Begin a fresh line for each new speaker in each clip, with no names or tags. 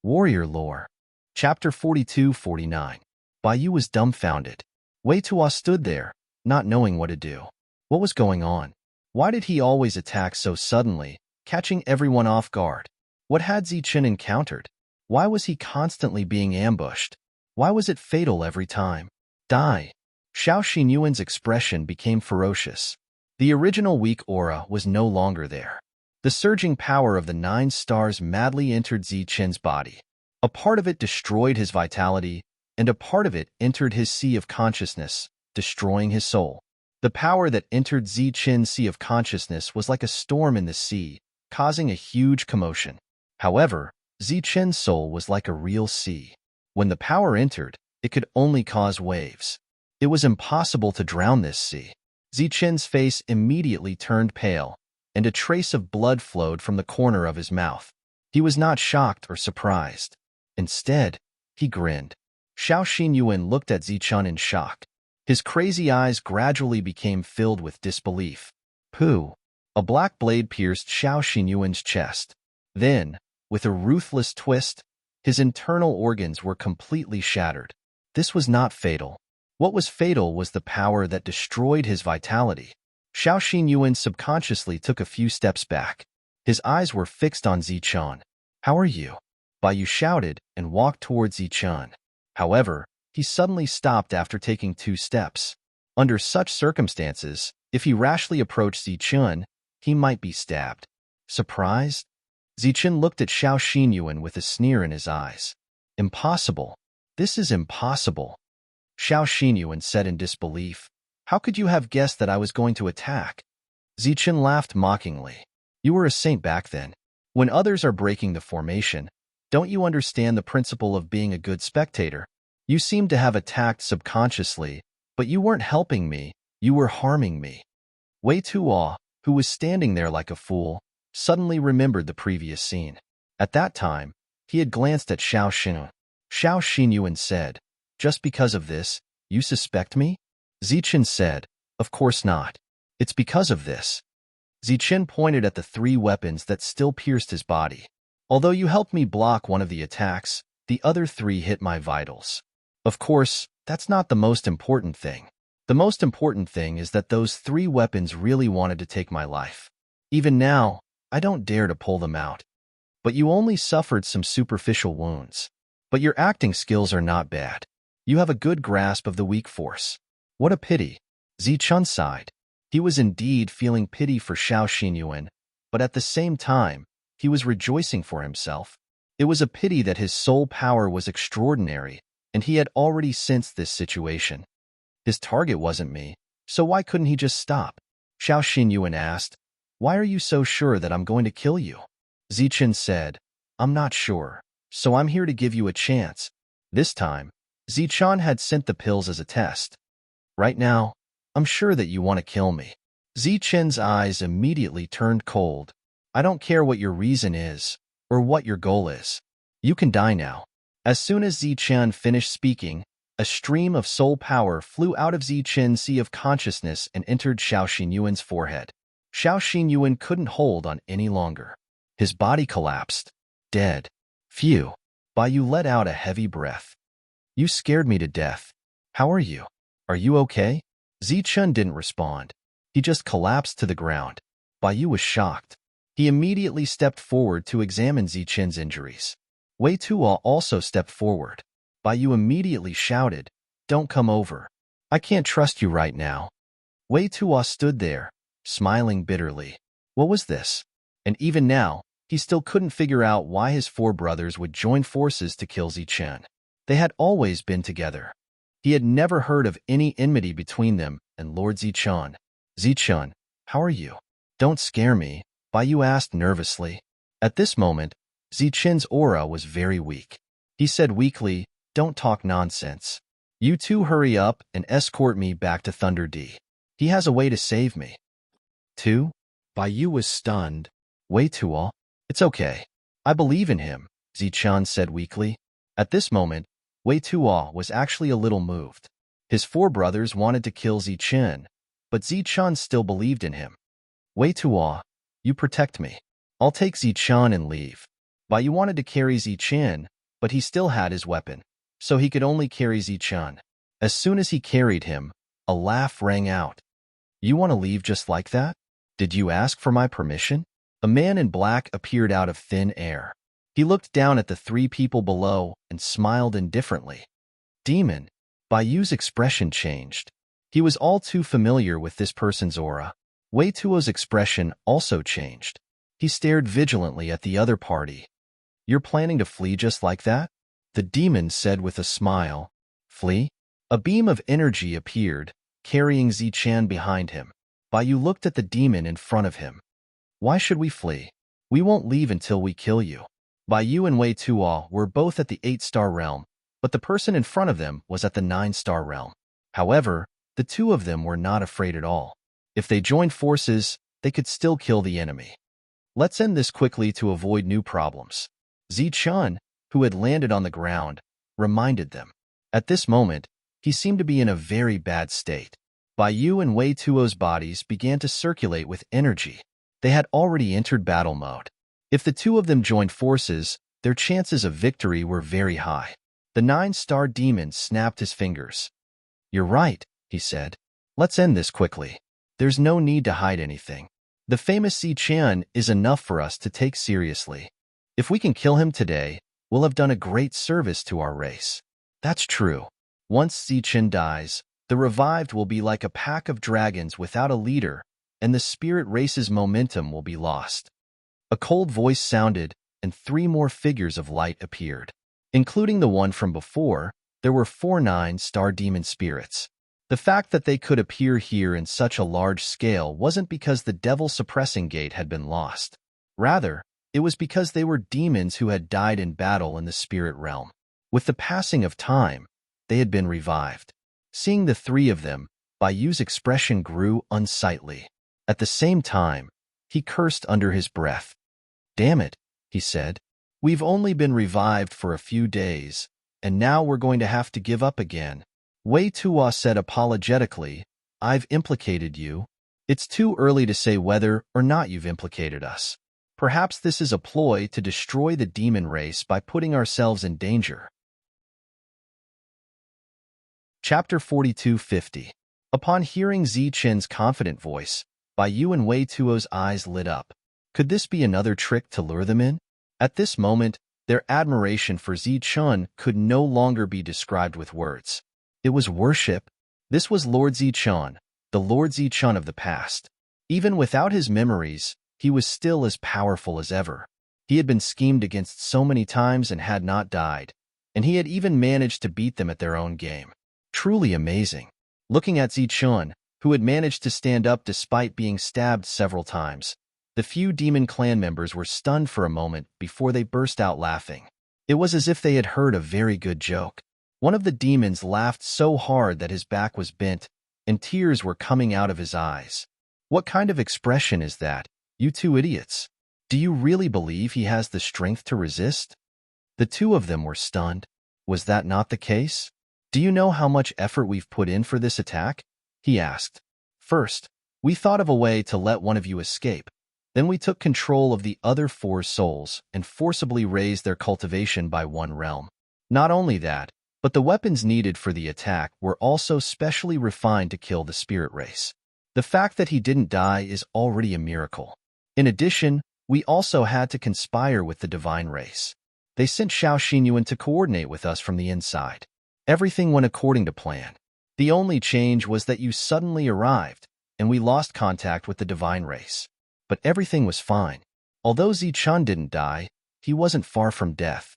Warrior Lore. Chapter 42-49. Yu was dumbfounded. Wei Tuo stood there, not knowing what to do. What was going on? Why did he always attack so suddenly, catching everyone off guard? What had Zichen encountered? Why was he constantly being ambushed? Why was it fatal every time? Die. Xiao Xinyuan's expression became ferocious. The original weak aura was no longer there. The surging power of the 9 stars madly entered Zichen's body. A part of it destroyed his vitality, and a part of it entered his sea of consciousness, destroying his soul. The power that entered Zichen's sea of consciousness was like a storm in the sea, causing a huge commotion. However, Zichen's soul was like a real sea. When the power entered, it could only cause waves. It was impossible to drown this sea. Zichen's face immediately turned pale, and a trace of blood flowed from the corner of his mouth. He was not shocked or surprised. Instead, he grinned. Xiao Xinyuan looked at Zichen in shock. His crazy eyes gradually became filled with disbelief. Pooh! A black blade pierced Xiao Xinyuan's chest. Then, with a ruthless twist, his internal organs were completely shattered. This was not fatal. What was fatal was the power that destroyed his vitality. Xiao Xinyuan subconsciously took a few steps back. His eyes were fixed on Zichen. "How are you?" Yu shouted and walked towards Zichen. However, he suddenly stopped after taking 2 steps. Under such circumstances, if he rashly approached Zichen, he might be stabbed. Surprised? Zichen looked at Xiao Xinyuan with a sneer in his eyes. "Impossible. This is impossible." Xiao Xinyuan said in disbelief. "How could you have guessed that I was going to attack?" Zichen laughed mockingly. "You were a saint back then. When others are breaking the formation, don't you understand the principle of being a good spectator? You seem to have attacked subconsciously, but you weren't helping me, you were harming me." Wei Tuo, who was standing there like a fool, suddenly remembered the previous scene. At that time, he had glanced at Xiao Xinyuan. Xiao Xinyuan said, "Just because of this, you suspect me?" Zichen said, "Of course not. It's because of this." Zichen pointed at the 3 weapons that still pierced his body. "Although you helped me block one of the attacks, the other 3 hit my vitals. Of course, that's not the most important thing. The most important thing is that those 3 weapons really wanted to take my life. Even now, I don't dare to pull them out. But you only suffered some superficial wounds. But your acting skills are not bad. You have a good grasp of the weak force. What a pity." Zichen sighed. He was indeed feeling pity for Xiao Xinyuan, but at the same time, he was rejoicing for himself. It was a pity that his soul power was extraordinary, and he had already sensed this situation. His target wasn't me, so why couldn't he just stop? Xiao Xinyuan asked, "Why are you so sure that I'm going to kill you?" Zichen said, "I'm not sure, so I'm here to give you a chance." This time, Zichen had sent the pills as a test. "Right now, I'm sure that you want to kill me." Zichen's eyes immediately turned cold. "I don't care what your reason is, or what your goal is. You can die now." As soon as Zichen finished speaking, a stream of soul power flew out of Zichen's sea of consciousness and entered Xiao Xinyuan's forehead. Xiao Xinyuan couldn't hold on any longer. His body collapsed. Dead. Phew. Yu let out a heavy breath. "You scared me to death. How are you? Are you okay?" Zichen didn't respond. He just collapsed to the ground. Yu was shocked. He immediately stepped forward to examine Zichen's injuries. Wei Tuo also stepped forward. Yu immediately shouted, "Don't come over. I can't trust you right now." Wei Tuo stood there, smiling bitterly. What was this? And even now, he still couldn't figure out why his 4 brothers would join forces to kill Zichen. They had always been together. He had never heard of any enmity between them and Lord Zichen. "Zichen, how are you?" "Don't scare me," Yu asked nervously. At this moment, Zichen's aura was very weak. He said weakly, "Don't talk nonsense. You 2 hurry up and escort me back to Thunder D. He has a way to save me." 2? Yu was stunned. "Wei Tuo, it's okay. I believe in him," Zichen said weakly. At this moment, Wei Tuo was actually a little moved. His 4 brothers wanted to kill Zichen, but Zichen still believed in him. "Wei Tuo, you protect me. I'll take Zichen and leave." Bai wanted to carry Zichen, but he still had his weapon, so he could only carry Zichen. As soon as he carried him, a laugh rang out. You want to leave just like that? Did you ask for my permission? A man in black appeared out of thin air. He looked down at the three people below and smiled indifferently. Demon. Bayu's expression changed. He was all too familiar with this person's aura. Wei Tuo's expression also changed. He stared vigilantly at the other party. You're planning to flee just like that? The demon said with a smile. Flee? A beam of energy appeared, carrying Zichen behind him. Bayu looked at the demon in front of him. Why should we flee? We won't leave until we kill you. Bayu and Wei Tuo were both at the 8-star realm, but the person in front of them was at the 9-star realm. However, the two of them were not afraid at all. If they joined forces, they could still kill the enemy. Let's end this quickly to avoid new problems. Zichen, who had landed on the ground, reminded them. At this moment, he seemed to be in a very bad state. Bayu and Wei Tuo's bodies began to circulate with energy. They had already entered battle mode. If the two of them joined forces, their chances of victory were very high. The 9-star demon snapped his fingers. You're right, he said. Let's end this quickly. There's no need to hide anything. The famous Zichen is enough for us to take seriously. If we can kill him today, we'll have done a great service to our race. That's true. Once Zichen dies, the revived will be like a pack of dragons without a leader, and the spirit race's momentum will be lost. A cold voice sounded, and 3 more figures of light appeared. Including the one from before, there were 4 9-star demon spirits. The fact that they could appear here in such a large scale wasn't because the devil suppressing gate had been lost. Rather, it was because they were demons who had died in battle in the spirit realm. With the passing of time, they had been revived. Seeing the 3 of them, Bayu's expression grew unsightly. At the same time, he cursed under his breath. Damn it, he said. We've only been revived for a few days, and now we're going to have to give up again. Wei Tuo said apologetically, I've implicated you. It's too early to say whether or not you've implicated us. Perhaps this is a ploy to destroy the demon race by putting ourselves in danger. Chapter 42:50. Upon hearing Zichen's confident voice, Bayu and Wei Tuo's eyes lit up. Could this be another trick to lure them in? At this moment, their admiration for Zichen could no longer be described with words. It was worship. This was Lord Zichen, the Lord Zichen of the past. Even without his memories, he was still as powerful as ever. He had been schemed against so many times and had not died, and he had even managed to beat them at their own game. Truly amazing. Looking at Zichen, who had managed to stand up despite being stabbed several times, the few demon clan members were stunned for a moment before they burst out laughing. It was as if they had heard a very good joke. One of the demons laughed so hard that his back was bent, and tears were coming out of his eyes. What kind of expression is that, you two idiots? Do you really believe he has the strength to resist? The two of them were stunned. Was that not the case? Do you know how much effort we've put in for this attack? He asked. First, we thought of a way to let one of you escape. Then we took control of the other 4 souls and forcibly raised their cultivation by 1 realm. Not only that, but the weapons needed for the attack were also specially refined to kill the spirit race. The fact that he didn't die is already a miracle. In addition, we also had to conspire with the divine race. They sent Xiao Xinyuan to coordinate with us from the inside. Everything went according to plan. The only change was that you suddenly arrived, and we lost contact with the divine race. But everything was fine. Although Zichen didn't die, he wasn't far from death.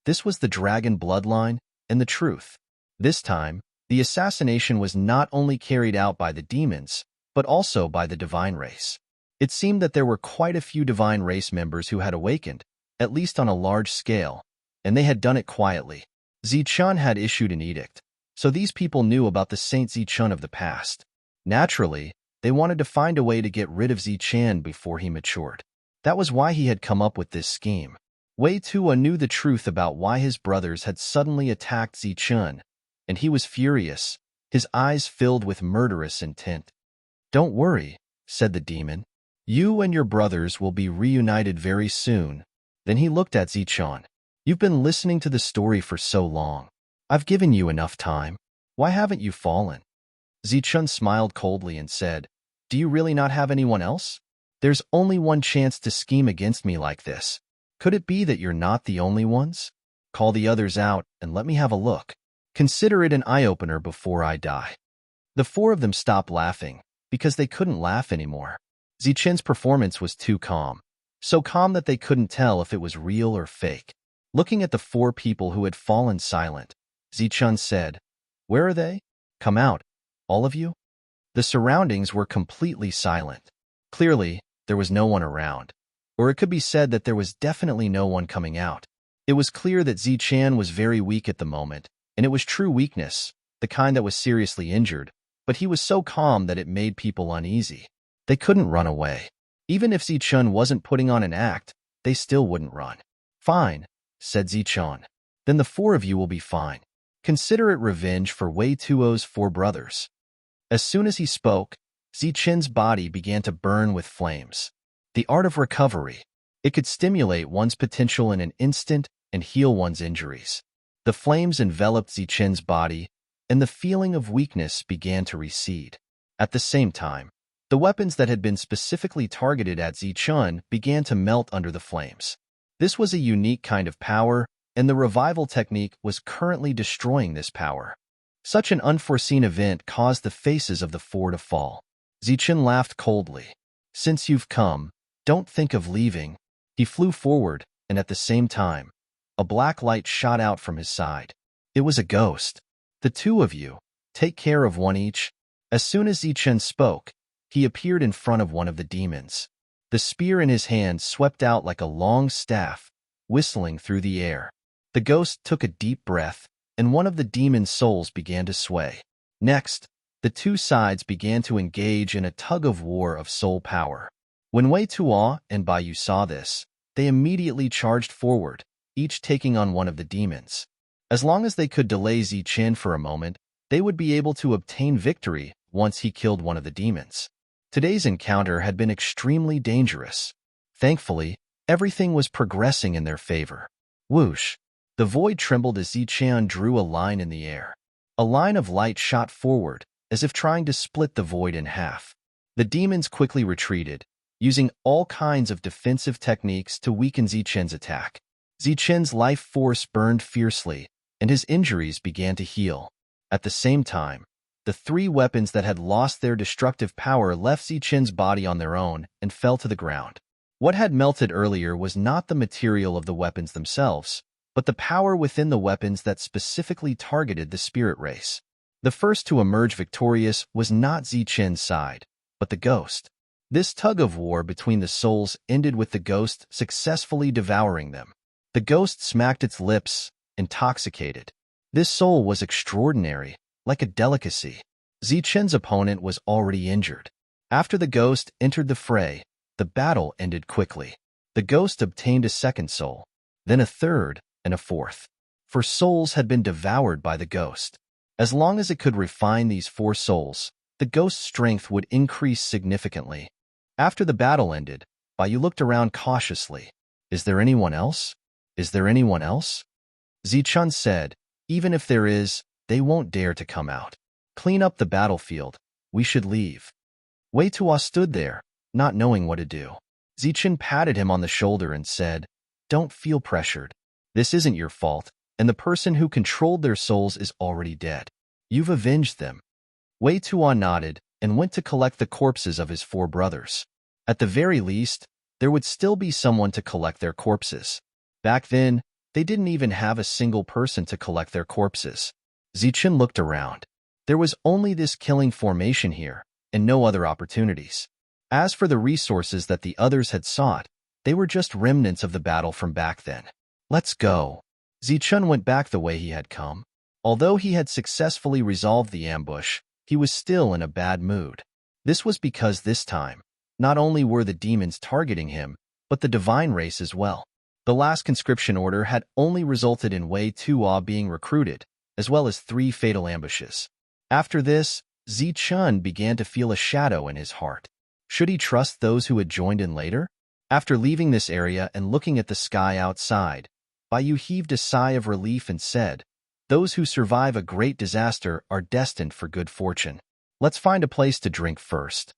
This was the dragon bloodline and the truth. This time, the assassination was not only carried out by the demons, but also by the divine race. It seemed that there were quite a few divine race members who had awakened, at least on a large scale, and they had done it quietly. Zichen had issued an edict, so these people knew about the Saint Zichen of the past. Naturally, they wanted to find a way to get rid of Zichen before he matured. That was why he had come up with this scheme. Wei Tuo knew the truth about why his brothers had suddenly attacked Zichen, and he was furious, his eyes filled with murderous intent. Don't worry, said the demon. You and your brothers will be reunited very soon. Then he looked at Zichun. You've been listening to the story for so long. I've given you enough time. Why haven't you fallen? Zichun smiled coldly and said, Do you really not have anyone else? There's only one chance to scheme against me like this. Could it be that you're not the only ones? Call the others out and let me have a look. Consider it an eye-opener before I die. The four of them stopped laughing because they couldn't laugh anymore. Zichun's performance was too calm, so calm that they couldn't tell if it was real or fake. Looking at the four people who had fallen silent, Zichun said, Where are they? Come out, all of you. The surroundings were completely silent. Clearly, there was no one around, or it could be said that there was definitely no one coming out. It was clear that Zichun was very weak at the moment, and it was true weakness, the kind that was seriously injured, but he was so calm that it made people uneasy. They couldn't run away. Even if Zichun wasn't putting on an act, they still wouldn't run. Fine, said Zichun. Then the four of you will be fine. Consider it revenge for Wei Tuo's four brothers. As soon as he spoke, Zichun's body began to burn with flames. The art of recovery. It could stimulate one's potential in an instant and heal one's injuries. The flames enveloped Zichun's body, and the feeling of weakness began to recede. At the same time, the weapons that had been specifically targeted at Zichun began to melt under the flames. This was a unique kind of power, and the revival technique was currently destroying this power. Such an unforeseen event caused the faces of the four to fall. Zichun laughed coldly. Since you've come, don't think of leaving. He flew forward, and at the same time, a black light shot out from his side. It was a ghost. The two of you, take care of one each. As soon as Zichun spoke, he appeared in front of one of the demons. The spear in his hand swept out like a long staff, whistling through the air. The ghost took a deep breath, and one of the demon's souls began to sway. Next, the two sides began to engage in a tug-of-war of soul power. When Wei Tuo and Bai Yu saw this, they immediately charged forward, each taking on one of the demons. As long as they could delay Zichun for a moment, they would be able to obtain victory once he killed one of the demons. Today's encounter had been extremely dangerous. Thankfully, everything was progressing in their favor. Whoosh! The void trembled as Zichun drew a line in the air. A line of light shot forward, as if trying to split the void in half. The demons quickly retreated, using all kinds of defensive techniques to weaken Zichun's attack. Zichun's life force burned fiercely, and his injuries began to heal. At the same time, the three weapons that had lost their destructive power left Zichun's body on their own and fell to the ground. What had melted earlier was not the material of the weapons themselves, but the power within the weapons that specifically targeted the spirit race. The first to emerge victorious was not Zichun's side, but the ghost. This tug-of-war between the souls ended with the ghost successfully devouring them. The ghost smacked its lips, intoxicated. This soul was extraordinary, like a delicacy. Zichun's opponent was already injured. After the ghost entered the fray, the battle ended quickly. The ghost obtained a second soul, then a third, and a fourth. For souls had been devoured by the ghost. As long as it could refine these four souls, the ghost's strength would increase significantly. After the battle ended, Bai Yu looked around cautiously. Is there anyone else? Is there anyone else? Zichun said, Even if there is, they won't dare to come out. Clean up the battlefield. We should leave. Wei Tuo stood there, not knowing what to do. Zichun patted him on the shoulder and said, Don't feel pressured. This isn't your fault, and the person who controlled their souls is already dead. You've avenged them. Wei Tuo nodded and went to collect the corpses of his four brothers. At the very least, there would still be someone to collect their corpses. Back then, they didn't even have a single person to collect their corpses. Zichun looked around. There was only this killing formation here, and no other opportunities. As for the resources that the others had sought, they were just remnants of the battle from back then. Let's go. Zichun went back the way he had come. Although he had successfully resolved the ambush, he was still in a bad mood. This was because this time, not only were the demons targeting him, but the divine race as well. The last conscription order had only resulted in Wei Tuo being recruited, as well as 3 fatal ambushes. After this, Zichun began to feel a shadow in his heart. Should he trust those who had joined in later? After leaving this area and looking at the sky outside, Bai heaved a sigh of relief and said, "Those who survive a great disaster are destined for good fortune. Let's find a place to drink first."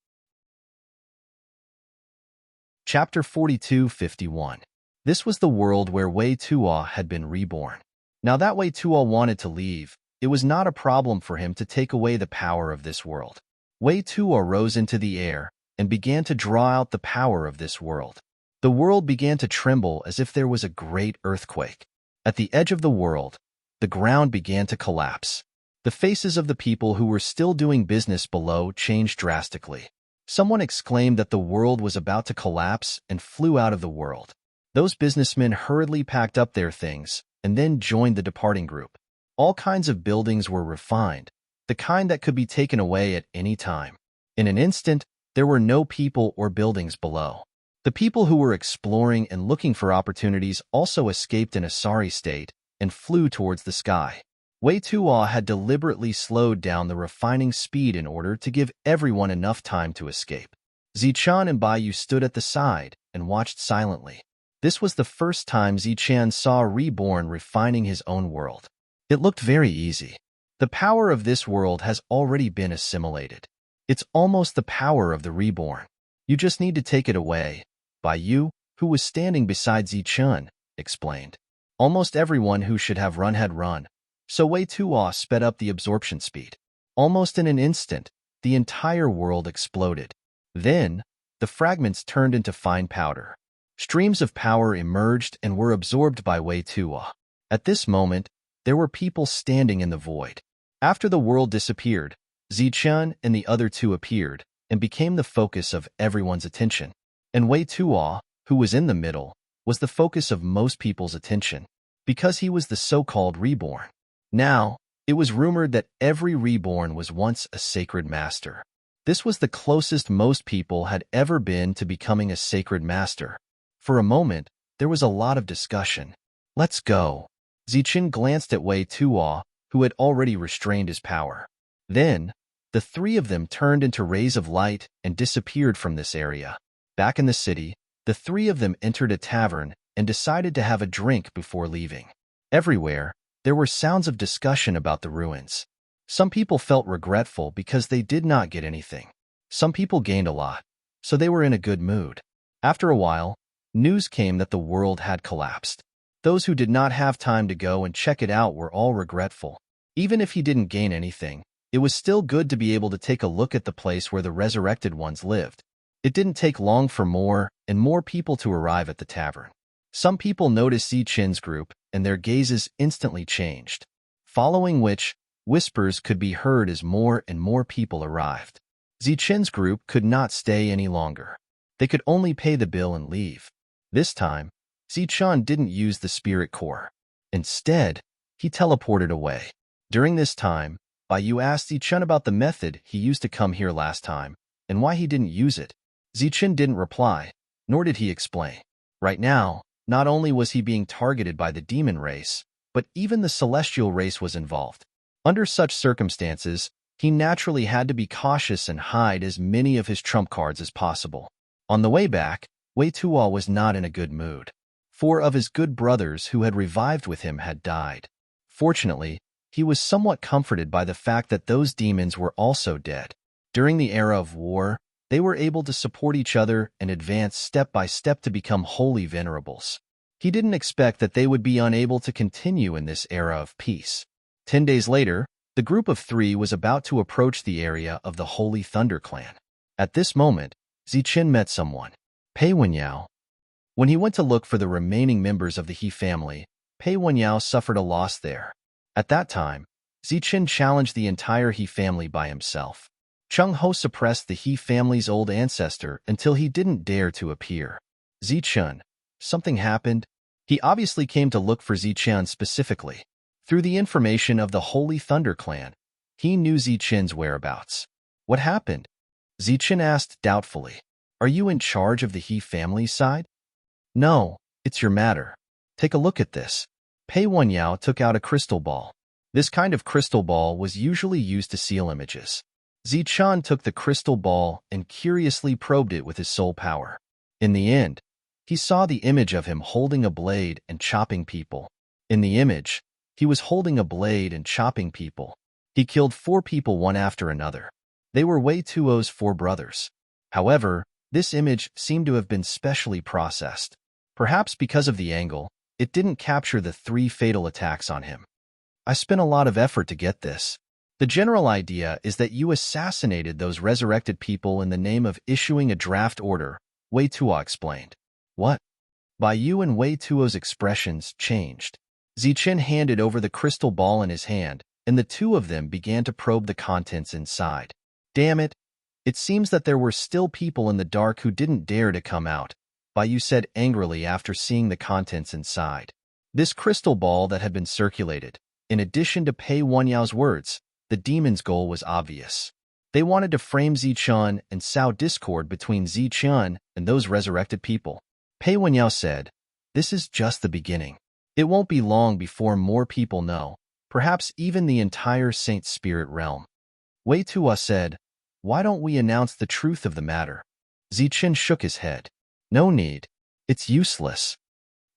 Chapter 42:51. This was the world where Wei Tuo had been reborn. Now that Wei Tuo wanted to leave, it was not a problem for him to take away the power of this world. Wei Tuo rose into the air and began to draw out the power of this world. The world began to tremble as if there was a great earthquake. At the edge of the world, the ground began to collapse. The faces of the people who were still doing business below changed drastically. Someone exclaimed that the world was about to collapse and flew out of the world. Those businessmen hurriedly packed up their things and then joined the departing group. All kinds of buildings were refined, the kind that could be taken away at any time. In an instant, there were no people or buildings below. The people who were exploring and looking for opportunities also escaped in a sorry state and flew towards the sky. Wei Tuo had deliberately slowed down the refining speed in order to give everyone enough time to escape. Zichun and Baiyu stood at the side and watched silently. This was the first time Zichun saw Reborn refining his own world. It looked very easy. The power of this world has already been assimilated. It's almost the power of the Reborn. You just need to take it away, Baiyu, who was standing beside Zichun, explained. Almost everyone who should have run had run, so Wei Tuo sped up the absorption speed. Almost in an instant, the entire world exploded. Then, the fragments turned into fine powder. Streams of power emerged and were absorbed by Wei Tuo. At this moment, there were people standing in the void. After the world disappeared, Zichun and the other two appeared and became the focus of everyone's attention. And Wei Tuo, who was in the middle, was the focus of most people's attention, because he was the so-called Reborn. Now, it was rumored that every Reborn was once a sacred master. This was the closest most people had ever been to becoming a sacred master. For a moment, there was a lot of discussion. "Let's go." Zichun glanced at Wei Tuo, who had already restrained his power. Then, the three of them turned into rays of light and disappeared from this area. Back in the city, the three of them entered a tavern and decided to have a drink before leaving. Everywhere, there were sounds of discussion about the ruins. Some people felt regretful because they did not get anything. Some people gained a lot, so they were in a good mood. After a while, news came that the world had collapsed. Those who did not have time to go and check it out were all regretful. Even if he didn't gain anything, it was still good to be able to take a look at the place where the resurrected ones lived. It didn't take long for more and more people to arrive at the tavern. Some people noticed Zichun's group, and their gazes instantly changed, following which, whispers could be heard as more and more people arrived. Zichun's group could not stay any longer. They could only pay the bill and leave. This time, Zichun didn't use the spirit core. Instead, he teleported away. During this time, Baiyu asked Zichun about the method he used to come here last time, and why he didn't use it. Zichun didn't reply, nor did he explain. Right now, not only was he being targeted by the demon race, but even the celestial race was involved. Under such circumstances, he naturally had to be cautious and hide as many of his trump cards as possible. On the way back, Wei Tuo was not in a good mood. 4 of his good brothers who had revived with him had died. Fortunately, he was somewhat comforted by the fact that those demons were also dead. During the era of war, they were able to support each other and advance step by step to become holy venerables. He didn't expect that they would be unable to continue in this era of peace. 10 days later, the group of 3 was about to approach the area of the Holy Thunder Clan. At this moment, Zichun met someone, Pei Wenyao. When he went to look for the remaining members of the He family, Pei Wenyao suffered a loss there. At that time, Zichun challenged the entire He family by himself. Chung Ho suppressed the He family's old ancestor until he didn't dare to appear. Zichun, something happened? He obviously came to look for Zichun specifically. Through the information of the Holy Thunder Clan, he knew Zichun's whereabouts. What happened? Zichun asked doubtfully. Are you in charge of the He family's side? No, it's your matter. Take a look at this. Pei Wenyao took out a crystal ball. This kind of crystal ball was usually used to seal images. Zichun took the crystal ball and curiously probed it with his soul power. In the end, He saw the image of him holding a blade and chopping people. In the image, he was holding a blade and chopping people. He killed 4 people one after another. They were Wei Tuo's 4 brothers. However, this image seemed to have been specially processed. Perhaps because of the angle, it didn't capture the 3 fatal attacks on him. I spent a lot of effort to get this. The general idea is that you assassinated those resurrected people in the name of issuing a draft order, Wei Tuo explained. What? Bai Yu and Wei Tuo's expressions changed. Zichen handed over the crystal ball in his hand, and the 2 of them began to probe the contents inside. Damn it! It seems that there were still people in the dark who didn't dare to come out, Bai Yu said angrily after seeing the contents inside. This crystal ball that had been circulated, in addition to Pei Wenyao's words, the demon's goal was obvious. They wanted to frame Zichen and sow discord between Zichen and those resurrected people. Pei Wenyao said, "This is just the beginning. It won't be long before more people know, perhaps even the entire Saint Spirit realm." Wei Tuo said, "Why don't we announce the truth of the matter?" Zichen shook his head. "No need. It's useless."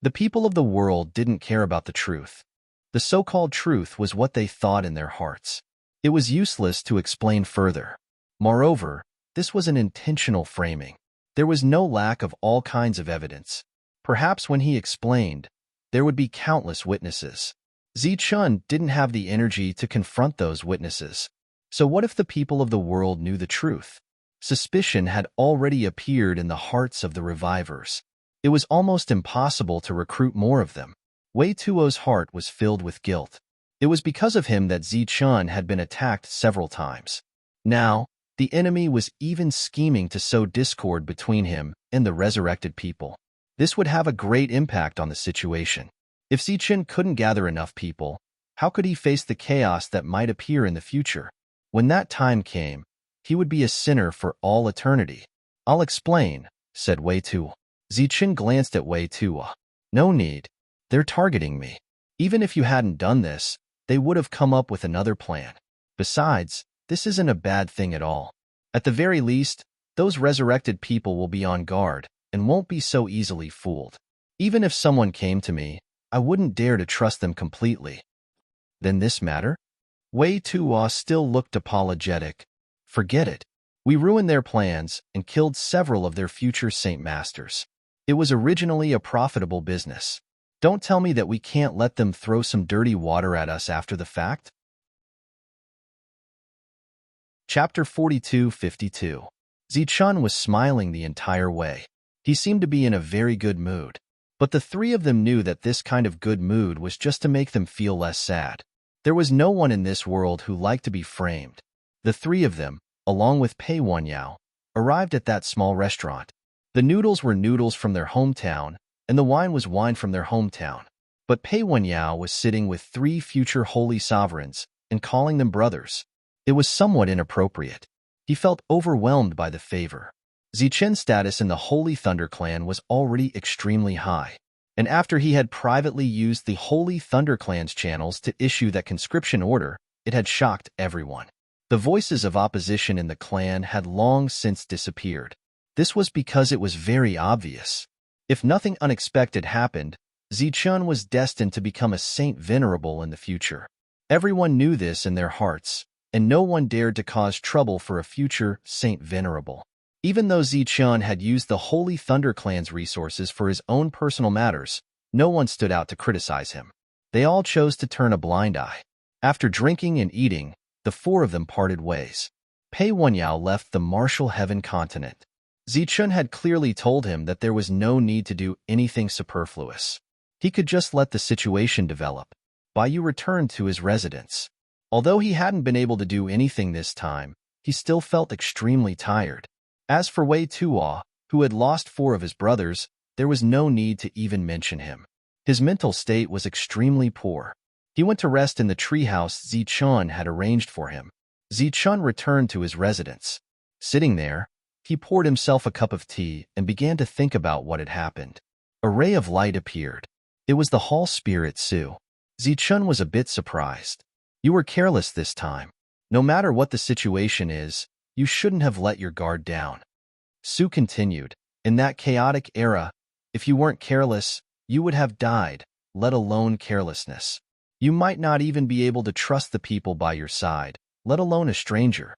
The people of the world didn't care about the truth. The so-called truth was what they thought in their hearts. It was useless to explain further. Moreover, this was an intentional framing. There was no lack of all kinds of evidence. Perhaps when he explained, there would be countless witnesses. Zichen didn't have the energy to confront those witnesses. So what if the people of the world knew the truth? Suspicion had already appeared in the hearts of the revivers. It was almost impossible to recruit more of them. Wei Tuo's heart was filled with guilt. It was because of him that Zichen had been attacked several times. Now, the enemy was even scheming to sow discord between him and the resurrected people. This would have a great impact on the situation. If Zichen couldn't gather enough people, how could he face the chaos that might appear in the future? When that time came, he would be a sinner for all eternity. "I'll explain," said Wei Tuo. Zichen glanced at Wei Tuo. "No need. They're targeting me. Even if you hadn't done this, they would have come up with another plan. Besides, this isn't a bad thing at all. At the very least, those resurrected people will be on guard and won't be so easily fooled. Even if someone came to me, I wouldn't dare to trust them completely." "Then this matter?" Wei Tuo still looked apologetic. "Forget it. We ruined their plans and killed several of their future Saint Masters. It was originally a profitable business. Don't tell me that we can't let them throw some dirty water at us after the fact." Chapter 42:52. Zichen was smiling the entire way. He seemed to be in a very good mood. But the 3 of them knew that this kind of good mood was just to make them feel less sad. There was no one in this world who liked to be framed. The 3 of them, along with Pei Wenyao, arrived at that small restaurant. The noodles were noodles from their hometown, and the wine was wine from their hometown. But Pei Wenyao was sitting with 3 future holy sovereigns and calling them brothers. It was somewhat inappropriate. He felt overwhelmed by the favor. Zichen's status in the Holy Thunder clan was already extremely high, and after he had privately used the Holy Thunder clan's channels to issue that conscription order, it had shocked everyone. The voices of opposition in the clan had long since disappeared. This was because it was very obvious. If nothing unexpected happened, Zichen was destined to become a Saint Venerable in the future. Everyone knew this in their hearts, and no one dared to cause trouble for a future Saint Venerable. Even though Zichen had used the Holy Thunder clan's resources for his own personal matters, no one stood out to criticize him. They all chose to turn a blind eye. After drinking and eating, the 4 of them parted ways. Pei Wenyao left the Martial Heaven continent. Zichen had clearly told him that there was no need to do anything superfluous. He could just let the situation develop. Bai Yu returned to his residence. Although he hadn't been able to do anything this time, he still felt extremely tired. As for Wei Tuo, who had lost 4 of his brothers, there was no need to even mention him. His mental state was extremely poor. He went to rest in the treehouse Zichen had arranged for him. Zichen returned to his residence. Sitting there, he poured himself a cup of tea and began to think about what had happened. A ray of light appeared. It was the hall spirit Su. Zichen was a bit surprised. "You were careless this time. No matter what the situation is, you shouldn't have let your guard down." Su continued, "In that chaotic era, If you weren't careless, you would have died, let alone carelessness. You might not even be able to trust the people by your side, let alone a stranger.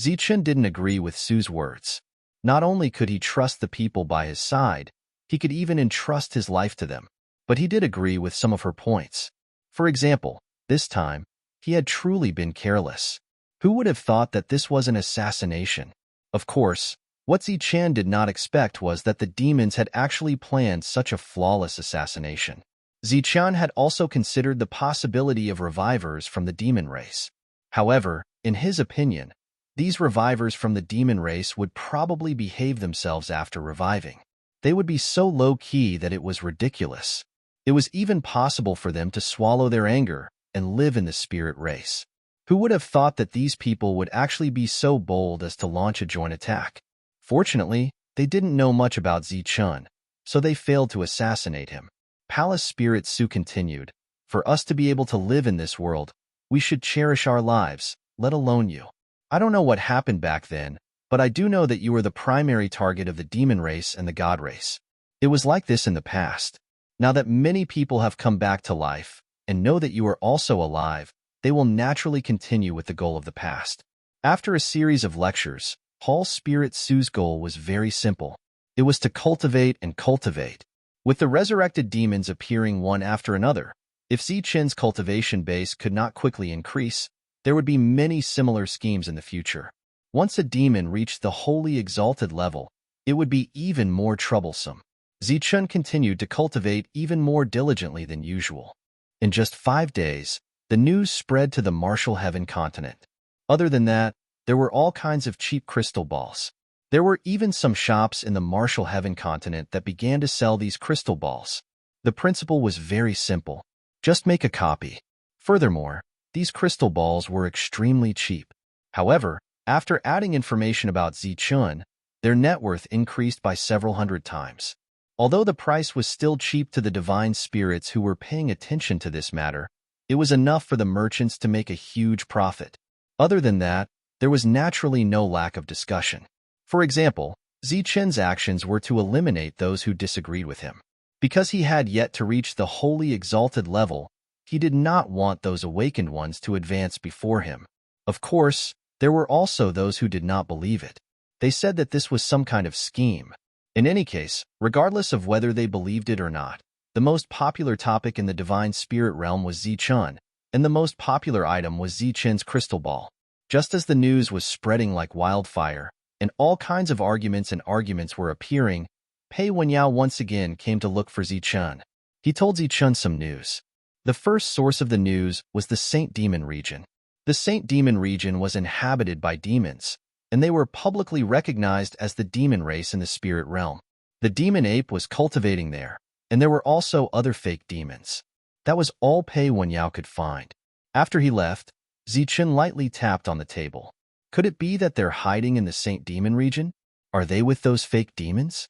Zichun didn't agree with Su's words. Not only could he trust the people by his side, he could even entrust his life to them. But he did agree with some of her points. For example, this time, he had truly been careless. Who would have thought that this was an assassination? Of course, what Zichun did not expect was that the demons had actually planned such a flawless assassination. Zichun had also considered the possibility of revivers from the demon race. However, in his opinion, these revivers from the demon race would probably behave themselves after reviving. They would be so low-key that it was ridiculous. It was even possible for them to swallow their anger and live in the spirit race. Who would have thought that these people would actually be so bold as to launch a joint attack? Fortunately, they didn't know much about Zichun, so they failed to assassinate him. Palace Spirit Su continued, "For us to be able to live in this world, we should cherish our lives, let alone you. I don't know what happened back then, but I do know that you were the primary target of the demon race and the god race. It was like this in the past. Now that many people have come back to life and know that you are also alive, they will naturally continue with the goal of the past." After a series of lectures, Hall Spirit Su's goal was very simple. It was to cultivate and cultivate. With the resurrected demons appearing one after another, if Zichun's cultivation base could not quickly increase, there would be many similar schemes in the future. Once a demon reached the holy exalted level, it would be even more troublesome. Zichun continued to cultivate even more diligently than usual. In just 5 days, the news spread to the Martial Heaven continent. Other than that, there were all kinds of cheap crystal balls. There were even some shops in the Martial Heaven continent that began to sell these crystal balls. The principle was very simple. Just make a copy. Furthermore, these crystal balls were extremely cheap. However, after adding information about Zichun, their net worth increased by several hundred times. Although the price was still cheap to the divine spirits who were paying attention to this matter, it was enough for the merchants to make a huge profit. Other than that, there was naturally no lack of discussion. For example, Zichun's actions were to eliminate those who disagreed with him. Because he had yet to reach the holy exalted level, he did not want those awakened ones to advance before him. Of course, there were also those who did not believe it. They said that this was some kind of scheme. In any case, regardless of whether they believed it or not, the most popular topic in the divine spirit realm was Zichun, and the most popular item was Zichun's crystal ball. Just as the news was spreading like wildfire, and all kinds of arguments were appearing, Pei Wenyao once again came to look for Zichun. He told Zichun some news. The first source of the news was the Saint Demon region. The Saint Demon region was inhabited by demons, and they were publicly recognized as the demon race in the spirit realm. The demon ape was cultivating there, and there were also other fake demons. That was all Pei Wenyao could find. After he left, Zichun lightly tapped on the table. Could it be that they're hiding in the Saint Demon region? Are they with those fake demons?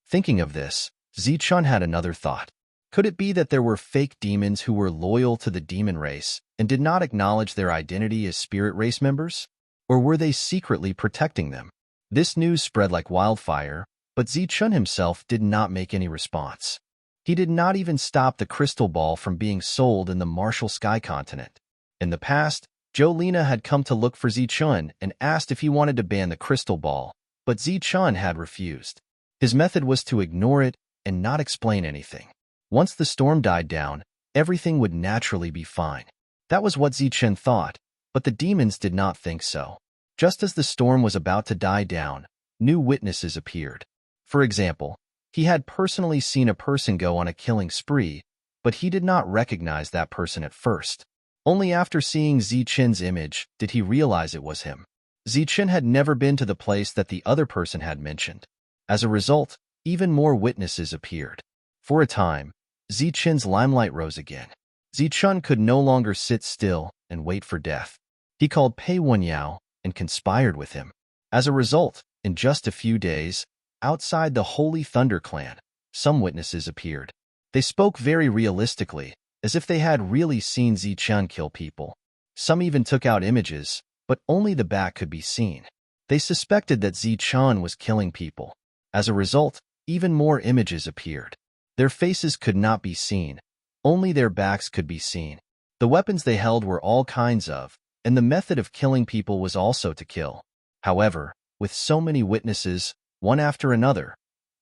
Thinking of this, Zichun had another thought. Could it be that there were fake demons who were loyal to the demon race and did not acknowledge their identity as spirit race members? Or were they secretly protecting them? This news spread like wildfire, but Zichun himself did not make any response. He did not even stop the crystal ball from being sold in the Martial Sky continent. In the past, Jolina had come to look for Zichun and asked if he wanted to ban the crystal ball, but Zichun had refused. His method was to ignore it and not explain anything. Once the storm died down, everything would naturally be fine. That was what Zichun thought, but the demons did not think so. Just as the storm was about to die down, new witnesses appeared. For example, he had personally seen a person go on a killing spree, but he did not recognize that person at first. Only after seeing Zichun's image did he realize it was him. Zichun had never been to the place that the other person had mentioned. As a result, even more witnesses appeared. For a time, Zichun's limelight rose again. Zichun could no longer sit still and wait for death. He called Pei Wenyao and conspired with him. As a result, in just a few days, outside the Holy Thunder clan, some witnesses appeared. They spoke very realistically, as if they had really seen Zichun kill people. Some even took out images, but only the back could be seen. They suspected that Zichun was killing people. As a result, even more images appeared. Their faces could not be seen. Only their backs could be seen. The weapons they held were all kinds of, and the method of killing people was also to kill. However, with so many witnesses, one after another,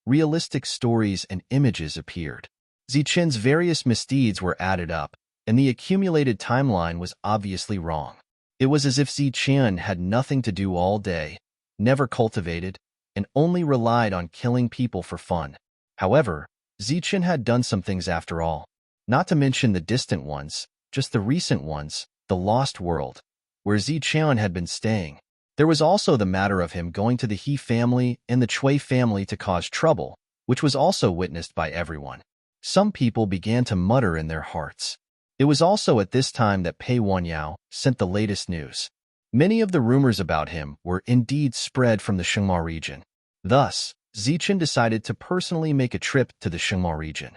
realistic stories and images appeared. Zichen's various misdeeds were added up, and the accumulated timeline was obviously wrong. It was as if Zichen had nothing to do all day, never cultivated, and only relied on killing people for fun. However, Zichen had done some things after all. Not to mention the distant ones, just the recent ones, the Lost World, where Zichen had been staying. There was also the matter of him going to the He family and the Chui family to cause trouble, which was also witnessed by everyone. Some people began to mutter in their hearts. It was also at this time that Pei Wanyao sent the latest news. Many of the rumors about him were indeed spread from the Shengma region. Thus, Zichen decided to personally make a trip to the Shengma region.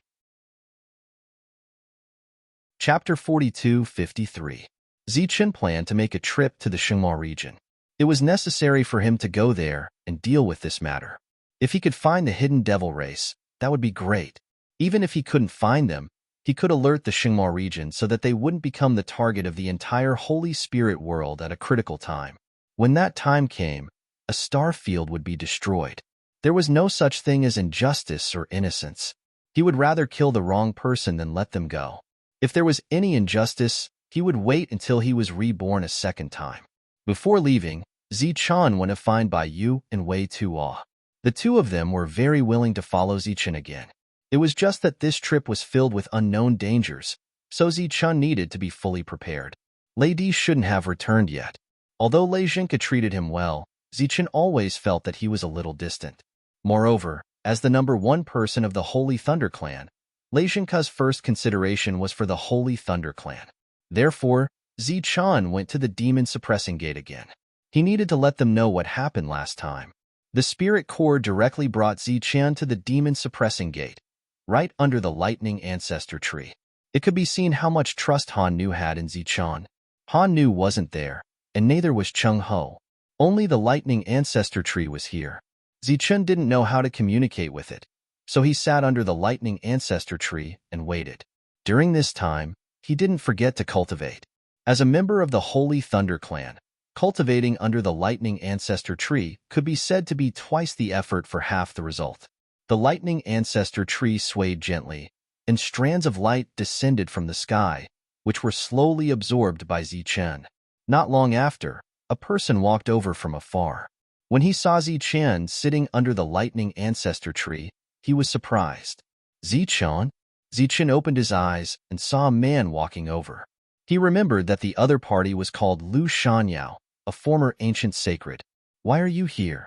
Chapter 42:53. Zichen planned to make a trip to the Shengma region. It was necessary for him to go there and deal with this matter. If he could find the hidden devil race, that would be great. Even if he couldn't find them, he could alert the Shengma region so that they wouldn't become the target of the entire Holy Spirit world at a critical time. When that time came, a star field would be destroyed. There was no such thing as injustice or innocence. He would rather kill the wrong person than let them go. If there was any injustice, he would wait until he was reborn a second time. Before leaving, Zichen went to find Bai Yu and Wei Tuo. The two of them were very willing to follow Zichen again. It was just that this trip was filled with unknown dangers, so Zichen needed to be fully prepared. Lei Di shouldn't have returned yet. Although Lei Jinka treated him well, Zichen always felt that he was a little distant. Moreover, as the #1 person of the Holy Thunder Clan, Lei Jinka's first consideration was for the Holy Thunder Clan. Therefore, Zichen went to the Demon Suppressing Gate again. He needed to let them know what happened last time. The Spirit Core directly brought Zichen to the Demon Suppressing Gate, right under the Lightning Ancestor Tree. It could be seen how much trust Han Nu had in Zichen. Han Nu wasn't there, and neither was Chung Ho. Only the Lightning Ancestor Tree was here. Zichen didn't know how to communicate with it, so he sat under the Lightning Ancestor Tree and waited. During this time, he didn't forget to cultivate. As a member of the Holy Thunder Clan, cultivating under the Lightning Ancestor Tree could be said to be twice the effort for half the result. The Lightning Ancestor Tree swayed gently, and strands of light descended from the sky, which were slowly absorbed by Zichen. Not long after, a person walked over from afar. When he saw Zichen sitting under the Lightning Ancestor Tree, he was surprised. Zichen? Zichen opened his eyes and saw a man walking over. He remembered that the other party was called Lu Shanyao, a former ancient sacred. "Why are you here?"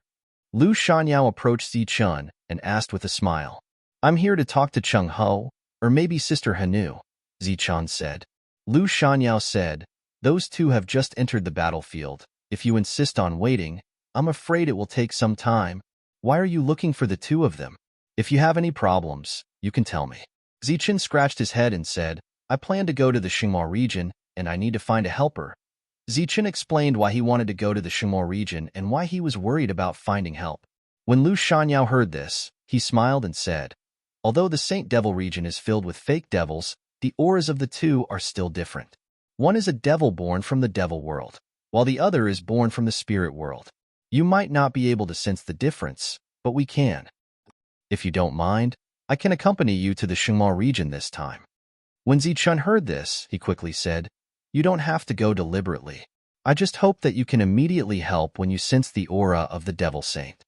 Lu Shanyao approached Zichen and asked with a smile. "I'm here to talk to Chung Ho, or maybe Sister Hanu," Zichen said. Lu Shanyao said, "Those two have just entered the battlefield. If you insist on waiting, I'm afraid it will take some time. Why are you looking for the two of them? If you have any problems, you can tell me." Zichen scratched his head and said, "I plan to go to the Shengma region, and I need to find a helper." Zichen explained why he wanted to go to the Shengma region and why he was worried about finding help. When Lu Shanyao heard this, he smiled and said, "Although the Saint Devil region is filled with fake devils, the auras of the two are still different. One is a devil born from the devil world, while the other is born from the spirit world. You might not be able to sense the difference, but we can. If you don't mind, I can accompany you to the Shengma region this time." When Zichen heard this, he quickly said, "You don't have to go deliberately. I just hope that you can immediately help when you sense the aura of the Devil Saint."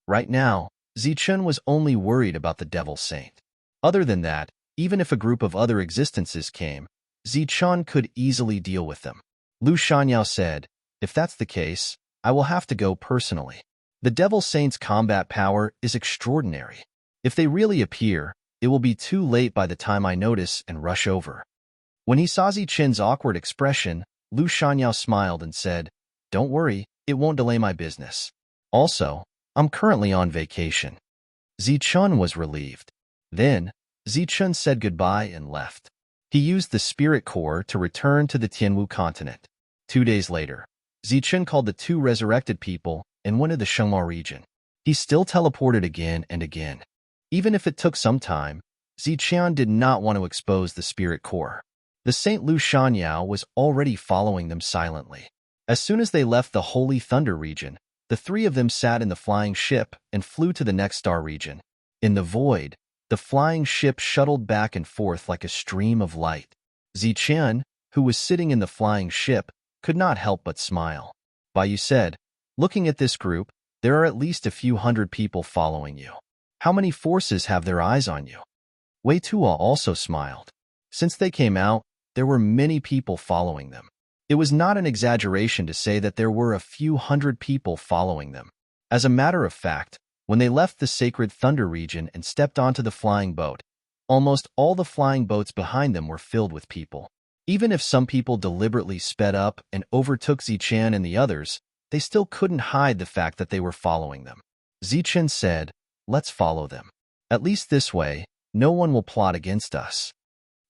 Right now, Zichen was only worried about the Devil Saint. Other than that, even if a group of other existences came, Zichen could easily deal with them. Lu Shanyao said, "If that's the case, I will have to go personally. The Devil Saint's combat power is extraordinary. If they really appear, it will be too late by the time I notice and rush over." When he saw Zichen's awkward expression, Lu Shanyao smiled and said, "Don't worry, it won't delay my business. Also, I'm currently on vacation." Zichen was relieved. Then, Zichen said goodbye and left. He used the Spirit Core to return to the Tianwu continent. 2 days later, Zichen called the two resurrected people and went to the Shengma region. He still teleported again and again. Even if it took some time, Ziqian did not want to expose the spirit core. The Saint Lu Shanyao was already following them silently. As soon as they left the Holy Thunder region, the three of them sat in the flying ship and flew to the next star region. In the void, the flying ship shuttled back and forth like a stream of light. Ziqian, who was sitting in the flying ship, could not help but smile. Baiyu said, "Looking at this group, there are at least a few hundred people following you. How many forces have their eyes on you?" Wei Tuo also smiled. Since they came out, there were many people following them. It was not an exaggeration to say that there were a few hundred people following them. As a matter of fact, when they left the sacred Thunder region and stepped onto the flying boat, almost all the flying boats behind them were filled with people. Even if some people deliberately sped up and overtook Ziqian and the others, they still couldn't hide the fact that they were following them. Ziqian said, "Let's follow them. At least this way, no one will plot against us."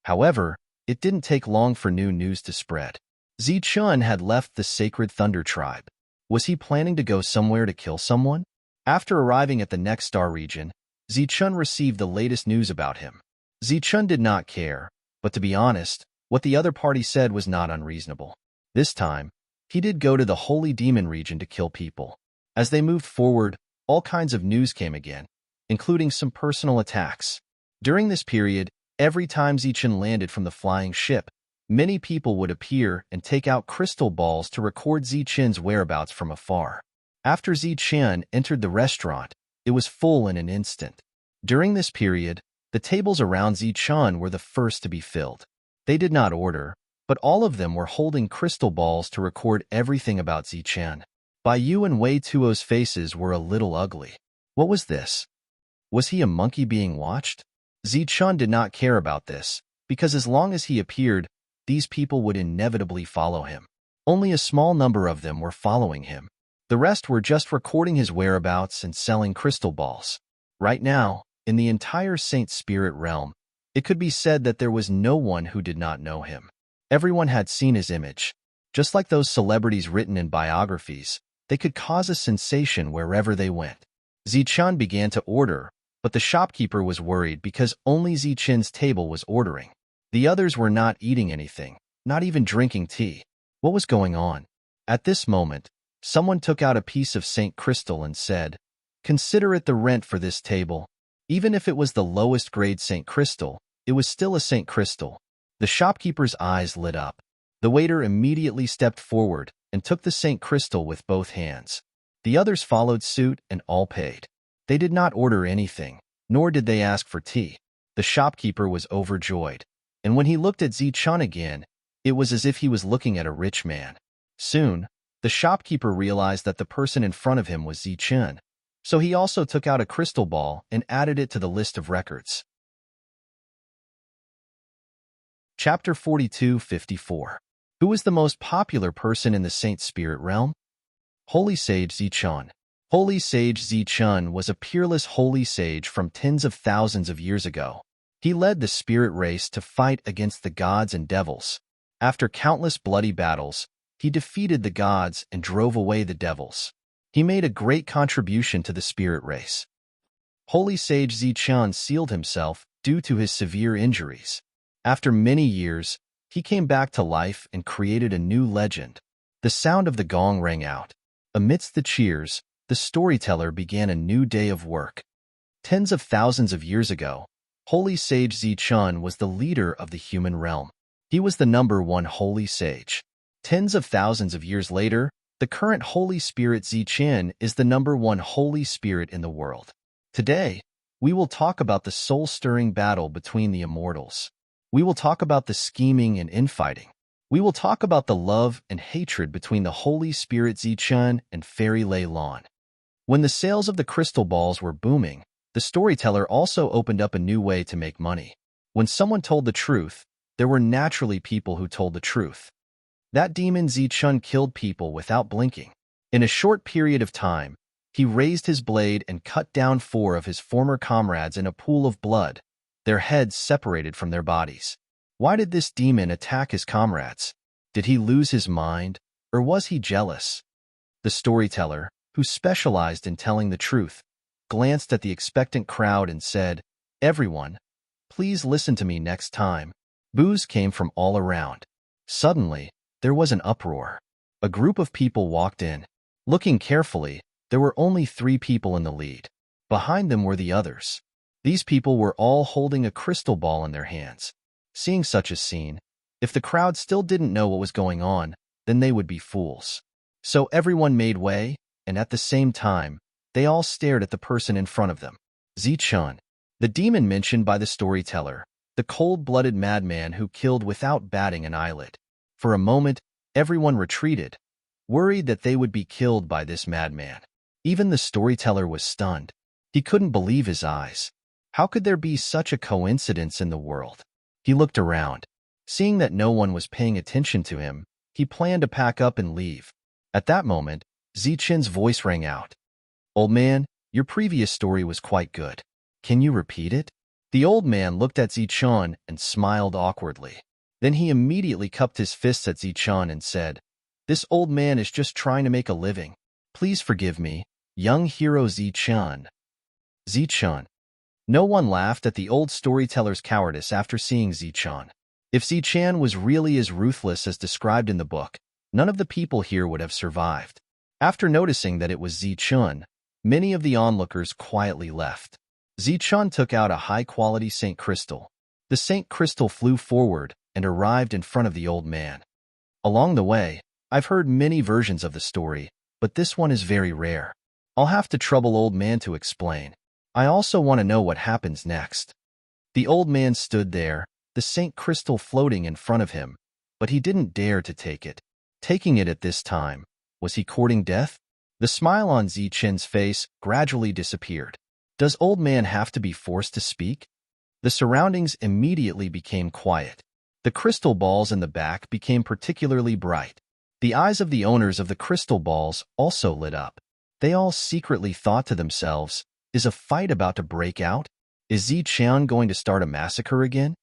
However, it didn't take long for new news to spread. Ziqian had left the sacred Thunder tribe. Was he planning to go somewhere to kill someone? After arriving at the next star region, Ziqian received the latest news about him. Ziqian did not care, but to be honest, what the other party said was not unreasonable. This time, he did go to the Holy Demon region to kill people. As they moved forward, all kinds of news came again, including some personal attacks. During this period, every time Ziqian landed from the flying ship, many people would appear and take out crystal balls to record Ziqian's whereabouts from afar. After Ziqian entered the restaurant, it was full in an instant. During this period, the tables around Ziqian were the first to be filled. They did not order, but all of them were holding crystal balls to record everything about Ziqian. Baiyu and Wei Tuo's faces were a little ugly. What was this? Was he a monkey being watched? Ziqian did not care about this, because as long as he appeared, these people would inevitably follow him. Only a small number of them were following him. The rest were just recording his whereabouts and selling crystal balls. Right now, in the entire Saint Spirit realm, it could be said that there was no one who did not know him. Everyone had seen his image. Just like those celebrities written in biographies, they could cause a sensation wherever they went. Ziqian began to order, but the shopkeeper was worried because only Ziqian's table was ordering. The others were not eating anything, not even drinking tea. What was going on? At this moment, someone took out a piece of Saint Crystal and said, "Consider it the rent for this table." Even if it was the lowest grade Saint Crystal, it was still a Saint Crystal. The shopkeeper's eyes lit up. The waiter immediately stepped forward and took the Saint Crystal with both hands. The others followed suit and all paid. They did not order anything, nor did they ask for tea. The shopkeeper was overjoyed, and when he looked at Ziqian again, it was as if he was looking at a rich man. Soon, the shopkeeper realized that the person in front of him was Ziqian, so he also took out a crystal ball and added it to the list of records. Chapter 42-54. Who is the most popular person in the Saint Spirit realm? Holy Sage Ziqian. Holy Sage Ziqian was a peerless holy sage from tens of thousands of years ago. He led the spirit race to fight against the gods and devils. After countless bloody battles, he defeated the gods and drove away the devils. He made a great contribution to the spirit race. Holy Sage Ziqian sealed himself due to his severe injuries. After many years, he came back to life and created a new legend. The sound of the gong rang out. Amidst the cheers, the storyteller began a new day of work. Tens of thousands of years ago, Holy Sage Ziqian was the leader of the human realm. He was the #1 holy sage. Tens of thousands of years later, the current Holy Spirit Ziqian is the #1 holy spirit in the world. Today, we will talk about the soul-stirring battle between the immortals. We will talk about the scheming and infighting. We will talk about the love and hatred between the Holy Spirit Ziqian and Fairy Lei Lan. When the sales of the crystal balls were booming, the storyteller also opened up a new way to make money. When someone told the truth, there were naturally people who told the truth. That demon Ziqian killed people without blinking. In a short period of time, he raised his blade and cut down 4 of his former comrades in a pool of blood, their heads separated from their bodies. Why did this demon attack his comrades? Did he lose his mind, or was he jealous? The storyteller, who specialized in telling the truth, glanced at the expectant crowd and said, "Everyone, please listen to me next time." Boos came from all around. Suddenly, there was an uproar. A group of people walked in. Looking carefully, there were only 3 people in the lead. Behind them were the others. These people were all holding a crystal ball in their hands. Seeing such a scene, if the crowd still didn't know what was going on, then they would be fools. So everyone made way, and at the same time, they all stared at the person in front of them. Zichun, the demon mentioned by the storyteller, the cold-blooded madman who killed without batting an eyelid. For a moment, everyone retreated, worried that they would be killed by this madman. Even the storyteller was stunned. He couldn't believe his eyes. How could there be such a coincidence in the world? He looked around. Seeing that no one was paying attention to him, he planned to pack up and leave. At that moment, Zichun's voice rang out. "Old man, your previous story was quite good. Can you repeat it?" The old man looked at Zichun and smiled awkwardly. Then he immediately cupped his fists at Zichun and said, "This old man is just trying to make a living. Please forgive me, young hero Zichun." Zichun. No one laughed at the old storyteller's cowardice after seeing Zichun. If Zichun was really as ruthless as described in the book, none of the people here would have survived. After noticing that it was Zichun, many of the onlookers quietly left. Zichun took out a high-quality Saint Crystal. The Saint Crystal flew forward and arrived in front of the old man. Along the way, I've heard many versions of the story, but this one is very rare. I'll have to trouble old man to explain. I also want to know what happens next. The old man stood there, the Saint Crystal floating in front of him, but he didn't dare to take it. Taking it at this time, was he courting death? The smile on Zichun's face gradually disappeared. Does old man have to be forced to speak? The surroundings immediately became quiet. The crystal balls in the back became particularly bright. The eyes of the owners of the crystal balls also lit up. They all secretly thought to themselves, is a fight about to break out? Is Zichun going to start a massacre again?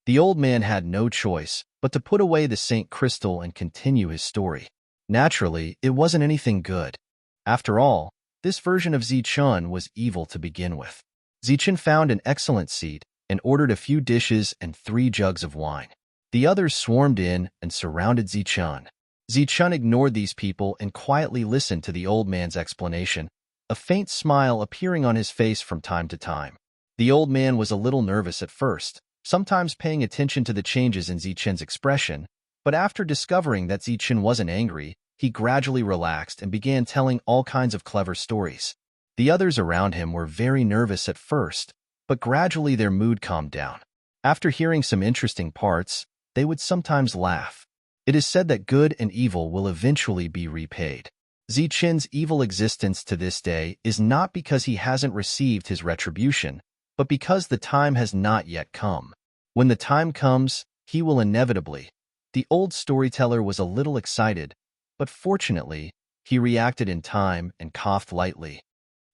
The old man had no choice but to put away the Saint Crystal and continue his story. Naturally, it wasn't anything good. After all, this version of Zichun was evil to begin with. Zichun found an excellent seat and ordered a few dishes and 3 jugs of wine. The others swarmed in and surrounded Zichun. Zichun ignored these people and quietly listened to the old man's explanation, a faint smile appearing on his face from time to time. The old man was a little nervous at first, sometimes paying attention to the changes in Zichun's expression, but after discovering that Zichun wasn't angry, he gradually relaxed and began telling all kinds of clever stories. The others around him were very nervous at first, but gradually their mood calmed down. After hearing some interesting parts, they would sometimes laugh. It is said that good and evil will eventually be repaid. Zichun's evil existence to this day is not because he hasn't received his retribution, but because the time has not yet come. When the time comes, he will inevitably. The old storyteller was a little excited, but fortunately, he reacted in time and coughed lightly.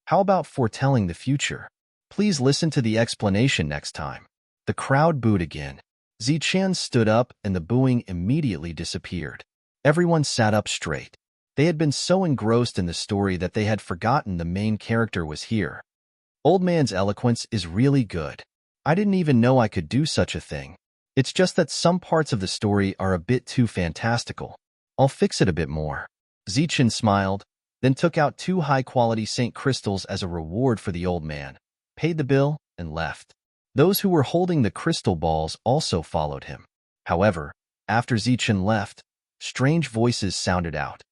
How about foretelling the future? Please listen to the explanation next time. The crowd booed again. Zichun stood up and the booing immediately disappeared. Everyone sat up straight. They had been so engrossed in the story that they had forgotten the main character was here. Old man's eloquence is really good. I didn't even know I could do such a thing. It's just that some parts of the story are a bit too fantastical. I'll fix it a bit more. Zichun smiled, then took out 2 high-quality Saint Crystals as a reward for the old man, paid the bill, and left. Those who were holding the crystal balls also followed him. However, after Zichun left, strange voices sounded out.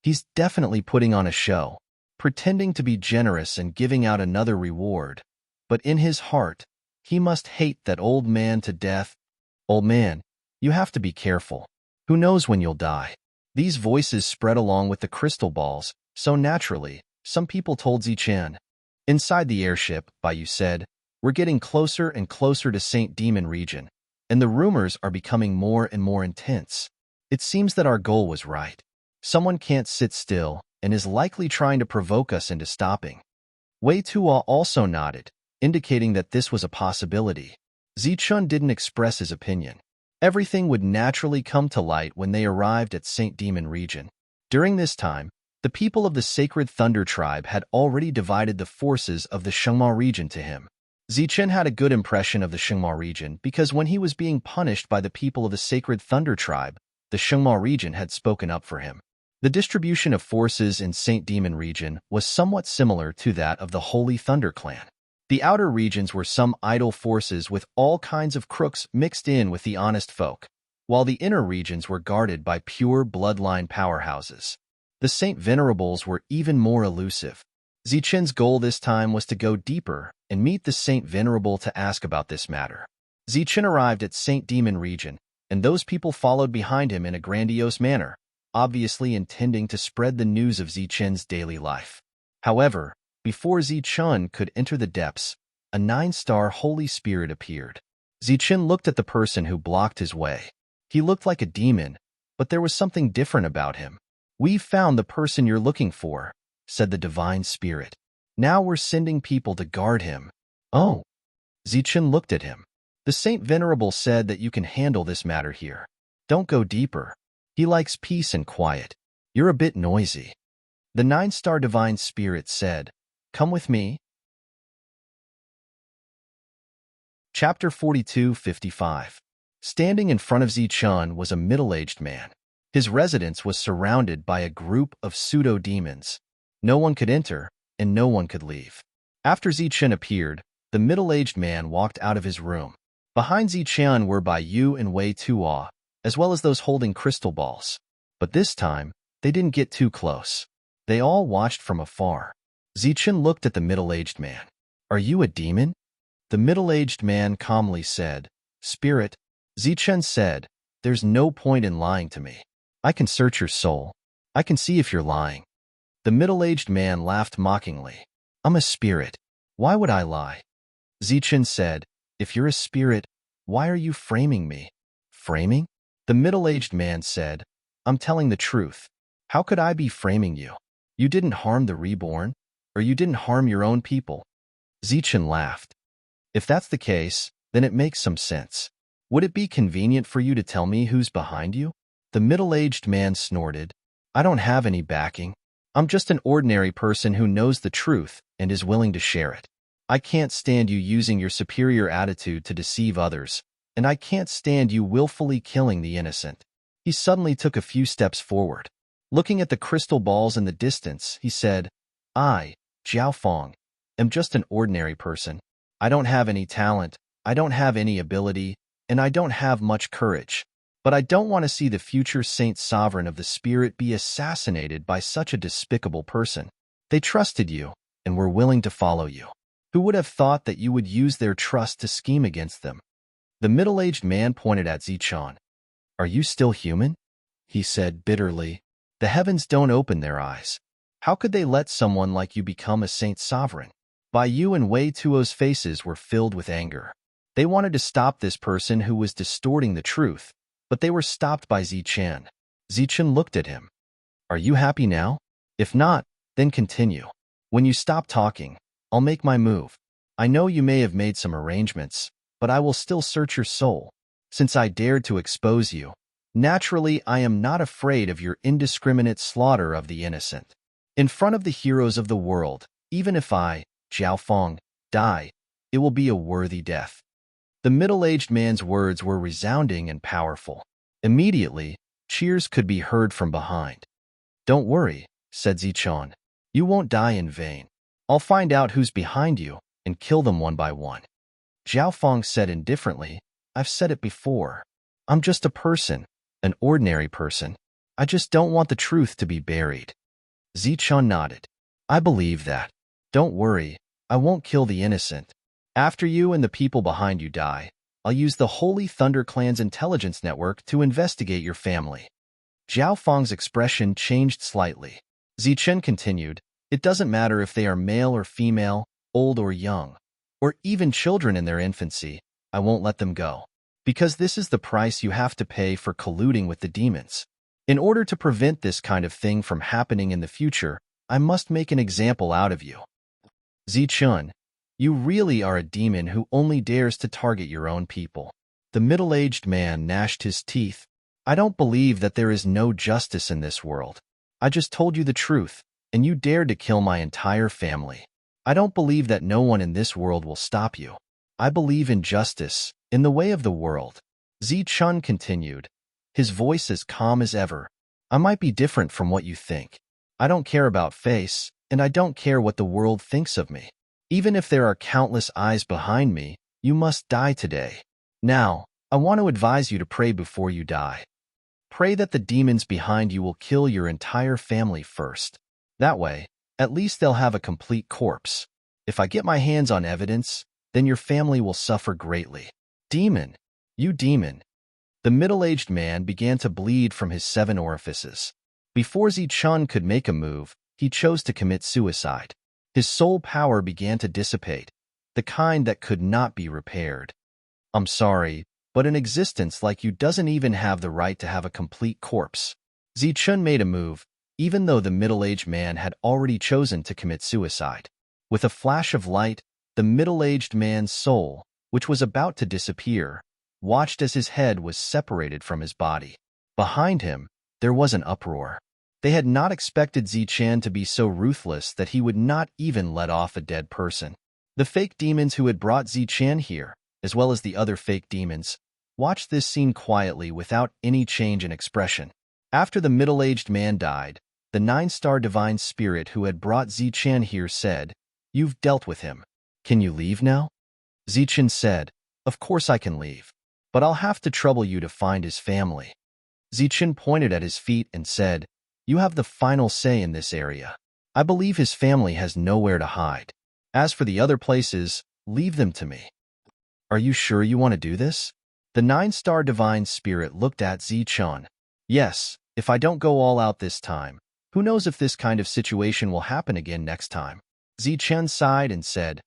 He's definitely putting on a show, pretending to be generous and giving out another reward, but in his heart, he must hate that old man to death. Old man, you have to be careful. Who knows when you'll die? These voices spread along with the crystal balls, so naturally, some people told Zichun. Inside the airship, Bayou said, we're getting closer and closer to Saint Demon region, and the rumors are becoming more and more intense. It seems that our goal was right. Someone can't sit still and is likely trying to provoke us into stopping. Wei Tuo also nodded, indicating that this was a possibility. Zichun didn't express his opinion. Everything would naturally come to light when they arrived at Saint Demon region. During this time, The people of the sacred Thunder tribe had already divided the forces of the Shengma region to him. Zichen had a good impression of the Shengma region because when he was being punished by the people of the sacred Thunder tribe, the Shengma region had spoken up for him. The distribution of forces in Saint Demon region was somewhat similar to that of the Holy Thunder clan. The outer regions were some idle forces with all kinds of crooks mixed in with the honest folk, while the inner regions were guarded by pure bloodline powerhouses. The Saint Venerables were even more elusive. Zichen's goal this time was to go deeper and meet the Saint Venerable to ask about this matter. Zichen arrived at Saint Demon region, and those people followed behind him in a grandiose manner, obviously intending to spread the news of Zichen's daily life. However, before Zichen could enter the depths, a 9-star Holy Spirit appeared. Zichen looked at the person who blocked his way. He looked like a demon, but there was something different about him. "We've found the person you're looking for," said the Divine Spirit. "Now we're sending people to guard him." "Oh." Zichen looked at him. "The Saint Venerable said that you can handle this matter here. Don't go deeper. He likes peace and quiet. You're a bit noisy." The 9-star Divine Spirit said, "Come with me." Chapter 42:55. Standing in front of Zichen was a middle-aged man. His residence was surrounded by a group of pseudo-demons. No one could enter, and no one could leave. After Zichen appeared, the middle-aged man walked out of his room. Behind Zichen were Bai Yu and Wei Tuo, as well as those holding crystal balls. But this time, they didn't get too close. They all watched from afar. Zichen looked at the middle-aged man. "Are you a demon?" The middle-aged man calmly said, "Spirit." Zichen said, "There's no point in lying to me. I can search your soul. I can see if you're lying." The middle-aged man laughed mockingly. "I'm a spirit. Why would I lie?" Zichen said, "If you're a spirit, why are you framing me?" "Framing?" The middle-aged man said, "I'm telling the truth. How could I be framing you? You didn't harm the reborn, or you didn't harm your own people." Zichen laughed. "If that's the case, then it makes some sense. Would it be convenient for you to tell me who's behind you?" The middle-aged man snorted. "I don't have any backing. I'm just an ordinary person who knows the truth and is willing to share it. I can't stand you using your superior attitude to deceive others, and I can't stand you willfully killing the innocent." He suddenly took a few steps forward. Looking at the crystal balls in the distance, he said, "I, Jiaofeng, am just an ordinary person. I don't have any talent, I don't have any ability, and I don't have much courage. But I don't want to see the future Saint Sovereign of the Spirit be assassinated by such a despicable person. They trusted you and were willing to follow you. Who would have thought that you would use their trust to scheme against them?" The middle-aged man pointed at Zichen. "Are you still human?" he said bitterly. "The heavens don't open their eyes. How could they let someone like you become a Saint Sovereign?" Bai Yu and Wei Tuo's faces were filled with anger. They wanted to stop this person who was distorting the truth, but they were stopped by Zichen. Zichen looked at him. "Are you happy now? If not, then continue. When you stop talking, I'll make my move. I know you may have made some arrangements, but I will still search your soul. Since I dared to expose you, naturally I am not afraid of your indiscriminate slaughter of the innocent. In front of the heroes of the world, even if I, Jiaofeng, die, it will be a worthy death." The middle-aged man's words were resounding and powerful. Immediately, cheers could be heard from behind. "Don't worry," said Zichen. "You won't die in vain. I'll find out who's behind you and kill them one by one." Jiaofeng said indifferently, "I've said it before. I'm just a person, an ordinary person. I just don't want the truth to be buried." Zichen nodded. "I believe that. Don't worry, I won't kill the innocent. After you and the people behind you die, I'll use the Holy Thunder Clan's intelligence network to investigate your family." Zhao Feng's expression changed slightly. Zichen continued, "It doesn't matter if they are male or female, old or young, or even children in their infancy, I won't let them go. Because this is the price you have to pay for colluding with the demons. In order to prevent this kind of thing from happening in the future, I must make an example out of you. Zichen, you really are a demon who only dares to target your own people." The middle-aged man gnashed his teeth. "I don't believe that there is no justice in this world. I just told you the truth, and you dared to kill my entire family. I don't believe that no one in this world will stop you. I believe in justice, in the way of the world. Zi-chun continued, his voice as calm as ever. I might be different from what you think. I don't care about face, and I don't care what the world thinks of me. Even if there are countless eyes behind me, you must die today. Now, I want to advise you to pray before you die. Pray that the demons behind you will kill your entire family first. That way, at least they'll have a complete corpse. If I get my hands on evidence, then your family will suffer greatly. Demon, you demon. The middle-aged man began to bleed from his 7 orifices. Before Zi-chun could make a move, he chose to commit suicide. His soul power began to dissipate, the kind that could not be repaired. I'm sorry, but an existence like you doesn't even have the right to have a complete corpse. Zi-chun made a move, even though the middle-aged man had already chosen to commit suicide. With a flash of light, the middle-aged man's soul, which was about to disappear, watched as his head was separated from his body. Behind him, there was an uproar. They had not expected Zi-chan to be so ruthless that he would not even let off a dead person. The fake demons who had brought Zi-chan here, as well as the other fake demons, watched this scene quietly without any change in expression. After the middle-aged man died, the 9-star divine spirit who had brought Zi-chan here said, "You've dealt with him. Can you leave now?" Zi-chan said, "Of course I can leave, but I'll have to trouble you to find his family." Zi-chan pointed at his feet and said, "You have the final say in this area. I believe his family has nowhere to hide. As for the other places, leave them to me." "Are you sure you want to do this?" The 9-star divine spirit looked at Zi-chan. "Yes, if I don't go all out this time, who knows if this kind of situation will happen again next time." Zi-chan sighed and said,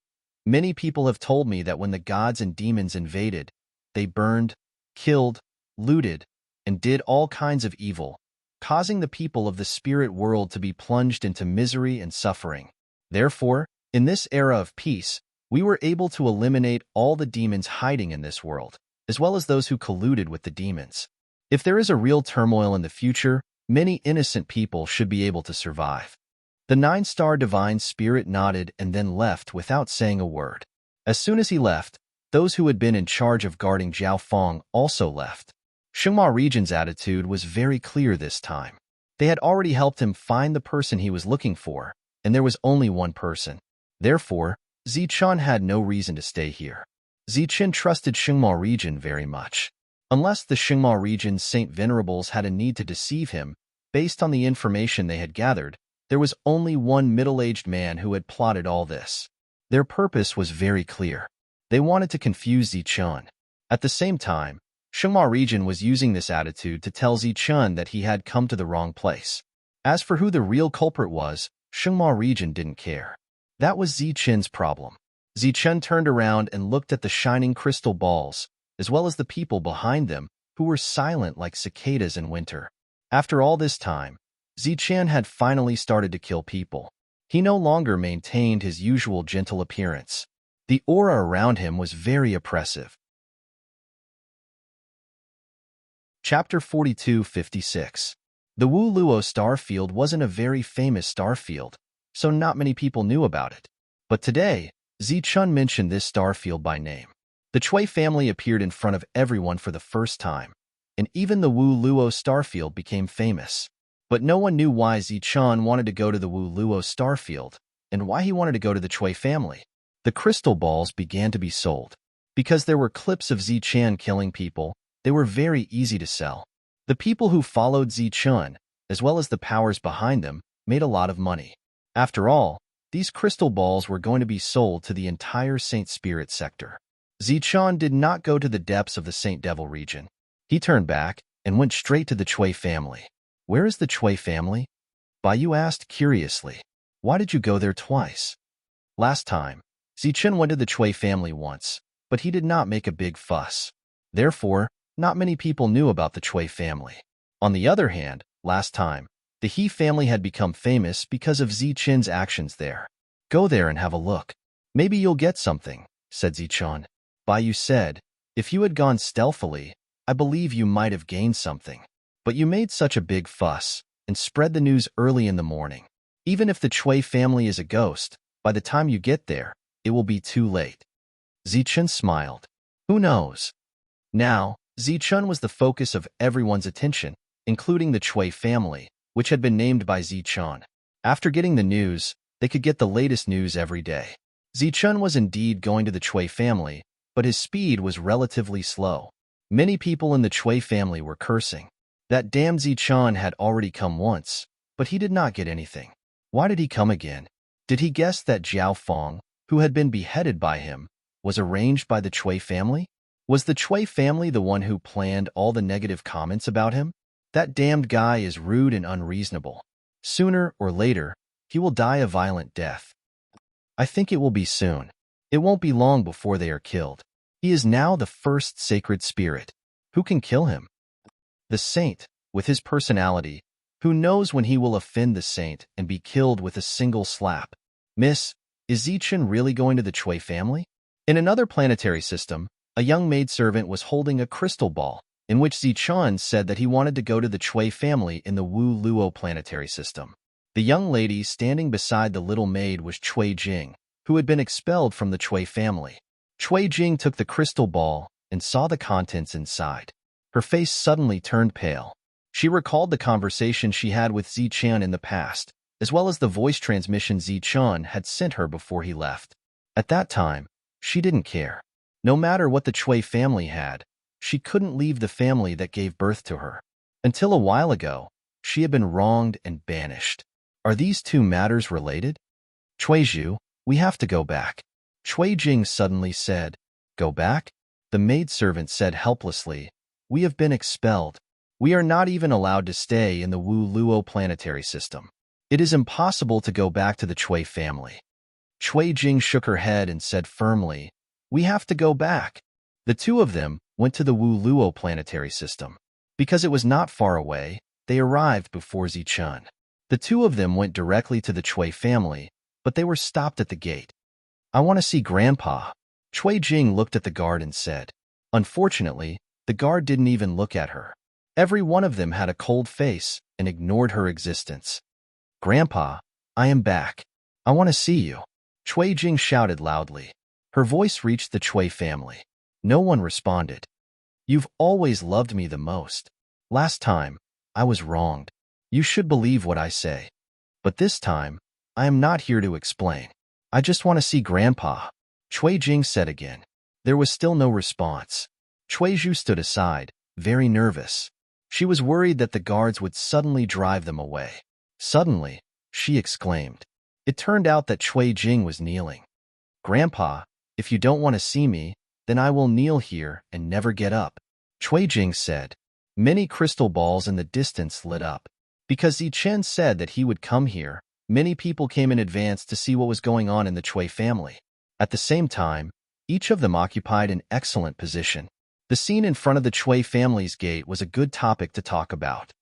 "Many people have told me that when the gods and demons invaded, they burned, killed, looted, and did all kinds of evil, causing the people of the spirit world to be plunged into misery and suffering. Therefore, in this era of peace, we were able to eliminate all the demons hiding in this world, as well as those who colluded with the demons. If there is a real turmoil in the future, many innocent people should be able to survive." The 9-star divine spirit nodded and then left without saying a word. As soon as he left, those who had been in charge of guarding Jiaofeng also left. Shengma region's attitude was very clear this time. They had already helped him find the person he was looking for, and there was only one person. Therefore, Zi-chan had no reason to stay here. Zi-chan trusted Shengma region very much. Unless the Shengma region's Saint Venerables had a need to deceive him, based on the information they had gathered, there was only one middle-aged man who had plotted all this. Their purpose was very clear. They wanted to confuse Zi-chan. At the same time, Shengma region was using this attitude to tell Zi-chan that he had come to the wrong place. As for who the real culprit was, Shengma region didn't care. That was Zi-chan's problem. Zi-chan turned around and looked at the shining crystal balls, as well as the people behind them, who were silent like cicadas in winter. After all this time, Zi-chan had finally started to kill people. He no longer maintained his usual gentle appearance. The aura around him was very oppressive. Chapter 42-56. The Wu Luo star field wasn't a very famous star field, so not many people knew about it. But today, Zi-chun mentioned this star field by name. The Chui family appeared in front of everyone for the first time, and even the Wu Luo star field became famous. But no one knew why Zi-chun wanted to go to the Wu Luo star field, and why he wanted to go to the Chui family. The crystal balls began to be sold. Because there were clips of Zi-chan killing people, they were very easy to sell. The people who followed Zi-chun, as well as the powers behind them, made a lot of money. After all, these crystal balls were going to be sold to the entire Saint Spirit sector. Zi-chun did not go to the depths of the Saint Devil region. He turned back and went straight to the Chui family. "Where is the Chui family?" Bai asked curiously. "Why did you go there twice?" Last time, Zi-chun went to the Chui family once, but he did not make a big fuss. Therefore, not many people knew about the Chui family. On the other hand, last time, the He family had become famous because of Zi-chun's actions there. "Go there and have a look. Maybe you'll get something," said Zi-chun. Bai said, "If you had gone stealthily, I believe you might have gained something. But you made such a big fuss, and spread the news early in the morning. Even if the Chui family is a ghost, by the time you get there, it will be too late. Zichun smiled. Who knows? Now, Zichun was the focus of everyone's attention, including the Chui family, which had been named by Zichun. After getting the news, they could get the latest news every day. Zichun was indeed going to the Chui family, but his speed was relatively slow. Many people in the Chui family were cursing. That damn Zichun had already come once, but he did not get anything. Why did he come again? Did he guess that Jiao Feng, who had been beheaded by him, was arranged by the Chui family? Was the Chui family the one who planned all the negative comments about him? That damned guy is rude and unreasonable. Sooner or later, he will die a violent death. I think it will be soon. It won't be long before they are killed. He is now the first sacred spirit. Who can kill him? The saint, with his personality, who knows when he will offend the saint and be killed with a single slap? Miss, is Zichun really going to the Chui family? In another planetary system, a young maidservant was holding a crystal ball, in which Zichun said that he wanted to go to the Chui family in the Wu Luo planetary system. The young lady standing beside the little maid was Chui Jing, who had been expelled from the Chui family. Chui Jing took the crystal ball and saw the contents inside. Her face suddenly turned pale. She recalled the conversation she had with Zichun in the past, as well as the voice transmission Zichun had sent her before he left. At that time, she didn't care. No matter what the Chui family had, she couldn't leave the family that gave birth to her. Until a while ago, she had been wronged and banished. Are these two matters related? Cuizhu, we have to go back. Chui Jing suddenly said. Go back? The maidservant said helplessly. We have been expelled. We are not even allowed to stay in the Wu Luo planetary system. It is impossible to go back to the Chui family. Chui Jing shook her head and said firmly, we have to go back. The two of them went to the Wu Luo planetary system. Because it was not far away, they arrived before Zichun. The two of them went directly to the Chui family, but they were stopped at the gate. I want to see Grandpa. Chui Jing looked at the guard and said. Unfortunately, the guard didn't even look at her. Every one of them had a cold face and ignored her existence. Grandpa, I am back. I want to see you. Chui Jing shouted loudly. Her voice reached the Chui family. No one responded. You've always loved me the most. Last time, I was wronged. You should believe what I say. But this time, I am not here to explain. I just want to see Grandpa. Chui Jing said again. There was still no response. Cuizhu stood aside, very nervous. She was worried that the guards would suddenly drive them away. Suddenly, she exclaimed. It turned out that Chui Jing was kneeling. Grandpa, if you don't want to see me, then I will kneel here and never get up. Chui Jing said. Many crystal balls in the distance lit up. Because Zichun said that he would come here, many people came in advance to see what was going on in the Chui family. At the same time, each of them occupied an excellent position. The scene in front of the Chui family's gate was a good topic to talk about.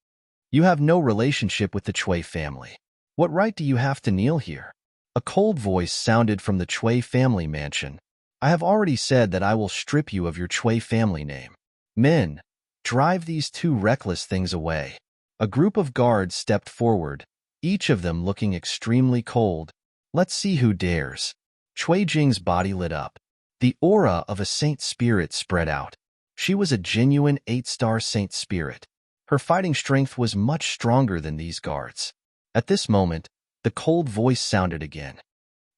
You have no relationship with the Chui family. What right do you have to kneel here? A cold voice sounded from the Chui family mansion. I have already said that I will strip you of your Chui family name. Men, drive these two reckless things away. A group of guards stepped forward, each of them looking extremely cold. Let's see who dares. Chui Jing's body lit up. The aura of a saint spirit spread out. She was a genuine 8-star saint spirit. Her fighting strength was much stronger than these guards. At this moment, the cold voice sounded again.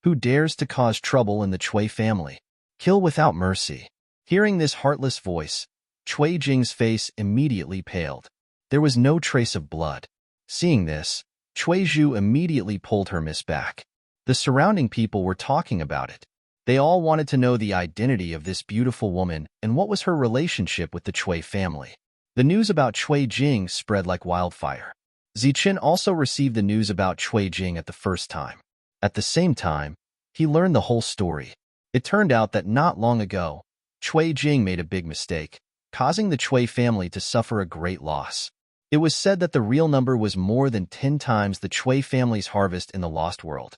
Who dares to cause trouble in the Chui family? Kill without mercy. Hearing this heartless voice, Chui Jing's face immediately paled. There was no trace of blood. Seeing this, Cuizhu immediately pulled her miss back. The surrounding people were talking about it. They all wanted to know the identity of this beautiful woman and what was her relationship with the Chui family. The news about Chui Jing spread like wildfire. Zichun also received the news about Chui Jing at the first time. At the same time, he learned the whole story. It turned out that not long ago, Chui Jing made a big mistake, causing the Chui family to suffer a great loss. It was said that the real number was more than 10 times the Chui family's harvest in the Lost World.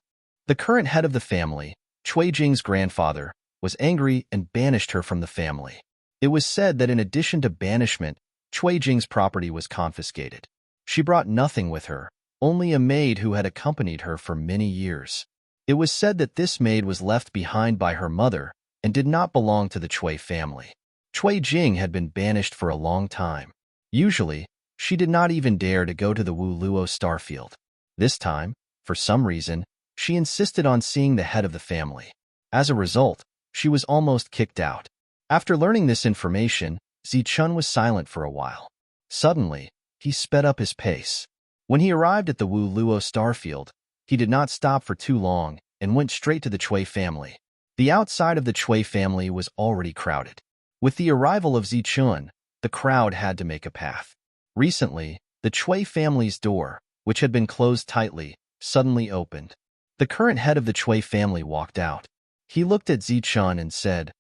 The current head of the family, Chui Jing's grandfather, was angry and banished her from the family. It was said that in addition to banishment, Chui Jing's property was confiscated. She brought nothing with her, only a maid who had accompanied her for many years. It was said that this maid was left behind by her mother and did not belong to the Chui family. Chui Jing had been banished for a long time. Usually, she did not even dare to go to the Wu Luo starfield. This time, for some reason, she insisted on seeing the head of the family. As a result, she was almost kicked out. After learning this information, Zichun was silent for a while. Suddenly, he sped up his pace. When he arrived at the Wu Luo starfield, he did not stop for too long and went straight to the Chui family. The outside of the Chui family was already crowded. With the arrival of Zichun, the crowd had to make a path. Recently, the Chui family's door, which had been closed tightly, suddenly opened. The current head of the Chui family walked out. He looked at Zichun and said,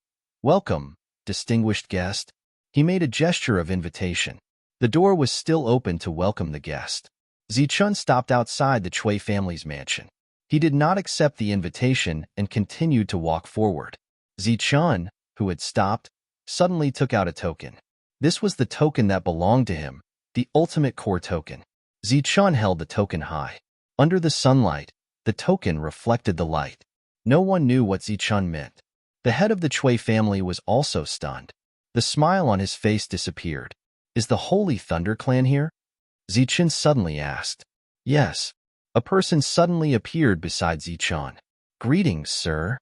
"Welcome, distinguished guest." He made a gesture of invitation. The door was still open to welcome the guest. Zichun stopped outside the Chui family's mansion. He did not accept the invitation and continued to walk forward. Zichun, who had stopped, suddenly took out a token. This was the token that belonged to him, the ultimate core token. Zichun held the token high. Under the sunlight, the token reflected the light. No one knew what Zichun meant. The head of the Chui family was also stunned. The smile on his face disappeared. "Is the Holy Thunder Clan here?" Zichun suddenly asked. "Yes." A person suddenly appeared beside Zichun. "Greetings, sir."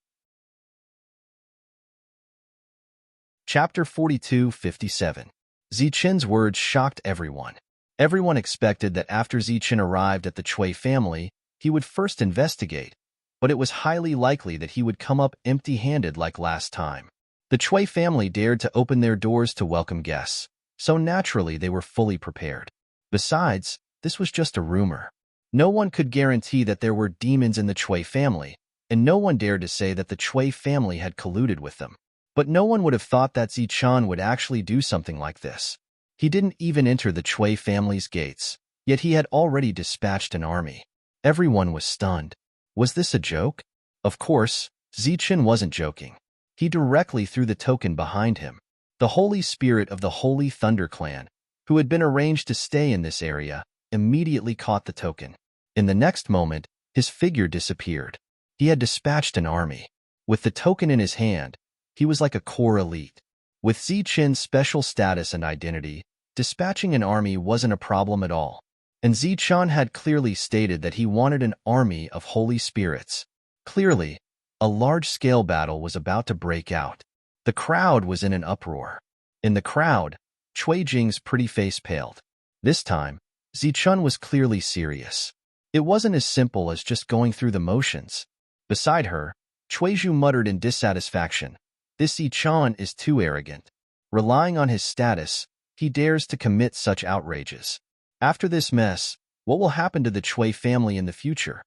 Chapter 42:57. Zichun's words shocked everyone. Everyone expected that after Zichun arrived at the Chui family, he would first investigate, but it was highly likely that he would come up empty-handed like last time. The Chui family dared to open their doors to welcome guests, so naturally they were fully prepared. Besides, this was just a rumor. No one could guarantee that there were demons in the Chui family, and no one dared to say that the Chui family had colluded with them. But no one would have thought that Zichun would actually do something like this. He didn't even enter the Chui family's gates, yet he had already dispatched an army. Everyone was stunned. Was this a joke? Of course, Zichun wasn't joking. He directly threw the token behind him. The Holy Spirit of the Holy Thunder Clan, who had been arranged to stay in this area, immediately caught the token. In the next moment, his figure disappeared. He had dispatched an army. With the token in his hand, he was like a core elite. With Zichun's special status and identity, dispatching an army wasn't a problem at all. And Zichun had clearly stated that he wanted an army of holy spirits. Clearly, a large-scale battle was about to break out. The crowd was in an uproar. In the crowd, Chui Jing's pretty face paled. This time, Zichun was clearly serious. It wasn't as simple as just going through the motions. Beside her, Cuiju muttered in dissatisfaction, "This Zichun is too arrogant. Relying on his status, he dares to commit such outrages. After this mess, what will happen to the Chui family in the future?"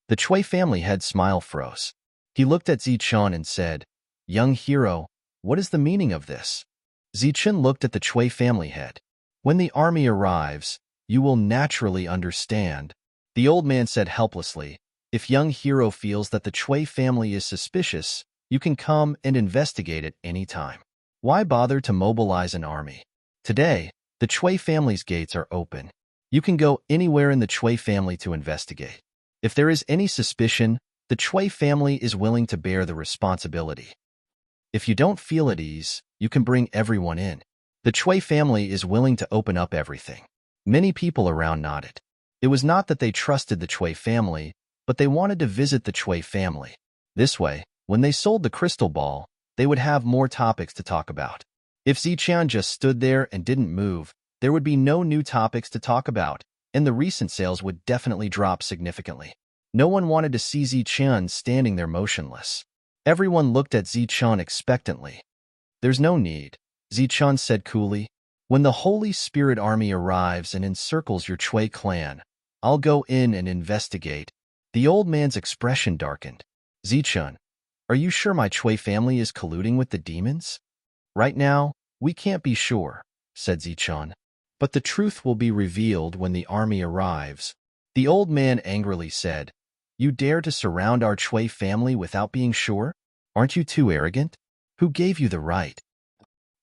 The Chui family head smile froze. He looked at Zichun and said, "Young hero, what is the meaning of this?" Zichun looked at the Chui family head. "When the army arrives, you will naturally understand." The old man said helplessly, "If young hero feels that the Chui family is suspicious, you can come and investigate it any time. Why bother to mobilize an army? Today, the Chui family's gates are open. You can go anywhere in the Chui family to investigate. If there is any suspicion, the Chui family is willing to bear the responsibility. If you don't feel at ease, you can bring everyone in. The Chui family is willing to open up everything." Many people around nodded. It was not that they trusted the Chui family, but they wanted to visit the Chui family. This way, when they sold the crystal ball, they would have more topics to talk about. If Zichun just stood there and didn't move, there would be no new topics to talk about, and the recent sales would definitely drop significantly. No one wanted to see Zichun standing there motionless. Everyone looked at Zichun expectantly. "There's no need," Zichun said coolly. "When the Holy Spirit army arrives and encircles your Chui clan, I'll go in and investigate." The old man's expression darkened. "Zichun, are you sure my Chui family is colluding with the demons?" "Right now, we can't be sure," said Zichun. "But the truth will be revealed when the army arrives." The old man angrily said, "You dare to surround our Chui family without being sure? Aren't you too arrogant? Who gave you the right?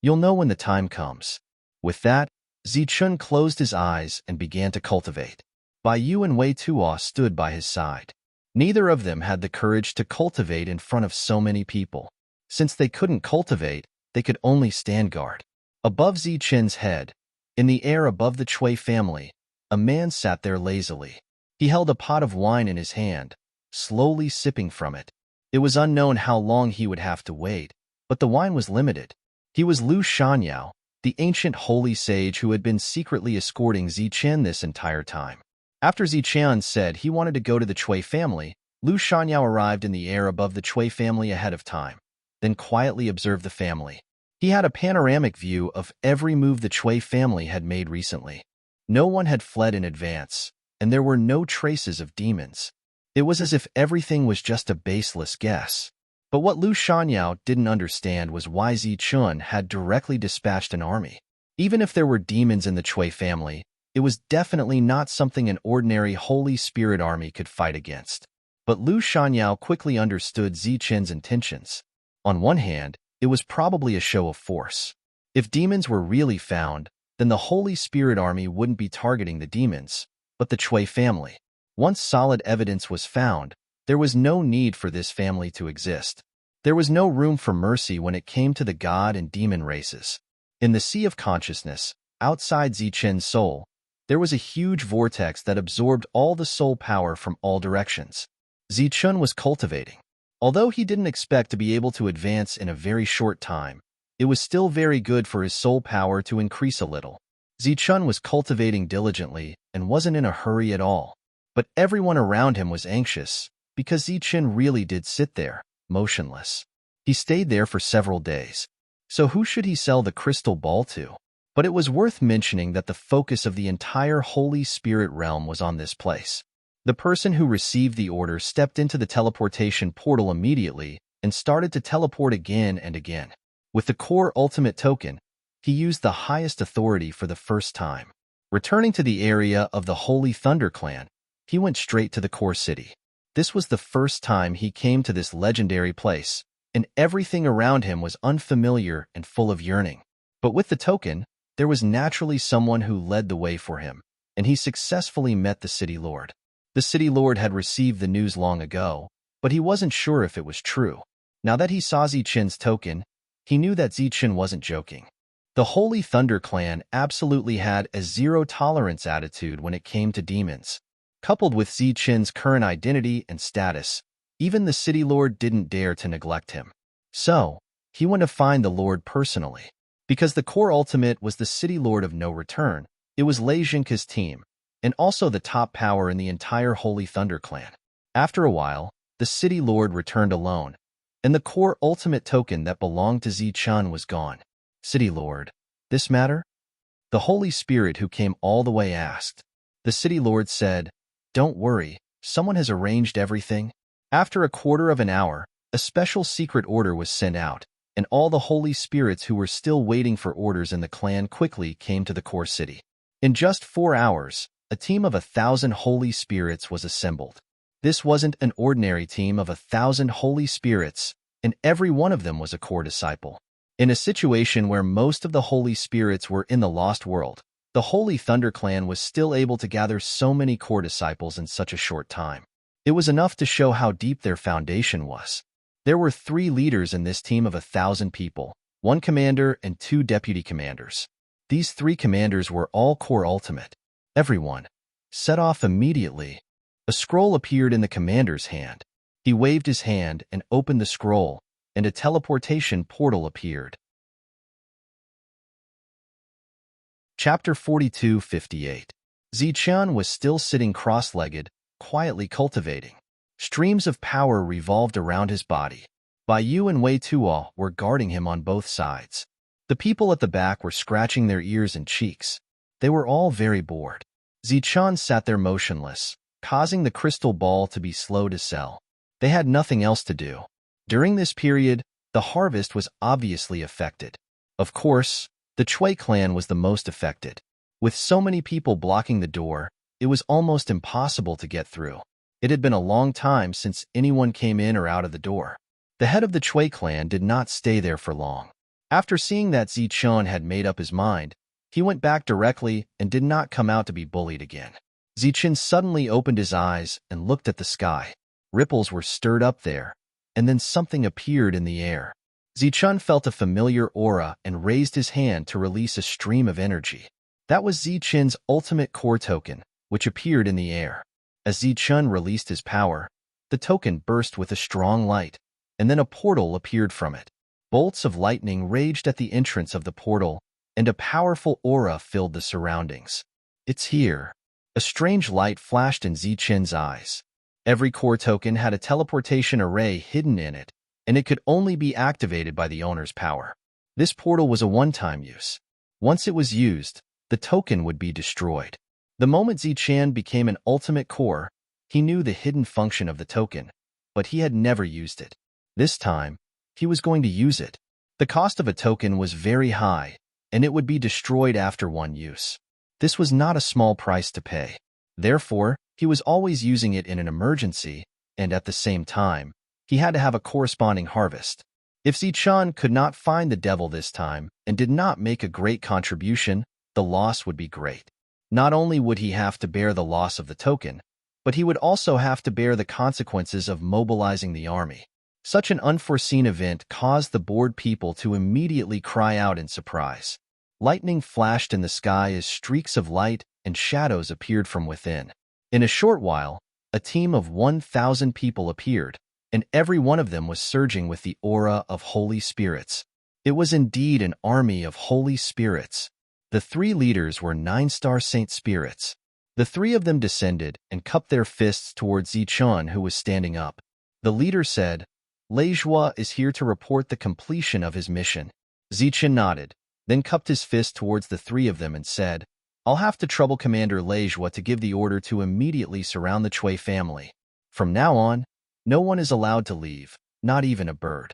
You'll know when the time comes." With that, Zichun closed his eyes and began to cultivate. Bai Yu and Wei Tuo stood by his side. Neither of them had the courage to cultivate in front of so many people. Since they couldn't cultivate, they could only stand guard. Above Zichen's head, in the air above the Chui family, a man sat there lazily. He held a pot of wine in his hand, slowly sipping from it. It was unknown how long he would have to wait, but the wine was limited. He was Lu Shanyao, the ancient holy sage who had been secretly escorting Zichen this entire time. After Zichen said he wanted to go to the Chui family, Lu Shanyao arrived in the air above the Chui family ahead of time, then quietly observed the family. He had a panoramic view of every move the Chui family had made recently. No one had fled in advance, and there were no traces of demons. It was as if everything was just a baseless guess. But what Lu Shanyao didn't understand was why Zichun had directly dispatched an army. Even if there were demons in the Chui family, it was definitely not something an ordinary Holy Spirit army could fight against. But Lu Shanyao quickly understood Zichen's intentions. On one hand, it was probably a show of force. If demons were really found, then the Holy Spirit army wouldn't be targeting the demons, but the Chui family. Once solid evidence was found, there was no need for this family to exist. There was no room for mercy when it came to the god and demon races. In the sea of consciousness, outside Zichen's soul, there was a huge vortex that absorbed all the soul power from all directions. Zichun was cultivating. Although he didn't expect to be able to advance in a very short time, it was still very good for his soul power to increase a little. Zichun was cultivating diligently and wasn't in a hurry at all. But everyone around him was anxious, because Zichun really did sit there, motionless. He stayed there for several days. So who should he sell the crystal ball to? But it was worth mentioning that the focus of the entire Holy Spirit realm was on this place. The person who received the order stepped into the teleportation portal immediately and started to teleport again and again. With the core ultimate token, he used the highest authority for the first time. Returning to the area of the Holy Thunder Clan, he went straight to the core city. This was the first time he came to this legendary place, and everything around him was unfamiliar and full of yearning. But with the token, there was naturally someone who led the way for him, and he successfully met the city lord. The city lord had received the news long ago, but he wasn't sure if it was true. Now that he saw Zichen's token, he knew that Zichen wasn't joking. The Holy Thunder Clan absolutely had a zero-tolerance attitude when it came to demons. Coupled with Zichen's current identity and status, even the city lord didn't dare to neglect him. So, he went to find the lord personally. Because the core ultimate was the city lord of no return, it was Lei Jinka's team, and also the top power in the entire Holy Thunder Clan. After a while, the city lord returned alone, and the core ultimate token that belonged to Zichun was gone. City lord, this matter? The Holy Spirit who came all the way asked. The city lord said, "Don't worry, someone has arranged everything." After a quarter of an hour, a special secret order was sent out, and all the holy spirits who were still waiting for orders in the clan quickly came to the core city. In just 4 hours, a team of 1,000 holy spirits was assembled. This wasn't an ordinary team of 1,000 holy spirits, and every one of them was a core disciple. In a situation where most of the holy spirits were in the lost world, the Holy Thunder Clan was still able to gather so many core disciples in such a short time. It was enough to show how deep their foundation was. There were 3 leaders in this team of 1,000 people, 1 commander and 2 deputy commanders. These 3 commanders were all core ultimate. Everyone set off immediately. A scroll appeared in the commander's hand. He waved his hand and opened the scroll, and a teleportation portal appeared. Chapter 42:58. Zichen was still sitting cross-legged, quietly cultivating. Streams of power revolved around his body. Bai Yu and Wei Tuo were guarding him on both sides. The people at the back were scratching their ears and cheeks. They were all very bored. Zichen sat there motionless, causing the crystal ball to be slow to sell. They had nothing else to do. During this period, the harvest was obviously affected. Of course, the Chui clan was the most affected. With so many people blocking the door, it was almost impossible to get through. It had been a long time since anyone came in or out of the door. The head of the Chui clan did not stay there for long. After seeing that Zichen had made up his mind, He went back directly and did not come out to be bullied again. Zichen suddenly opened his eyes and looked at the sky. Ripples were stirred up there, and then something appeared in the air. Zichen felt a familiar aura and raised his hand to release a stream of energy. That was Zichen's ultimate core token, which appeared in the air. As Zichen released his power, the token burst with a strong light, and then a portal appeared from it. Bolts of lightning raged at the entrance of the portal, and a powerful aura filled the surroundings. "It's here." A strange light flashed in Zichen's eyes. Every core token had a teleportation array hidden in it, and it could only be activated by the owner's power. This portal was a one-time use. Once it was used, the token would be destroyed. The moment Zichen became an ultimate core, he knew the hidden function of the token, but he had never used it. This time, he was going to use it. The cost of a token was very high, and it would be destroyed after one use. This was not a small price to pay. Therefore, he was always using it in an emergency, and at the same time, he had to have a corresponding harvest. If Zichen could not find the devil this time and did not make a great contribution, the loss would be great. Not only would he have to bear the loss of the token, but he would also have to bear the consequences of mobilizing the army. Such an unforeseen event caused the bored people to immediately cry out in surprise. Lightning flashed in the sky as streaks of light and shadows appeared from within. In a short while, a team of 1,000 people appeared, and every one of them was surging with the aura of holy spirits. It was indeed an army of holy spirits. The three leaders were 9-star saint spirits. The three of them descended and cupped their fists towards Zichen, who was standing up. The leader said, "Leijua is here to report the completion of his mission." Zichen nodded, then cupped his fist towards the three of them and said, "I'll have to trouble Commander Leijua to give the order to immediately surround the Chui family. From now on, no one is allowed to leave, not even a bird."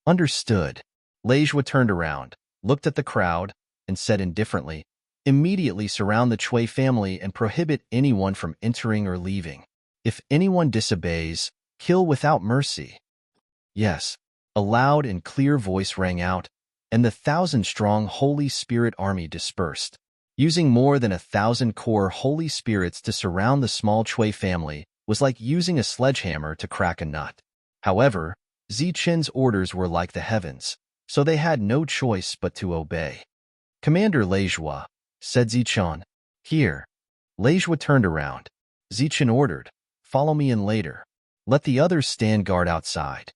"Understood." Leijua turned around, looked at the crowd, and said indifferently, "Immediately surround the Chui family and prohibit anyone from entering or leaving. If anyone disobeys, kill without mercy." "Yes." A loud and clear voice rang out, and the 1,000-strong Holy Spirit army dispersed. Using more than 1,000 core Holy Spirits to surround the small Chui family was like using a sledgehammer to crack a nut. However, Zichen's orders were like the heavens, so they had no choice but to obey. "Commander Leijua," said Zichen. "Here." Leijua turned around. Zichen ordered, "Follow me in later. Let the others stand guard outside."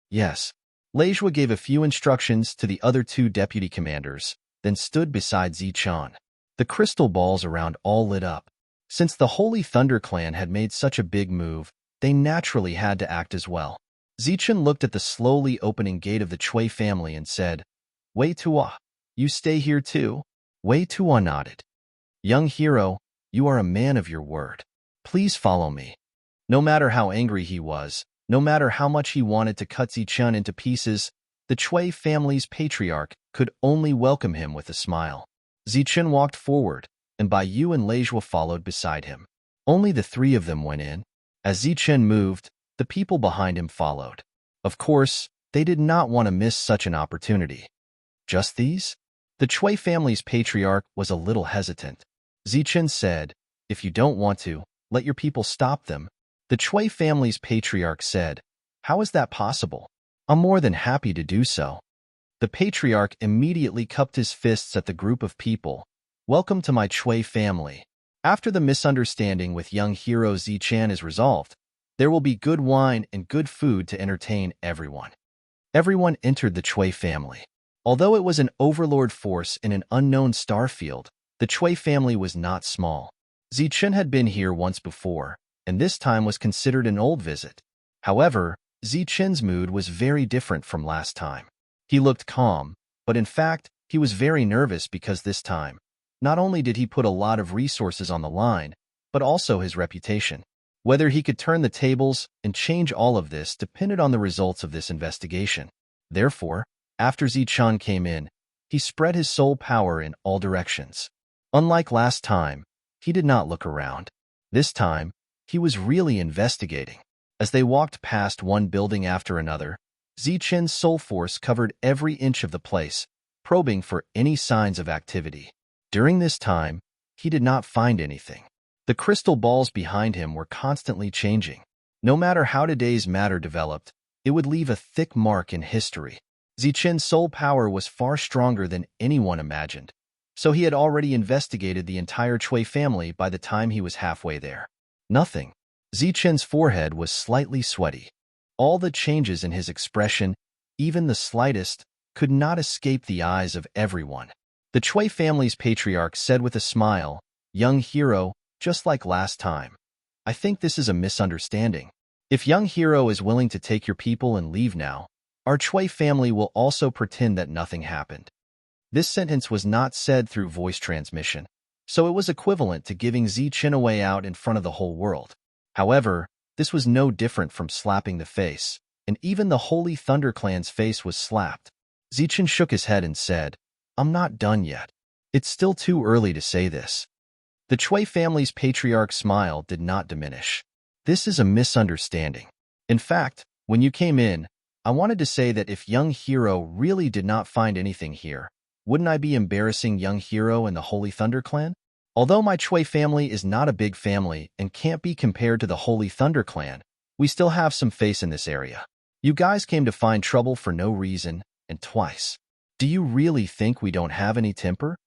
"Yes." Leijua gave a few instructions to the other two deputy commanders, then stood beside Zichen. The crystal balls around all lit up. Since the Holy Thunder clan had made such a big move, they naturally had to act as well. Zichen looked at the slowly opening gate of the Chui family and said, "Wei Tuo, you stay here too?" Wei Tuo nodded. "Young hero, you are a man of your word. Please follow me." No matter how angry he was, no matter how much he wanted to cut Zichen into pieces, the Chui family's patriarch could only welcome him with a smile. Zichen walked forward, and Baiyu and Leijua followed beside him. Only the three of them went in. As Zichen moved, the people behind him followed. Of course, they did not want to miss such an opportunity. "Just these?" The Chui family's patriarch was a little hesitant. Zichen said, "If you don't want to, let your people stop them." The Chui family's patriarch said, "How is that possible? I'm more than happy to do so." The patriarch immediately cupped his fists at the group of people. "Welcome to my Chui family. After the misunderstanding with young hero Zichen is resolved, there will be good wine and good food to entertain everyone." Everyone entered the Chui family. Although it was an overlord force in an unknown star field, the Chui family was not small. Zichen had been here once before, and this time was considered an old visit. However, Zichen's mood was very different from last time. He looked calm, but in fact, he was very nervous because this time, not only did he put a lot of resources on the line, but also his reputation. Whether he could turn the tables and change all of this depended on the results of this investigation. Therefore, after Zichen came in, he spread his soul power in all directions. Unlike last time, he did not look around. This time, he was really investigating. As they walked past one building after another, Zichen's soul force covered every inch of the place, probing for any signs of activity. During this time, he did not find anything. The crystal balls behind him were constantly changing. No matter how today's matter developed, it would leave a thick mark in history. Zichen's soul power was far stronger than anyone imagined, so he had already investigated the entire Chui family by the time he was halfway there. Nothing. Zichen's forehead was slightly sweaty. All the changes in his expression, even the slightest, could not escape the eyes of everyone. The Chui family's patriarch said with a smile, "Young hero, just like last time. I think this is a misunderstanding. If young hero is willing to take your people and leave now, our Chui family will also pretend that nothing happened." This sentence was not said through voice transmission, so it was equivalent to giving Zichen a way out in front of the whole world. However, this was no different from slapping the face, and even the Holy Thunder Clan's face was slapped. Zichen shook his head and said, "I'm not done yet. It's still too early to say this." The Chui family's patriarch's smile did not diminish. "This is a misunderstanding. In fact, when you came in, I wanted to say that if young hero really did not find anything here, wouldn't I be embarrassing young hero and the Holy Thunder Clan? Although my Chui family is not a big family and can't be compared to the Holy Thunder Clan, we still have some face in this area. You guys came to find trouble for no reason, and twice. Do you really think we don't have any temper?"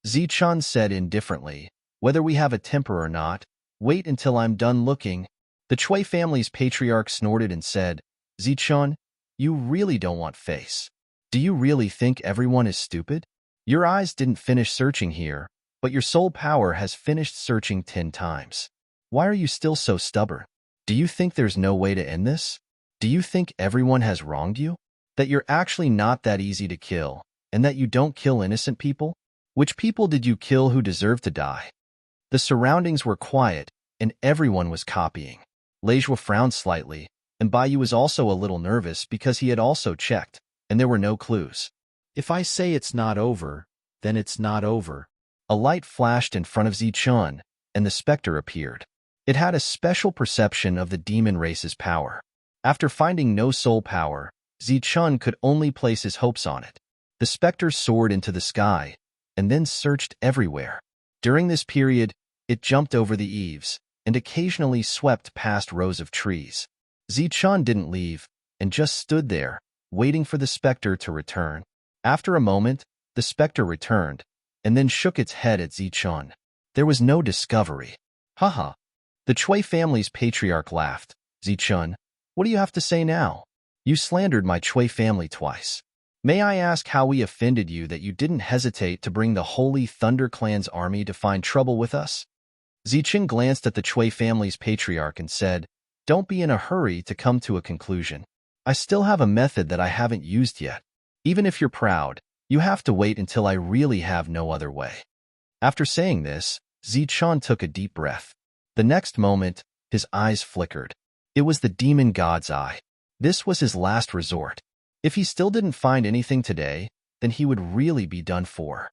Zichen said indifferently, "Whether we have a temper or not, wait until I'm done looking." The Chui family's patriarch snorted and said, "Zichen, you really don't want face. Do you really think everyone is stupid? Your eyes didn't finish searching here, but your soul power has finished searching 10 times. Why are you still so stubborn? Do you think there's no way to end this? Do you think everyone has wronged you? That you're actually not that easy to kill, and that you don't kill innocent people? Which people did you kill who deserve to die?" The surroundings were quiet, and everyone was copying. Leijua frowned slightly, and Baiyu was also a little nervous because he had also checked, and there were no clues. "If I say it's not over, then it's not over." A light flashed in front of Zichen, and the specter appeared. It had a special perception of the demon race's power. After finding no soul power, Zichen could only place his hopes on it. The specter soared into the sky, and then searched everywhere. During this period, it jumped over the eaves, and occasionally swept past rows of trees. Zichen didn't leave, and just stood there, waiting for the specter to return. After a moment, the specter returned, and then shook its head at Zichen. There was no discovery. Haha. The Chui family's patriarch laughed. "Zichen, what do you have to say now? You slandered my Chui family twice. May I ask how we offended you that you didn't hesitate to bring the Holy Thunder Clan's army to find trouble with us?" Zichen glanced at the Chui family's patriarch and said, "Don't be in a hurry to come to a conclusion. I still have a method that I haven't used yet. Even if you're proud, you have to wait until I really have no other way." After saying this, Zichen took a deep breath. The next moment, his eyes flickered. It was the demon god's eye. This was his last resort. If he still didn't find anything today, then he would really be done for.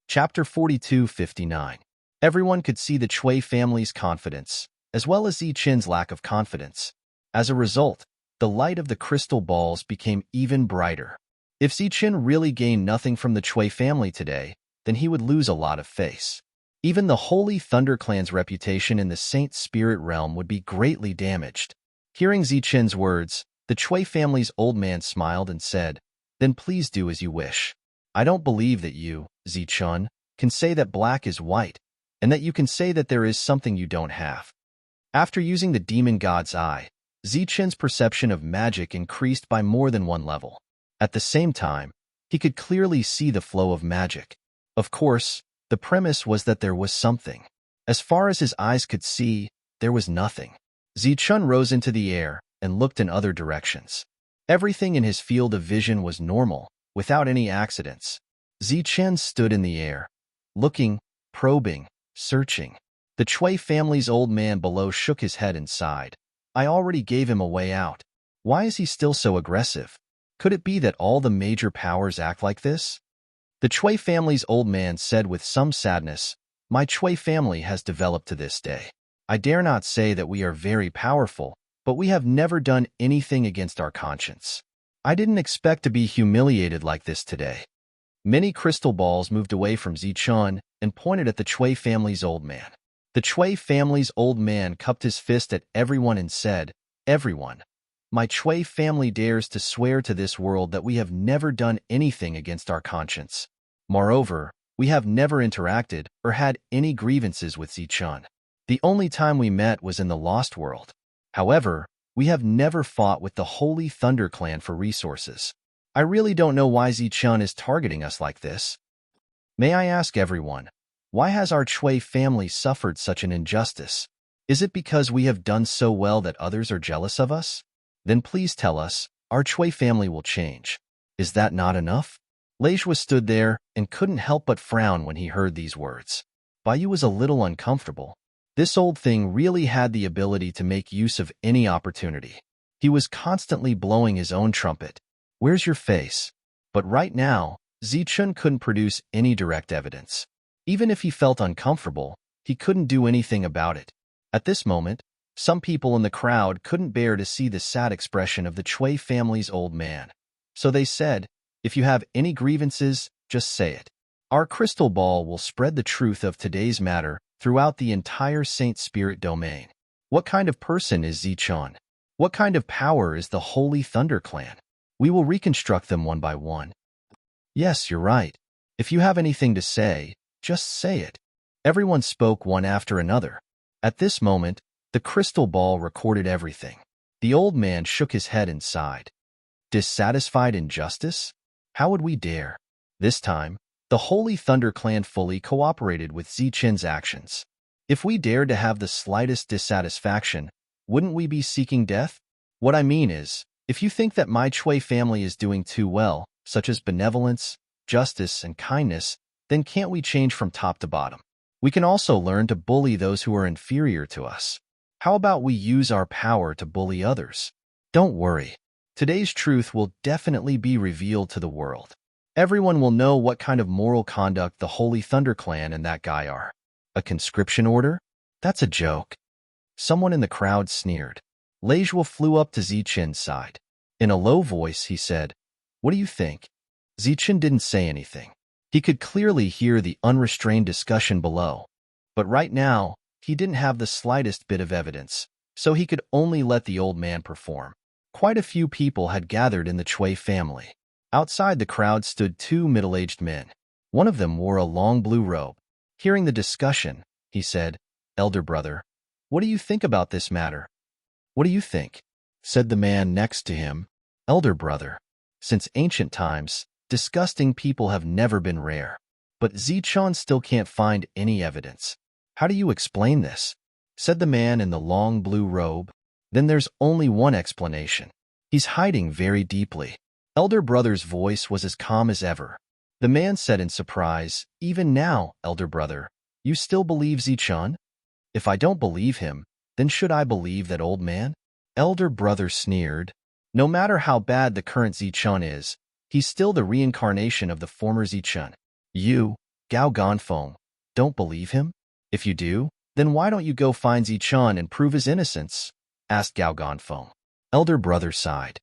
Chapter 42:59. Everyone could see the Chui family's confidence, as well as Zichen's lack of confidence. As a result, the light of the crystal balls became even brighter. If Zichen really gained nothing from the Chui family today, then he would lose a lot of face. Even the Holy Thunder Clan's reputation in the Saint Spirit realm would be greatly damaged. Hearing Zichen's words, the Chui family's old man smiled and said, "Then please do as you wish. I don't believe that you, Zichen, can say that black is white, and that you can say that there is something you don't have." After using the demon god's eye, Zichen's perception of magic increased by more than one level. At the same time, he could clearly see the flow of magic. Of course, the premise was that there was something. As far as his eyes could see, there was nothing. Zichen rose into the air and looked in other directions. Everything in his field of vision was normal, without any accidents. Zichen stood in the air, looking, probing, searching. The Chui family's old man below shook his head and sighed. "I already gave him a way out. Why is he still so aggressive? Could it be that all the major powers act like this?" The Chui family's old man said with some sadness, "My Chui family has developed to this day. I dare not say that we are very powerful, but we have never done anything against our conscience. I didn't expect to be humiliated like this today. Many crystal balls moved away from Zichun and pointed at the Chui family's old man. The Chui family's old man cupped his fist at everyone and said, "Everyone, my Chui family dares to swear to this world that we have never done anything against our conscience. Moreover, we have never interacted or had any grievances with Zichun. The only time we met was in the Lost World. However, we have never fought with the Holy Thunder Clan for resources. I really don't know why Zichun is targeting us like this. May I ask everyone, why has our Chui family suffered such an injustice? Is it because we have done so well that others are jealous of us? Then please tell us, our Chui family will change. Is that not enough?" Leijua stood there and couldn't help but frown when he heard these words. Baiyu was a little uncomfortable. This old thing really had the ability to make use of any opportunity. He was constantly blowing his own trumpet. "Where's your face?" But right now, Zichun couldn't produce any direct evidence. Even if he felt uncomfortable, he couldn't do anything about it. At this moment, some people in the crowd couldn't bear to see the sad expression of the Chui family's old man. So they said, "If you have any grievances, just say it. Our crystal ball will spread the truth of today's matter throughout the entire Saint Spirit domain. What kind of person is Zichun? What kind of power is the Holy Thunder Clan? We will reconstruct them one by one." "Yes, you're right. If you have anything to say, just say it." Everyone spoke one after another. At this moment, the crystal ball recorded everything. The old man shook his head and sighed. "Dissatisfied injustice? How would we dare?" This time, the Holy Thunder Clan fully cooperated with Zichun's actions. "If we dared to have the slightest dissatisfaction, wouldn't we be seeking death? What I mean is, if you think that my Chui family is doing too well, such as benevolence, justice, and kindness, then can't we change from top to bottom? We can also learn to bully those who are inferior to us. How about we use our power to bully others? Don't worry. Today's truth will definitely be revealed to the world. Everyone will know what kind of moral conduct the Holy Thunder Clan and that guy are. A conscription order? That's a joke." Someone in the crowd sneered. Leijua flew up to Zichun's side. In a low voice, he said, "What do you think?" Zichun didn't say anything. He could clearly hear the unrestrained discussion below. But right now, he didn't have the slightest bit of evidence, so he could only let the old man perform. Quite a few people had gathered in the Chui family. Outside the crowd stood two middle-aged men. One of them wore a long blue robe. Hearing the discussion, he said, "Elder brother, what do you think about this matter?" "What do you think?" said the man next to him. "Elder brother, since ancient times, disgusting people have never been rare. But Zichun still can't find any evidence. How do you explain this?" said the man in the long blue robe. "Then there's only one explanation. He's hiding very deeply." Elder brother's voice was as calm as ever. The man said in surprise, "Even now, elder brother, you still believe Zichun? If I don't believe him, then should I believe that old man?" Elder brother sneered. "No matter how bad the current Zichun is, he's still the reincarnation of the former Zichun. You, Gao Ganfeng, don't believe him? If you do, then why don't you go find Zichun and prove his innocence?" asked Gao Ganfeng. Elder brother sighed.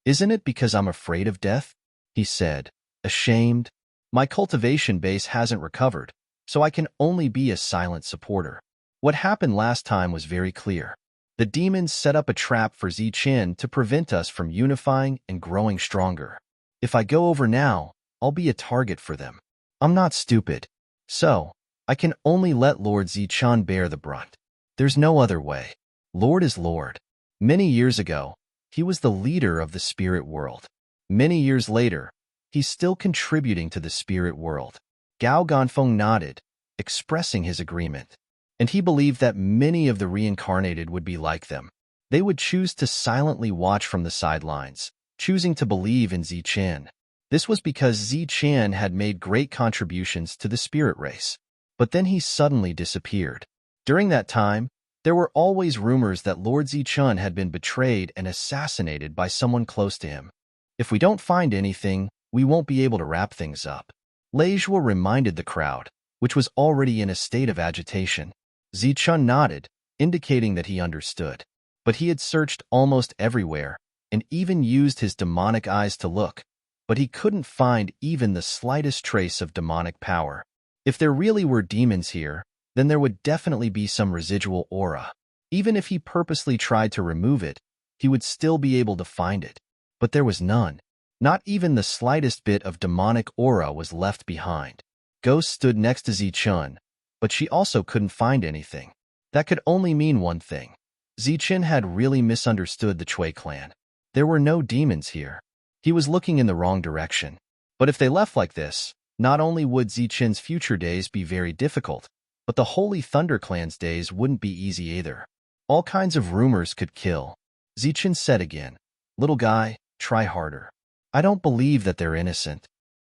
"Isn't it because I'm afraid of death?" he said, ashamed. "My cultivation base hasn't recovered, so I can only be a silent supporter. What happened last time was very clear. The demons set up a trap for Zichun to prevent us from unifying and growing stronger. If I go over now, I'll be a target for them. I'm not stupid. So, I can only let Lord Zichun bear the brunt. There's no other way. Lord is Lord. Many years ago, he was the leader of the spirit world. Many years later, he's still contributing to the spirit world." Gao Ganfeng nodded, expressing his agreement. And he believed that many of the reincarnated would be like them. They would choose to silently watch from the sidelines, choosing to believe in Zichun. This was because Zichun had made great contributions to the spirit race. But then he suddenly disappeared. During that time, there were always rumors that Lord Zichun had been betrayed and assassinated by someone close to him. If we don't find anything, we won't be able to wrap things up. Leijua reminded the crowd, which was already in a state of agitation. Zichun nodded, indicating that he understood. But he had searched almost everywhere, and even used his demonic eyes to look. but he couldn't find even the slightest trace of demonic power. If there really were demons here, then there would definitely be some residual aura. Even if he purposely tried to remove it, he would still be able to find it. But there was none. Not even the slightest bit of demonic aura was left behind. Ghost stood next to Zichun, but she also couldn't find anything. That could only mean one thing. Zichun had really misunderstood the Chui clan. There were no demons here. He was looking in the wrong direction. But if they left like this, not only would Zichun's future days be very difficult, but the Holy Thunder Clan's days wouldn't be easy either. All kinds of rumors could kill. Zichun said again, "Little guy, try harder. I don't believe that they're innocent."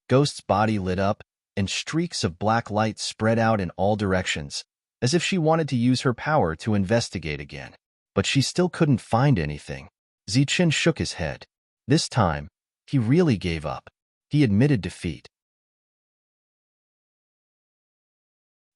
Ghost's body lit up, and streaks of black light spread out in all directions, as if she wanted to use her power to investigate again. But she still couldn't find anything. Zichun shook his head. This time, he really gave up. He admitted defeat.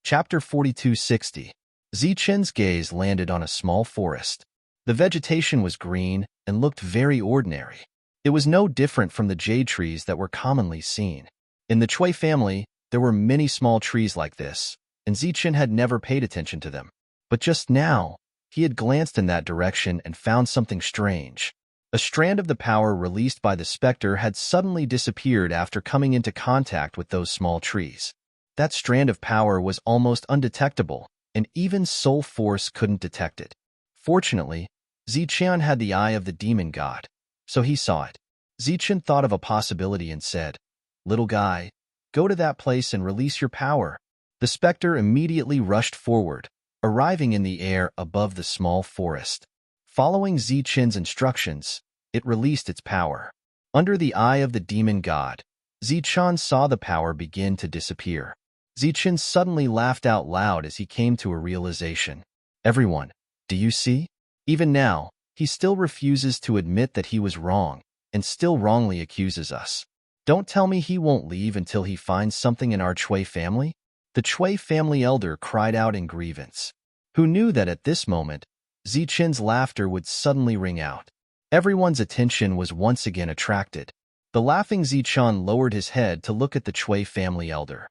Chapter 4260. Zichun's gaze landed on a small forest. The vegetation was green and looked very ordinary. It was no different from the jade trees that were commonly seen. In the Chui family, there were many small trees like this, and Zichun had never paid attention to them. But just now, he had glanced in that direction and found something strange. A strand of the power released by the specter had suddenly disappeared after coming into contact with those small trees. That strand of power was almost undetectable, and even Soul Force couldn't detect it. Fortunately, Zichun had the eye of the demon god, so he saw it. Zichun thought of a possibility and said, "Little guy, go to that place and release your power." The specter immediately rushed forward, arriving in the air above the small forest. Following Zichun's instructions, it released its power. Under the eye of the demon god, Zichun saw the power begin to disappear. Zichun suddenly laughed out loud as he came to a realization. "Everyone, do you see? Even now, he still refuses to admit that he was wrong, and still wrongly accuses us. Don't tell me he won't leave until he finds something in our Chui family?" The Chui family elder cried out in grievance. Who knew that at this moment, Zichun's laughter would suddenly ring out. Everyone's attention was once again attracted. The laughing Zichun lowered his head to look at the Chui family elder.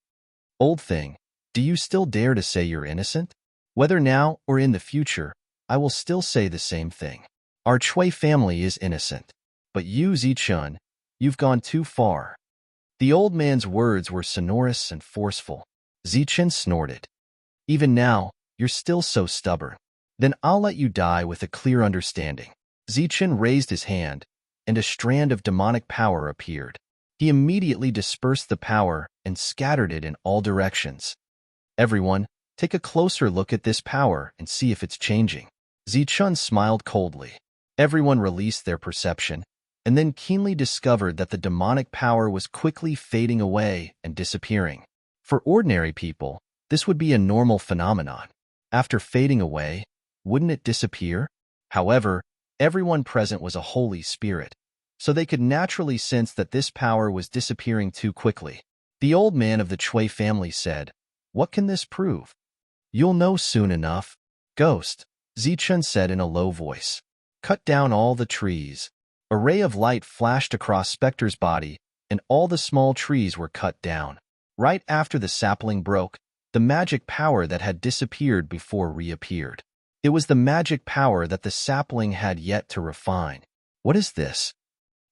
"Old thing, do you still dare to say you're innocent? Whether now or in the future, I will still say the same thing. Our Chui family is innocent. But you, Zichun, you've gone too far." The old man's words were sonorous and forceful. Zichun snorted. "Even now, you're still so stubborn. Then I'll let you die with a clear understanding." Zichun raised his hand, and a strand of demonic power appeared. He immediately dispersed the power and scattered it in all directions. "Everyone, take a closer look at this power and see if it's changing." Zichun smiled coldly. Everyone released their perception, and then keenly discovered that the demonic power was quickly fading away and disappearing. For ordinary people, this would be a normal phenomenon. After fading away, wouldn't it disappear? However, everyone present was a holy spirit, so they could naturally sense that this power was disappearing too quickly. The old man of the Chui family said, "What can this prove?" "You'll know soon enough." "Ghost," Zichun said in a low voice. "Cut down all the trees." A ray of light flashed across Spectre's body, and all the small trees were cut down. Right after the sapling broke, the magic power that had disappeared before reappeared. It was the magic power that the sapling had yet to refine. "What is this?"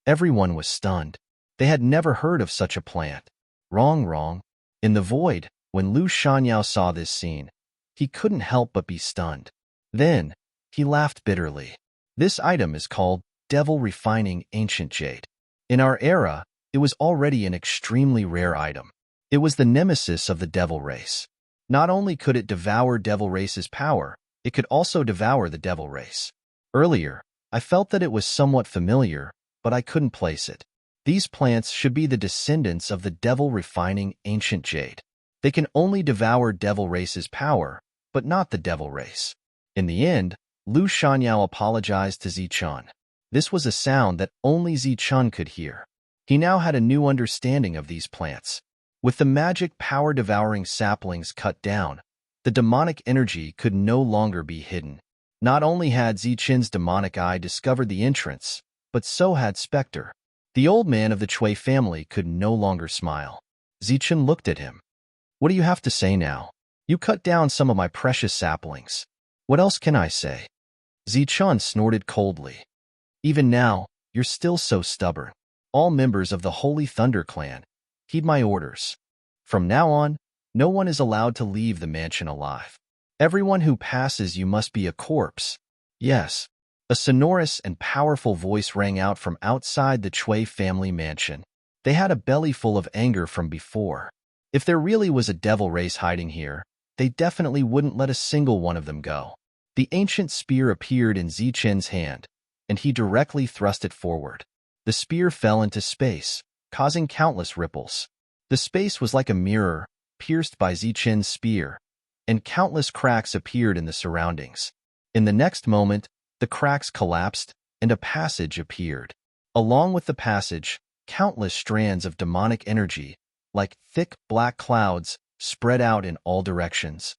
Everyone was stunned. They had never heard of such a plant. Wrong. In the void, when Lu Shanyao saw this scene, he couldn't help but be stunned. Then, he laughed bitterly. "This item is called Devil Refining Ancient Jade. In our era, it was already an extremely rare item. It was the nemesis of the devil race. Not only could it devour devil race's power, it could also devour the devil race. Earlier, I felt that it was somewhat familiar, but I couldn't place it. These plants should be the descendants of the devil refining ancient jade. They can only devour devil race's power, but not the devil race." In the end, Lu Shanyao apologized to Zichun. This was a sound that only Zichun could hear. He now had a new understanding of these plants. With the magic power-devouring saplings cut down, the demonic energy could no longer be hidden. Not only had Zichun's demonic eye discovered the entrance, but so had Spectre. The old man of the Chui family could no longer smile. Zichen looked at him. What do you have to say now? You cut down some of my precious saplings. What else can I say? Zichen snorted coldly. Even now, you're still so stubborn. All members of the Holy Thunder clan, heed my orders. From now on, no one is allowed to leave the mansion alive. Everyone who passes you must be a corpse. Yes. A sonorous and powerful voice rang out from outside the Chui family mansion. They had a belly full of anger from before. If there really was a devil race hiding here, they definitely wouldn't let a single one of them go. The ancient spear appeared in Zichen's hand, and he directly thrust it forward. The spear fell into space, causing countless ripples. The space was like a mirror, pierced by Zichen's spear, and countless cracks appeared in the surroundings. In the next moment, the cracks collapsed, and a passage appeared. Along with the passage, countless strands of demonic energy, like thick black clouds, spread out in all directions.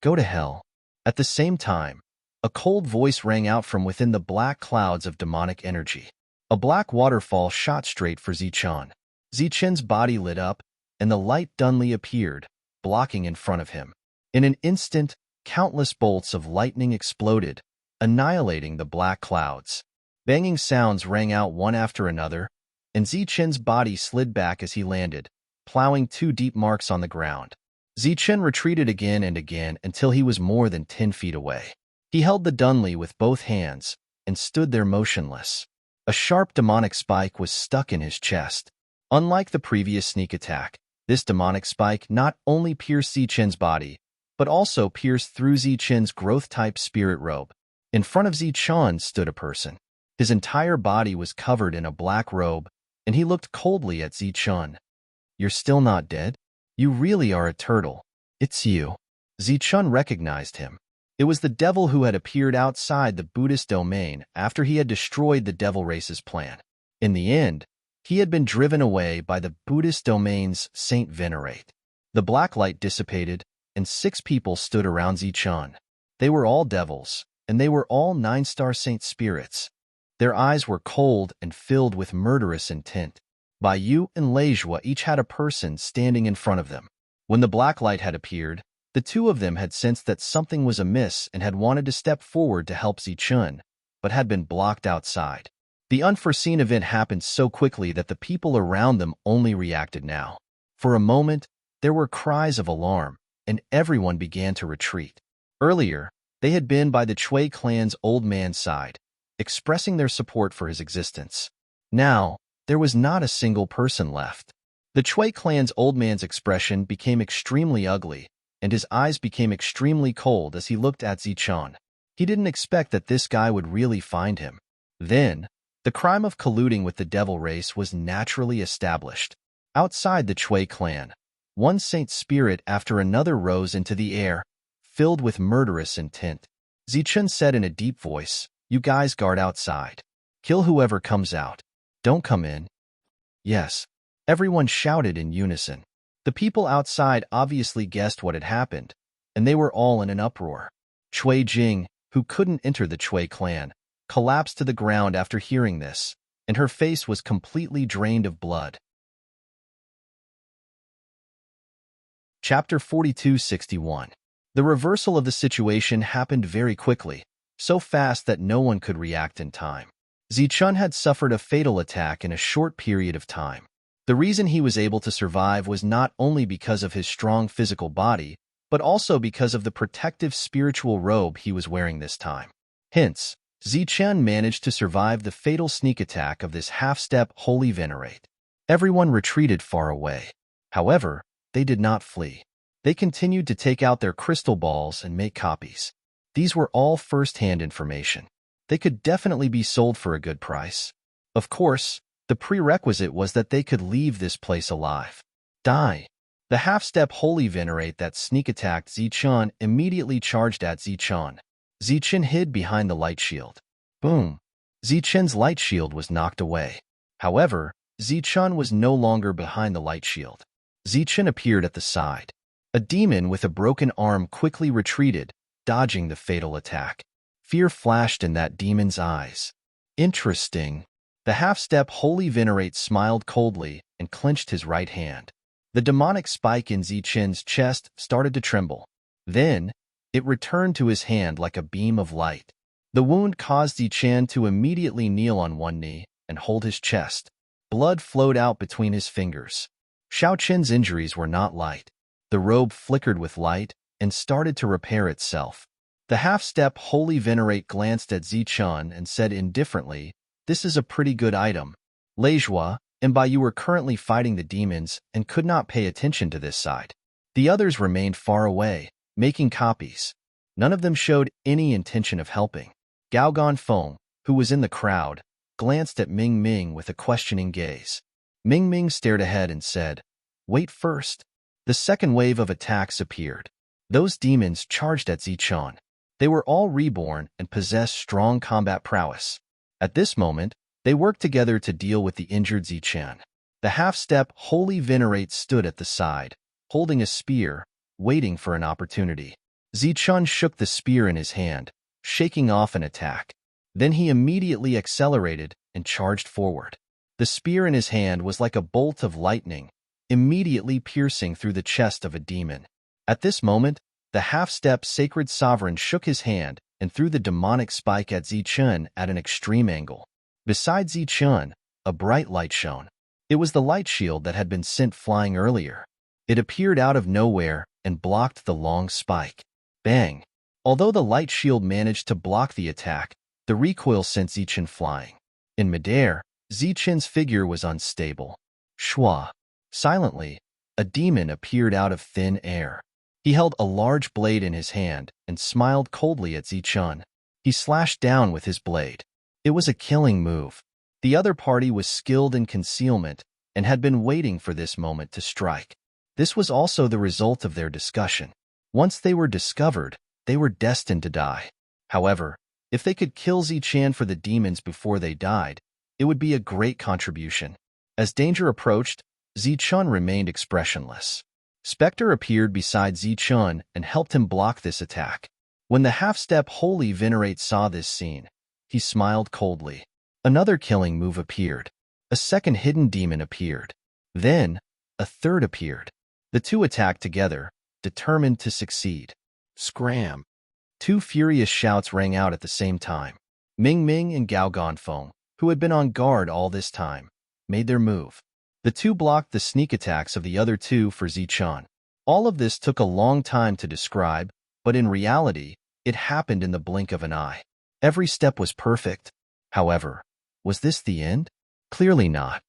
Go to hell. At the same time, a cold voice rang out from within the black clouds of demonic energy. A black waterfall shot straight for Zichen. Zichen's body lit up, and the light Dunley appeared, blocking in front of him. In an instant, countless bolts of lightning exploded, annihilating the black clouds. Banging sounds rang out one after another, and Zichen's body slid back as he landed, plowing 2 deep marks on the ground. Zichen retreated again and again until he was more than 10 feet away. He held the Dunley with both hands and stood there motionless. A sharp demonic spike was stuck in his chest. Unlike the previous sneak attack, this demonic spike not only pierced Zichen's body, but also pierced through Zichen's growth-type spirit robe. In front of Zichen stood a person. His entire body was covered in a black robe, and he looked coldly at Zichen. You're still not dead? You really are a turtle. It's you. Zichen recognized him. It was the devil who had appeared outside the Buddhist domain after he had destroyed the devil race's plan. In the end, he had been driven away by the Buddhist domain's Saint Venerate. The black light dissipated, and 6 people stood around Zichen. They were all devils, and they were all 9-star saint spirits. Their eyes were cold and filled with murderous intent. Bai Yu and Leijua each had a person standing in front of them. When the black light had appeared, the 2 of them had sensed that something was amiss and had wanted to step forward to help Zichen, but had been blocked outside. The unforeseen event happened so quickly that the people around them only reacted now. For a moment, there were cries of alarm, and everyone began to retreat. Earlier, they had been by the Chui clan's old man's side, expressing their support for his existence. Now, there was not a single person left. The Chui clan's old man's expression became extremely ugly, and his eyes became extremely cold as he looked at Zichen. He didn't expect that this guy would really find him. Then, the crime of colluding with the devil race was naturally established. Outside the Chui clan, one saint spirit after another rose into the air, filled with murderous intent. Zichen said in a deep voice, "You guys guard outside. Kill whoever comes out. Don't come in." Yes. Everyone shouted in unison. The people outside obviously guessed what had happened, and they were all in an uproar. Chui Jing, who couldn't enter the Chui clan, collapsed to the ground after hearing this, and her face was completely drained of blood. Chapter 4261. The reversal of the situation happened very quickly, so fast that no one could react in time. Zichen had suffered a fatal attack in a short period of time. The reason he was able to survive was not only because of his strong physical body, but also because of the protective spiritual robe he was wearing this time. Hence, Zichen managed to survive the fatal sneak attack of this half-step holy venerate. Everyone retreated far away. However, they did not flee. They continued to take out their crystal balls and make copies. These were all first-hand information. They could definitely be sold for a good price. Of course, the prerequisite was that they could leave this place alive. Die. The half-step holy venerate that sneak-attacked Zichen immediately charged at Zichen. Zichen hid behind the light shield. Boom. Zichen's light shield was knocked away. However, Zichen was no longer behind the light shield. Zichen appeared at the side. A demon with a broken arm quickly retreated, dodging the fatal attack. Fear flashed in that demon's eyes. Interesting. The half-step holy venerate smiled coldly and clenched his right hand. The demonic spike in Zichen's chest started to tremble. Then, it returned to his hand like a beam of light. The wound caused Zichen to immediately kneel on one knee and hold his chest. Blood flowed out between his fingers. Xiao Qin's injuries were not light. The robe flickered with light and started to repair itself. The half-step holy venerate glanced at Zichen and said indifferently, "This is a pretty good item. Leijua, and by you were currently fighting the demons and could not pay attention to this side." The others remained far away, making copies. None of them showed any intention of helping. Gao Ganfeng, who was in the crowd, glanced at Ming Ming with a questioning gaze. Ming Ming stared ahead and said, "Wait first." The second wave of attacks appeared. Those demons charged at Zichen. They were all reborn and possessed strong combat prowess. At this moment, they worked together to deal with the injured Zichen. The half-step holy venerate stood at the side, holding a spear, waiting for an opportunity. Zichen shook the spear in his hand, shaking off an attack. Then he immediately accelerated and charged forward. The spear in his hand was like a bolt of lightning, immediately piercing through the chest of a demon. At this moment, the half-step sacred sovereign shook his hand and threw the demonic spike at Zichen at an extreme angle. Beside Zichen, a bright light shone. It was the light shield that had been sent flying earlier. It appeared out of nowhere and blocked the long spike. Bang! Although the light shield managed to block the attack, the recoil sent Zichen flying. In midair, Zichen's figure was unstable. Shua! Silently, a demon appeared out of thin air. He held a large blade in his hand and smiled coldly at Zichen. He slashed down with his blade. It was a killing move. The other party was skilled in concealment and had been waiting for this moment to strike. This was also the result of their discussion. Once they were discovered, they were destined to die. However, if they could kill Zichen for the demons before they died, it would be a great contribution. As danger approached, Zichen remained expressionless. Spectre appeared beside Zichen and helped him block this attack. When the half-step holy venerate saw this scene, he smiled coldly. Another killing move appeared. A second hidden demon appeared. Then, a third appeared. The two attacked together, determined to succeed. Scram! Two furious shouts rang out at the same time. Ming Ming and Gao Ganfeng, who had been on guard all this time, made their move. The two blocked the sneak attacks of the other two for Zichen. All of this took a long time to describe, but in reality, it happened in the blink of an eye. Every step was perfect. However, was this the end? Clearly not.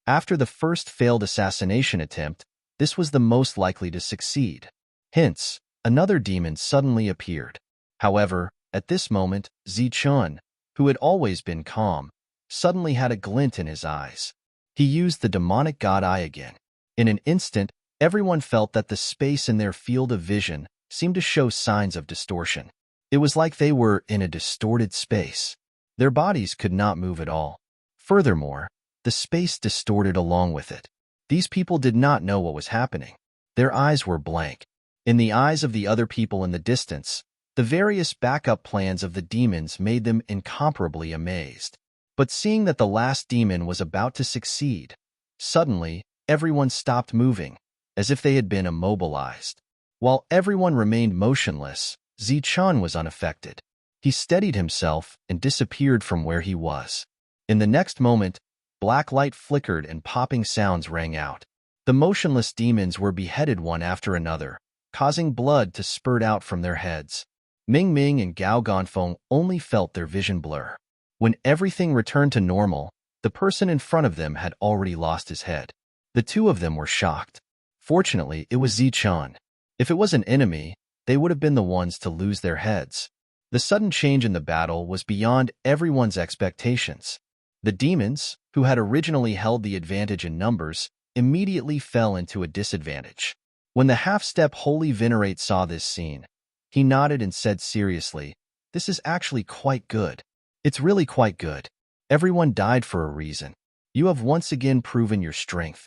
After the first failed assassination attempt, this was the most likely to succeed. Hence, another demon suddenly appeared. However, at this moment, Zichen, who had always been calm, suddenly had a glint in his eyes. He used the demonic god eye again. In an instant, everyone felt that the space in their field of vision seemed to show signs of distortion. It was like they were in a distorted space. Their bodies could not move at all. Furthermore, the space distorted along with it. These people did not know what was happening. Their eyes were blank. In the eyes of the other people in the distance, the various backup plans of the demons made them incomparably amazed. But seeing that the last demon was about to succeed, suddenly, everyone stopped moving, as if they had been immobilized. While everyone remained motionless, Zichen was unaffected. He steadied himself and disappeared from where he was. In the next moment, black light flickered and popping sounds rang out. The motionless demons were beheaded one after another, causing blood to spurt out from their heads. Ming Ming and Gao Ganfeng only felt their vision blur. When everything returned to normal, the person in front of them had already lost his head. The two of them were shocked. Fortunately, it was Zichen. If it was an enemy, they would have been the ones to lose their heads. The sudden change in the battle was beyond everyone's expectations. The demons, who had originally held the advantage in numbers, immediately fell into a disadvantage. When the half-step holy venerate saw this scene, he nodded and said seriously, "This is actually quite good. It's really quite good. Everyone died for a reason. You have once again proven your strength."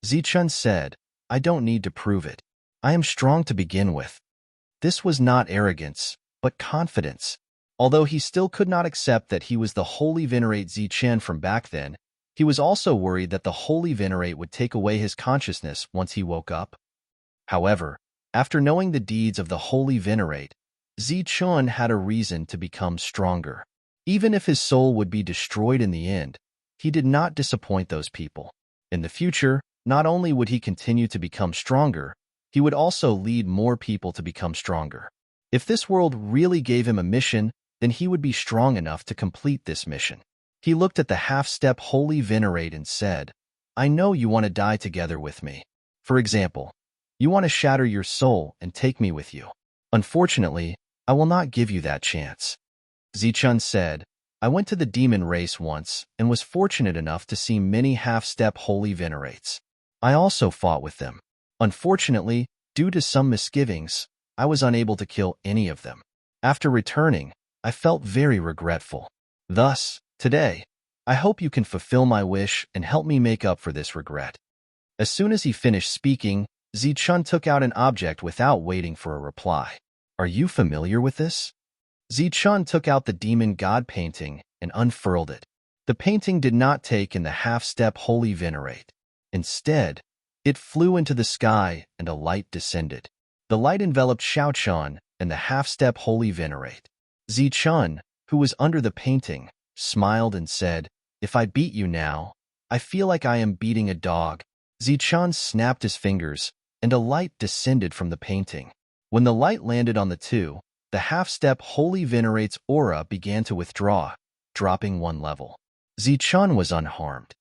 Zichen said, "I don't need to prove it. I am strong to begin with." This was not arrogance, but confidence. Although he still could not accept that he was the Holy Venerate Zichen from back then, he was also worried that the Holy Venerate would take away his consciousness once he woke up. However, after knowing the deeds of the Holy Venerate, Zichen had a reason to become stronger. Even if his soul would be destroyed in the end, he did not disappoint those people. In the future, not only would he continue to become stronger, he would also lead more people to become stronger. If this world really gave him a mission, then he would be strong enough to complete this mission. He looked at the half-step Holy Venerate and said, I know you want to die together with me. For example, you want to shatter your soul and take me with you. Unfortunately, I will not give you that chance. Zichen said, I went to the demon race once and was fortunate enough to see many half-step Holy Venerates. I also fought with them. Unfortunately, due to some misgivings, I was unable to kill any of them. After returning, I felt very regretful. Thus, today, I hope you can fulfill my wish and help me make up for this regret. As soon as he finished speaking, Zichen took out an object without waiting for a reply. Are you familiar with this? Zichen took out the demon god painting and unfurled it. The painting did not take in the half-step Holy Venerate. Instead, it flew into the sky and a light descended. The light enveloped Xiaochuan and the half-step Holy Venerate. Zichen, who was under the painting, smiled and said, If I beat you now, I feel like I am beating a dog. Zichen snapped his fingers, and a light descended from the painting. When the light landed on the two, the half-step Holy Venerate's aura began to withdraw, dropping one level. Zichen was unharmed.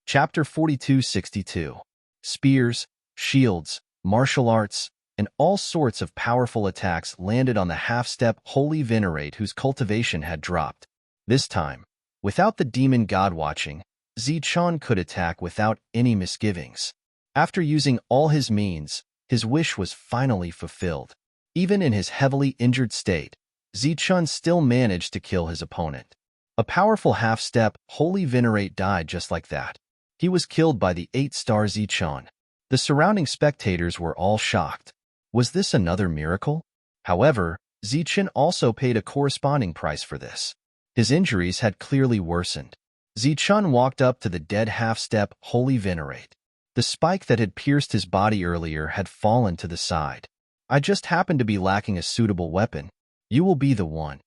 Chapter 4262. Spears, shields, martial arts, and all sorts of powerful attacks landed on the half-step Holy Venerate whose cultivation had dropped. This time, without the demon god watching, Zichen could attack without any misgivings. After using all his means, his wish was finally fulfilled. Even in his heavily injured state, Zichen still managed to kill his opponent. A powerful half-step Holy Venerate died just like that. He was killed by the 8-star Zichen. The surrounding spectators were all shocked. Was this another miracle? However, Zichen also paid a corresponding price for this. His injuries had clearly worsened. Zichen walked up to the dead half-step Holy Venerate. The spike that had pierced his body earlier had fallen to the side. I just happened to be lacking a suitable weapon. You will be the one.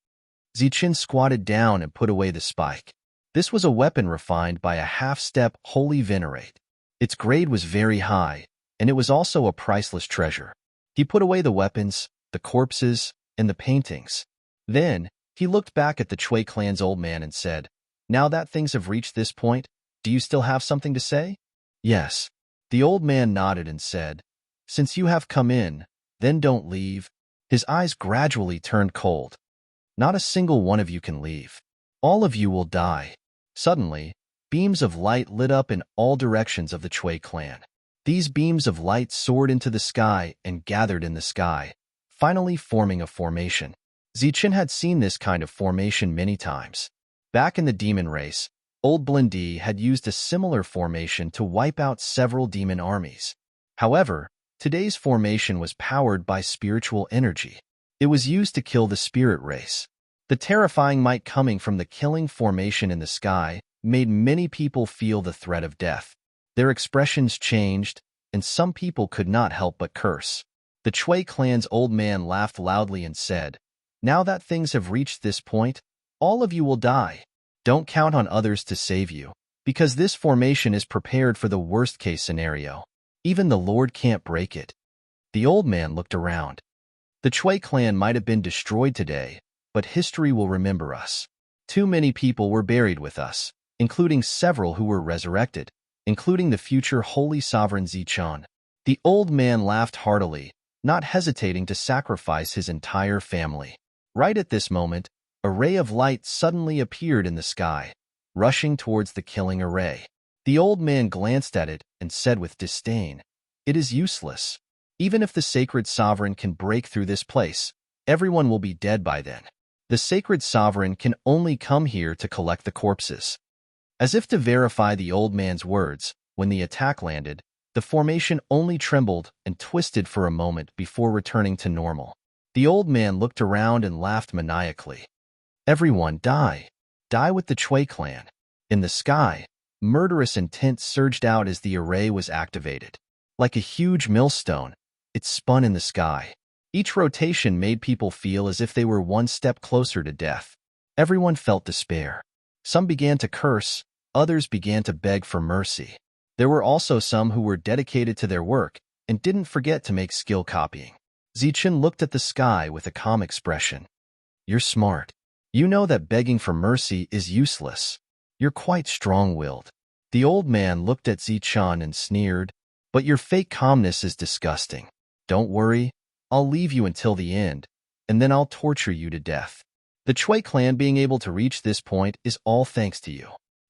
Zichen squatted down and put away the spike. This was a weapon refined by a half-step Holy Venerate. Its grade was very high, and it was also a priceless treasure. He put away the weapons, the corpses, and the paintings. Then, he looked back at the Chui clan's old man and said, Now that things have reached this point, do you still have something to say? Yes. The old man nodded and said, Since you have come in, then don't leave. His eyes gradually turned cold. Not a single one of you can leave. All of you will die. Suddenly, beams of light lit up in all directions of the Chui clan. These beams of light soared into the sky and gathered in the sky, finally forming a formation. Zichen had seen this kind of formation many times. Back in the demon race, Old Blindy had used a similar formation to wipe out several demon armies. However, today's formation was powered by spiritual energy. It was used to kill the spirit race. The terrifying might coming from the killing formation in the sky made many people feel the threat of death. Their expressions changed, and some people could not help but curse. The Chui clan's old man laughed loudly and said, Now that things have reached this point, all of you will die. Don't count on others to save you, because this formation is prepared for the worst-case scenario. Even the Lord can't break it. The old man looked around. The Chui clan might have been destroyed today, but history will remember us. Too many people were buried with us, including several who were resurrected, including the future Holy Sovereign Zichen. The old man laughed heartily, not hesitating to sacrifice his entire family. Right at this moment, a ray of light suddenly appeared in the sky, rushing towards the killing array. The old man glanced at it and said with disdain, It is useless. Even if the sacred sovereign can break through this place, everyone will be dead by then. The sacred sovereign can only come here to collect the corpses. As if to verify the old man's words, when the attack landed, the formation only trembled and twisted for a moment before returning to normal. The old man looked around and laughed maniacally. Everyone, die. Die with the Chui clan. In the sky, murderous intent surged out as the array was activated. Like a huge millstone, it spun in the sky. Each rotation made people feel as if they were one step closer to death. Everyone felt despair. Some began to curse, others began to beg for mercy. There were also some who were dedicated to their work and didn't forget to make skill copying. Zichen looked at the sky with a calm expression. You're smart. You know that begging for mercy is useless. You're quite strong-willed. The old man looked at Zichen and sneered, but your fake calmness is disgusting. Don't worry, I'll leave you until the end, and then I'll torture you to death. The Chui clan being able to reach this point is all thanks to you.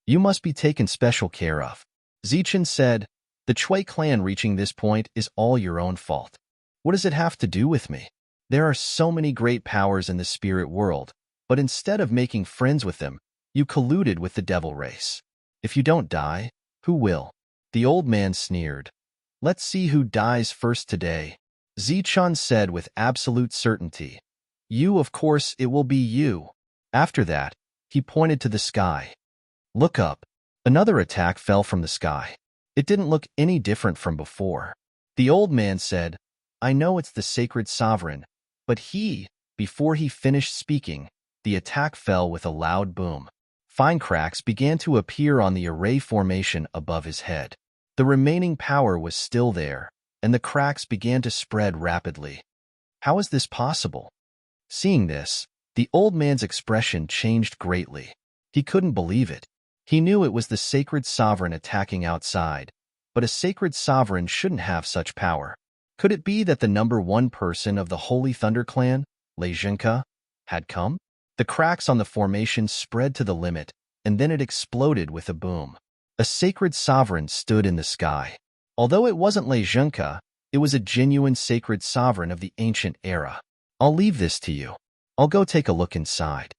You must be taken special care of. Zichen said, the Chui clan reaching this point is all your own fault. What does it have to do with me? There are so many great powers in the spirit world, but instead of making friends with them, you colluded with the devil race. If you don't die, who will? The old man sneered. Let's see who dies first today. Zichen said with absolute certainty. You, of course, it will be you. After that, he pointed to the sky. Look up. Another attack fell from the sky. It didn't look any different from before. The old man said, I know it's the sacred sovereign, but before he finished speaking, the attack fell with a loud boom. Fine cracks began to appear on the array formation above his head. The remaining power was still there, and the cracks began to spread rapidly. How is this possible? Seeing this, the old man's expression changed greatly. He couldn't believe it. He knew it was the sacred sovereign attacking outside, but a sacred sovereign shouldn't have such power. Could it be that the #1 person of the Holy Thunder Clan, Lei Zhenke, had come? The cracks on the formation spread to the limit, and then it exploded with a boom. A sacred sovereign stood in the sky. Although it wasn't Lei Zhenke, it was a genuine sacred sovereign of the ancient era. I'll leave this to you. I'll go take a look inside.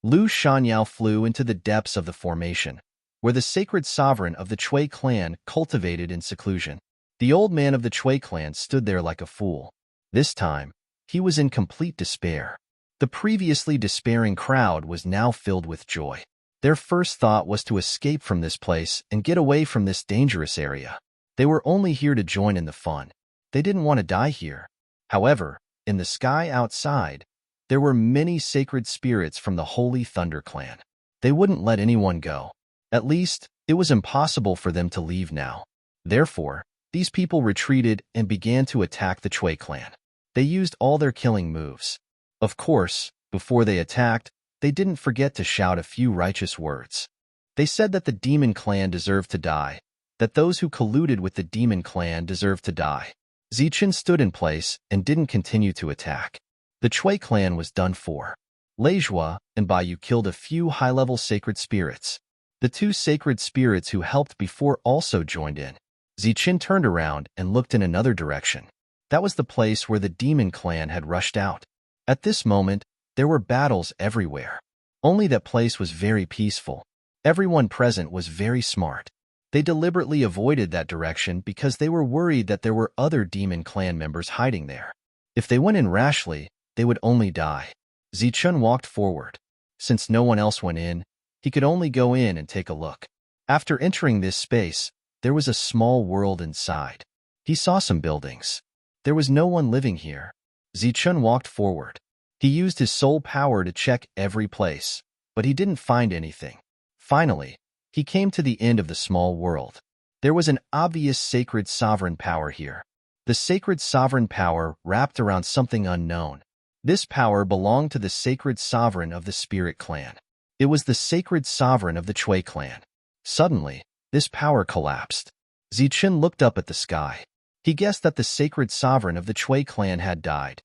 Lu Shanyao flew into the depths of the formation, where the sacred sovereign of the Chui clan cultivated in seclusion. The old man of the Chui clan stood there like a fool. This time, he was in complete despair. The previously despairing crowd was now filled with joy. Their first thought was to escape from this place and get away from this dangerous area. They were only here to join in the fun. They didn't want to die here. However, in the sky outside, there were many sacred spirits from the Holy Thunder Clan. They wouldn't let anyone go. At least, it was impossible for them to leave now. Therefore, these people retreated and began to attack the Chui clan. They used all their killing moves. Of course, before they attacked, they didn't forget to shout a few righteous words. They said that the Demon Clan deserved to die, that those who colluded with the Demon Clan deserved to die. Zichen stood in place and didn't continue to attack. The Chui clan was done for. Leizhua and Baiyu killed a few high-level sacred spirits. The 2 sacred spirits who helped before also joined in. Zichen turned around and looked in another direction. That was the place where the Demon Clan had rushed out. At this moment, there were battles everywhere. Only that place was very peaceful. Everyone present was very smart. They deliberately avoided that direction because they were worried that there were other Demon Clan members hiding there. If they went in rashly, they would only die. Zichen walked forward. Since no one else went in, he could only go in and take a look. After entering this space, there was a small world inside. He saw some buildings. There was no one living here. Zichen walked forward. He used his soul power to check every place, but he didn't find anything. Finally, he came to the end of the small world. There was an obvious sacred sovereign power here. The sacred sovereign power wrapped around something unknown. This power belonged to the sacred sovereign of the Spirit Clan. It was the sacred sovereign of the Chui clan. Suddenly, this power collapsed. Zichen looked up at the sky. He guessed that the sacred sovereign of the Chui clan had died.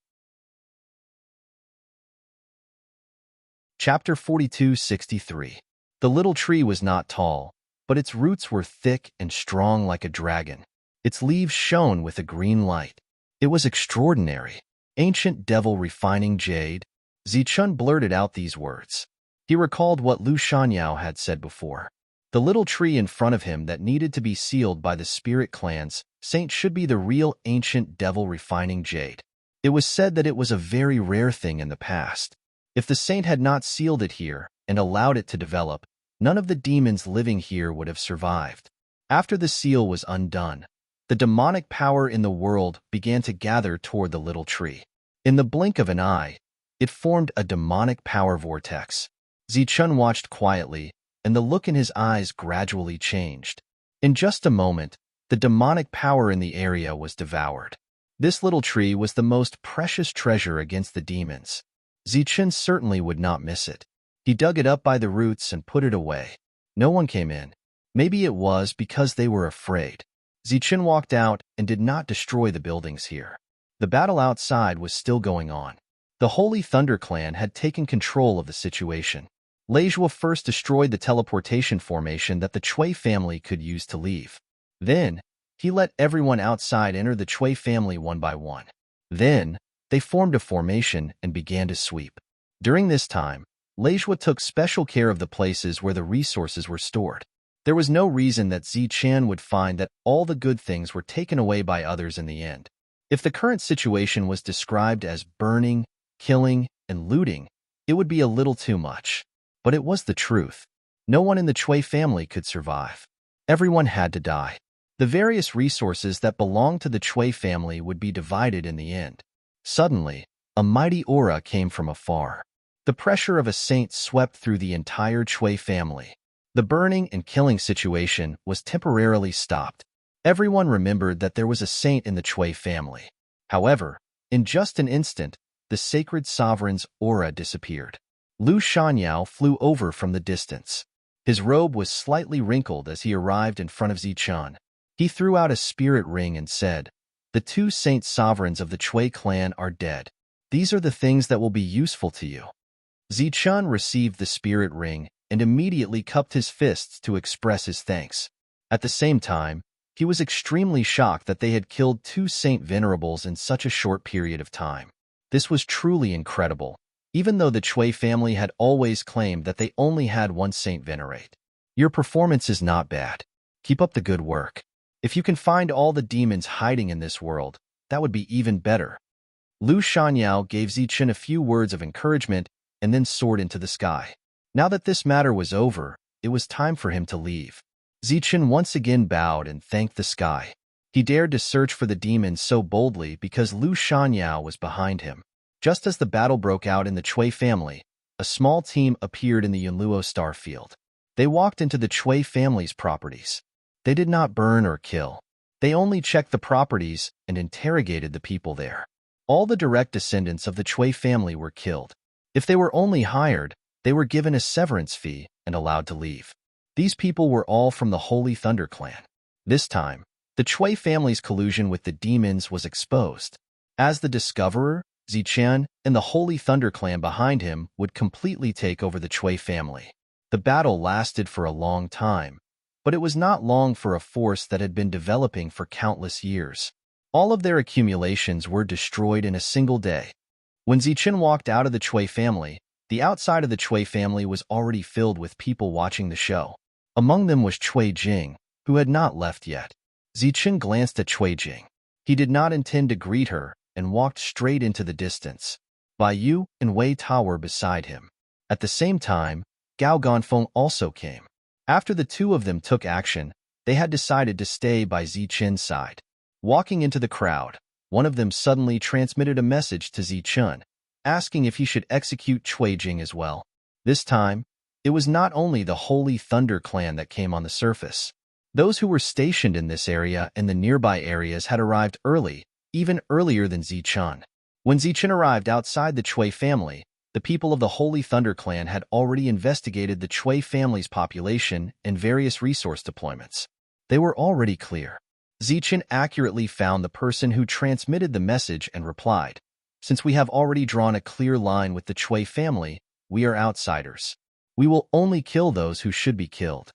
Chapter 42:63. The little tree was not tall, but its roots were thick and strong like a dragon. Its leaves shone with a green light. It was extraordinary. Ancient devil refining jade. Zichen blurted out these words. He recalled what Lu Shanyao had said before. The little tree in front of him that needed to be sealed by the spirit clan's saint should be the real ancient devil refining jade. It was said that it was a very rare thing in the past. If the saint had not sealed it here and allowed it to develop, none of the demons living here would have survived. After the seal was undone, the demonic power in the world began to gather toward the little tree. In the blink of an eye, it formed a demonic power vortex. Zichun watched quietly, and the look in his eyes gradually changed. In just a moment, the demonic power in the area was devoured. This little tree was the most precious treasure against the demons. Zichun certainly would not miss it. He dug it up by the roots and put it away. No one came in. Maybe it was because they were afraid. Zichun walked out and did not destroy the buildings here. The battle outside was still going on. The Holy Thunder Clan had taken control of the situation. Leijua first destroyed the teleportation formation that the Chui family could use to leave. Then, he let everyone outside enter the Chui family one by one. Then, they formed a formation and began to sweep. During this time, Leijua took special care of the places where the resources were stored. There was no reason that Zichun would find that all the good things were taken away by others in the end. If the current situation was described as burning, killing, and looting, it would be a little too much. But it was the truth. No one in the Chui family could survive. Everyone had to die. The various resources that belonged to the Chui family would be divided in the end. Suddenly, a mighty aura came from afar. The pressure of a saint swept through the entire Chui family. The burning and killing situation was temporarily stopped. Everyone remembered that there was a saint in the Chui family. However, in just an instant, the sacred sovereign's aura disappeared. Lu Shanyao flew over from the distance. His robe was slightly wrinkled as he arrived in front of Zichun. He threw out a spirit ring and said, "The two saint sovereigns of the Chui clan are dead. These are the things that will be useful to you." Zichun received the spirit ring and immediately cupped his fists to express his thanks. At the same time, he was extremely shocked that they had killed two saint venerables in such a short period of time. This was truly incredible, even though the Chui family had always claimed that they only had one saint venerate. Your performance is not bad. Keep up the good work. If you can find all the demons hiding in this world, that would be even better. Lu Shanyao gave Zichun a few words of encouragement and then soared into the sky. Now that this matter was over, it was time for him to leave. Zichun once again bowed and thanked the sky. He dared to search for the demons so boldly because Lu Shanyao was behind him. Just as the battle broke out in the Chui family, a small team appeared in the Yunluo star field. They walked into the Chui family's properties. They did not burn or kill. They only checked the properties and interrogated the people there. All the direct descendants of the Chui family were killed. If they were only hired, they were given a severance fee and allowed to leave. These people were all from the Holy Thunder Clan. This time, the Chui family's collusion with the demons was exposed. As the discoverer, Zichun and the Holy Thunder Clan behind him would completely take over the Chui family. The battle lasted for a long time, but it was not long for a force that had been developing for countless years. All of their accumulations were destroyed in a single day. When Zichun walked out of the Chui family, the outside of the Chui family was already filled with people watching the show. Among them was Cui Jing, who had not left yet. Zichun glanced at Cui Jing. He did not intend to greet her and walked straight into the distance. Bai Yu and Wei Ta were beside him. At the same time, Gao Ganfeng also came. After the two of them took action, they had decided to stay by Zichun's side. Walking into the crowd, one of them suddenly transmitted a message to Zichun, asking if he should execute Cui Jing as well. This time, it was not only the Holy Thunder Clan that came on the surface. Those who were stationed in this area and the nearby areas had arrived early, even earlier than Zichun. When Zichun arrived outside the Chui family, the people of the Holy Thunder Clan had already investigated the Chui family's population and various resource deployments. They were already clear. Zichun accurately found the person who transmitted the message and replied, "Since we have already drawn a clear line with the Chui family, we are outsiders. We will only kill those who should be killed."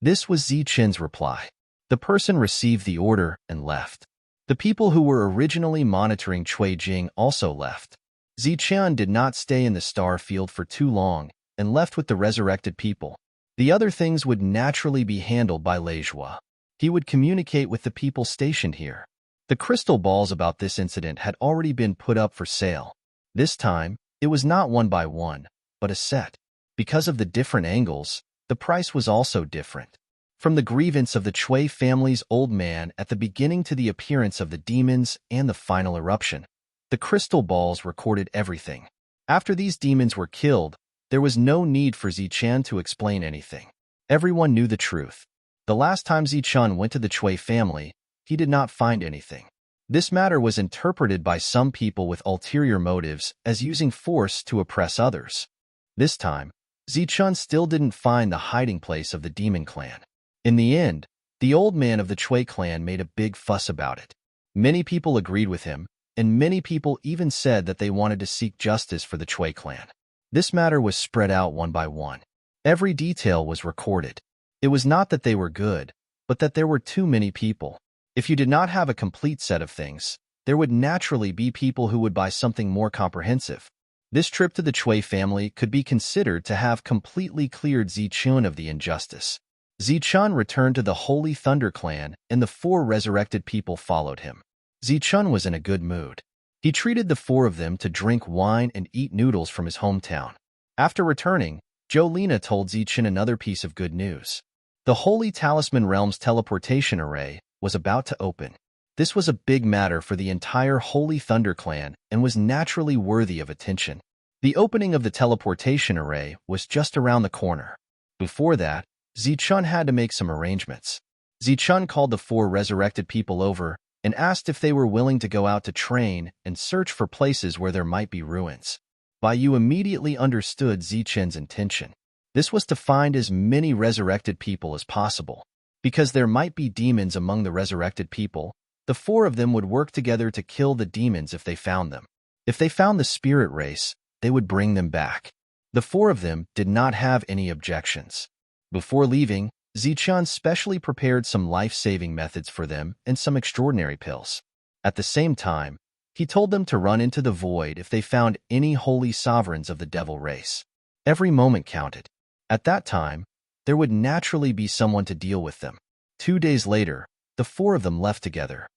This was Zichun's reply. The person received the order and left. The people who were originally monitoring Cui Jing also left. Zichun did not stay in the star field for too long and left with the resurrected people. The other things would naturally be handled by Leijua. He would communicate with the people stationed here. The crystal balls about this incident had already been put up for sale. This time, it was not one by one, but a set. Because of the different angles, the price was also different. From the grievance of the Chui family's old man at the beginning to the appearance of the demons and the final eruption, the crystal balls recorded everything. After these demons were killed, there was no need for Zichen to explain anything. Everyone knew the truth. The last time Zichen went to the Chui family, he did not find anything. This matter was interpreted by some people with ulterior motives as using force to oppress others. This time, Zichen still didn't find the hiding place of the demon clan. In the end, the old man of the Chui clan made a big fuss about it. Many people agreed with him, and many people even said that they wanted to seek justice for the Chui clan. This matter was spread out one by one. Every detail was recorded. It was not that they were good, but that there were too many people. If you did not have a complete set of things, there would naturally be people who would buy something more comprehensive. This trip to the Chui family could be considered to have completely cleared Zichen of the injustice. Zichen returned to the Holy Thunder clan, and the 4 resurrected people followed him. Zichen was in a good mood. He treated the 4 of them to drink wine and eat noodles from his hometown. After returning, Jolina told Zichen another piece of good news. The Holy Talisman Realm's teleportation array was about to open. This was a big matter for the entire Holy Thunder clan and was naturally worthy of attention. The opening of the teleportation array was just around the corner. Before that, Zichen had to make some arrangements. Zichen called the 4 resurrected people over and asked if they were willing to go out to train and search for places where there might be ruins. Bai Yu immediately understood Zichen's intention. This was to find as many resurrected people as possible. Because there might be demons among the resurrected people, the 4 of them would work together to kill the demons if they found them. If they found the spirit race, they would bring them back. The 4 of them did not have any objections. Before leaving, Zichen specially prepared some life-saving methods for them and some extraordinary pills. At the same time, he told them to run into the void if they found any holy sovereigns of the devil race. Every moment counted. At that time, there would naturally be someone to deal with them. 2 days later, the 4 of them left together.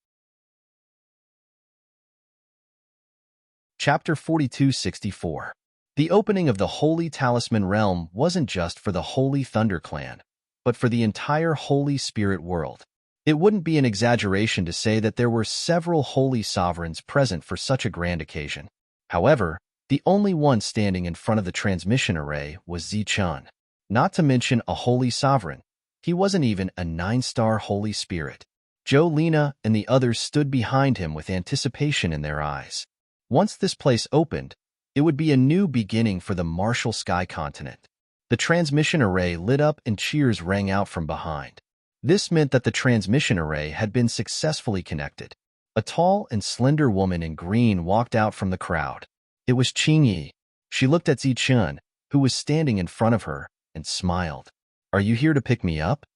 Chapter 4264. The opening of the Holy Talisman Realm wasn't just for the Holy Thunder clan, but for the entire Holy Spirit world. It wouldn't be an exaggeration to say that there were several holy sovereigns present for such a grand occasion. However, the only one standing in front of the transmission array was Zichen. Not to mention a holy sovereign, he wasn't even a 9-star Holy Spirit. Jolina and the others stood behind him with anticipation in their eyes. Once this place opened, it would be a new beginning for the martial sky continent. The transmission array lit up and cheers rang out from behind. This meant that the transmission array had been successfully connected. A tall and slender woman in green walked out from the crowd. It was Qingyi. She looked at Zichen, who was standing in front of her, and smiled. "Are you here to pick me up?"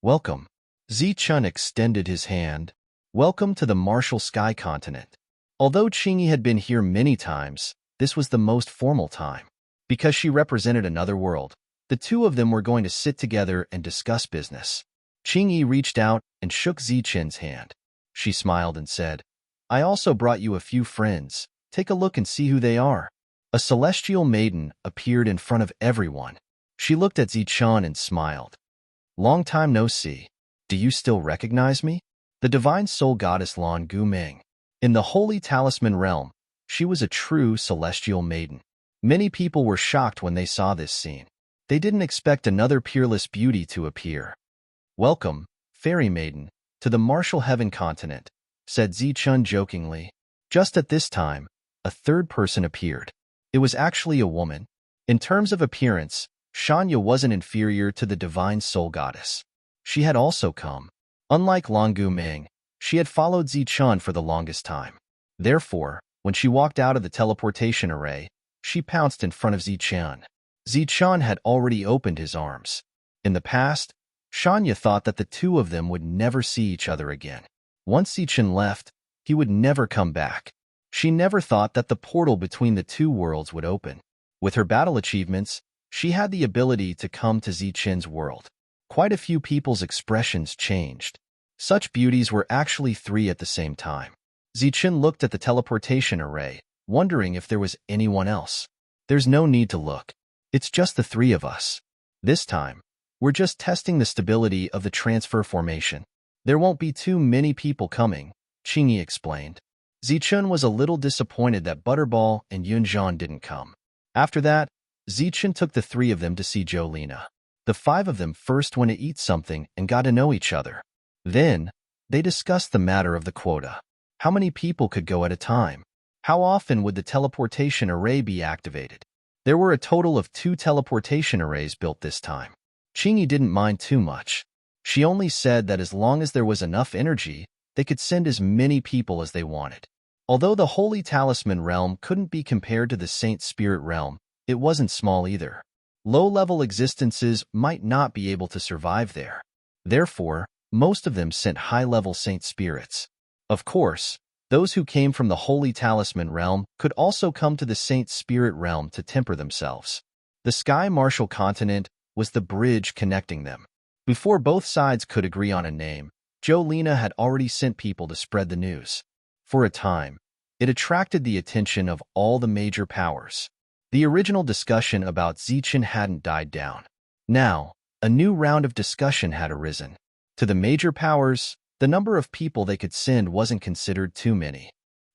"Welcome." Zichen extended his hand. "Welcome to the martial sky continent." Although Qingyi had been here many times, this was the most formal time. Because she represented another world, the 2 of them were going to sit together and discuss business. Qingyi reached out and shook Zichen's hand. She smiled and said, "I also brought you a few friends. Take a look and see who they are." A celestial maiden appeared in front of everyone. She looked at Zichen and smiled. "Long time no see. Do you still recognize me?" The divine soul goddess Lan Gumeng. In the Holy Talisman Realm, she was a true celestial maiden. Many people were shocked when they saw this scene. They didn't expect another peerless beauty to appear. "Welcome, fairy maiden, to the martial heaven continent," said Zichen jokingly. Just at this time, a 3rd person appeared. It was actually a woman. In terms of appearance, Shanya wasn't inferior to the divine soul goddess. She had also come. Unlike Lan Gumeng, she had followed Zichen for the longest time. Therefore, when she walked out of the teleportation array, she pounced in front of Zichen. Zichen had already opened his arms. In the past, Shanya thought that the 2 of them would never see each other again. Once Zichen left, he would never come back. She never thought that the portal between the 2 worlds would open. With her battle achievements, she had the ability to come to Zichen's world. Quite a few people's expressions changed. Such beauties were actually 3 at the same time. Zichen looked at the teleportation array, wondering if there was anyone else. There's no need to look. It's just the 3 of us. This time, we're just testing the stability of the transfer formation. There won't be too many people coming, Qingyi explained. Zichen was a little disappointed that Butterball and Yunzhan didn't come. After that, Zichen took the 3 of them to see Jolina. The 5 of them first went to eat something and got to know each other. Then, they discussed the matter of the quota. How many people could go at a time? How often would the teleportation array be activated? There were a total of 2 teleportation arrays built this time. Qingyi didn't mind too much. She only said that as long as there was enough energy, they could send as many people as they wanted. Although the Holy Talisman realm couldn't be compared to the Saint Spirit realm, it wasn't small either. Low-level existences might not be able to survive there. Therefore, most of them sent high-level Saint Spirits. Of course, those who came from the Holy Talisman realm could also come to the Saint Spirit realm to temper themselves. The Sky Martial Continent was the bridge connecting them. Before both sides could agree on a name, Jolina had already sent people to spread the news. For a time, it attracted the attention of all the major powers. The original discussion about Zichen hadn't died down. Now, a new round of discussion had arisen. To the major powers, the number of people they could send wasn't considered too many.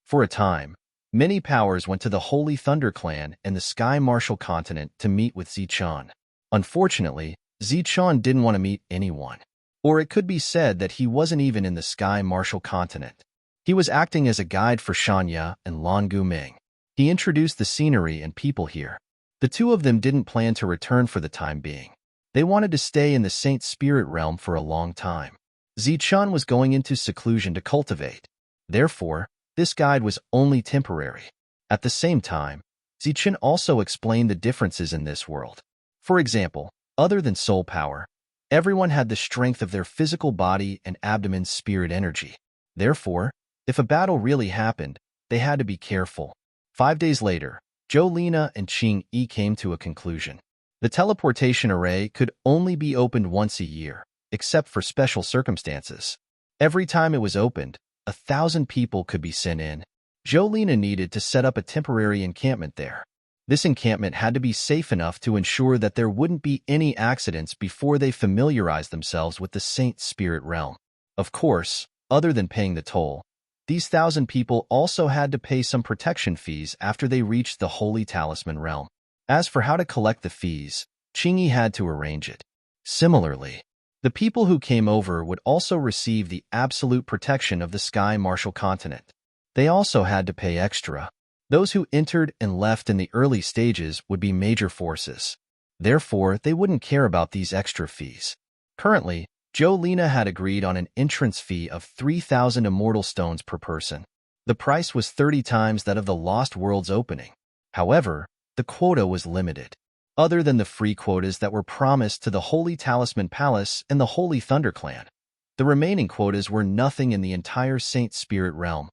For a time, many powers went to the Holy Thunder Clan and the Sky Martial Continent to meet with Zichen. Unfortunately, Zichen didn't want to meet anyone. Or it could be said that he wasn't even in the Sky Martial Continent. He was acting as a guide for Shanya and Lan Guming. He introduced the scenery and people here. The 2 of them didn't plan to return for the time being. They wanted to stay in the Saint Spirit realm for a long time. Zichen was going into seclusion to cultivate. Therefore, this guide was only temporary. At the same time, Zichen also explained the differences in this world. For example, other than soul power, everyone had the strength of their physical body and abdomen's spirit energy. Therefore, if a battle really happened, they had to be careful. 5 days later, Jolina and Qingyi came to a conclusion. The teleportation array could only be opened once a year, except for special circumstances. Every time it was opened, 1,000 people could be sent in. Jolina needed to set up a temporary encampment there. This encampment had to be safe enough to ensure that there wouldn't be any accidents before they familiarized themselves with the Saint Spirit realm. Of course, other than paying the toll, these 1,000 people also had to pay some protection fees after they reached the Holy Talisman realm. As for how to collect the fees, Qingyi had to arrange it. Similarly, the people who came over would also receive the absolute protection of the Sky Martial Continent. They also had to pay extra. Those who entered and left in the early stages would be major forces. Therefore, they wouldn't care about these extra fees. Currently, Jolina had agreed on an entrance fee of 3,000 immortal stones per person. The price was 30 times that of the Lost World's opening. However, the quota was limited. Other than the free quotas that were promised to the Holy Talisman Palace and the Holy Thunder Clan, the remaining quotas were nothing in the entire Saint Spirit realm.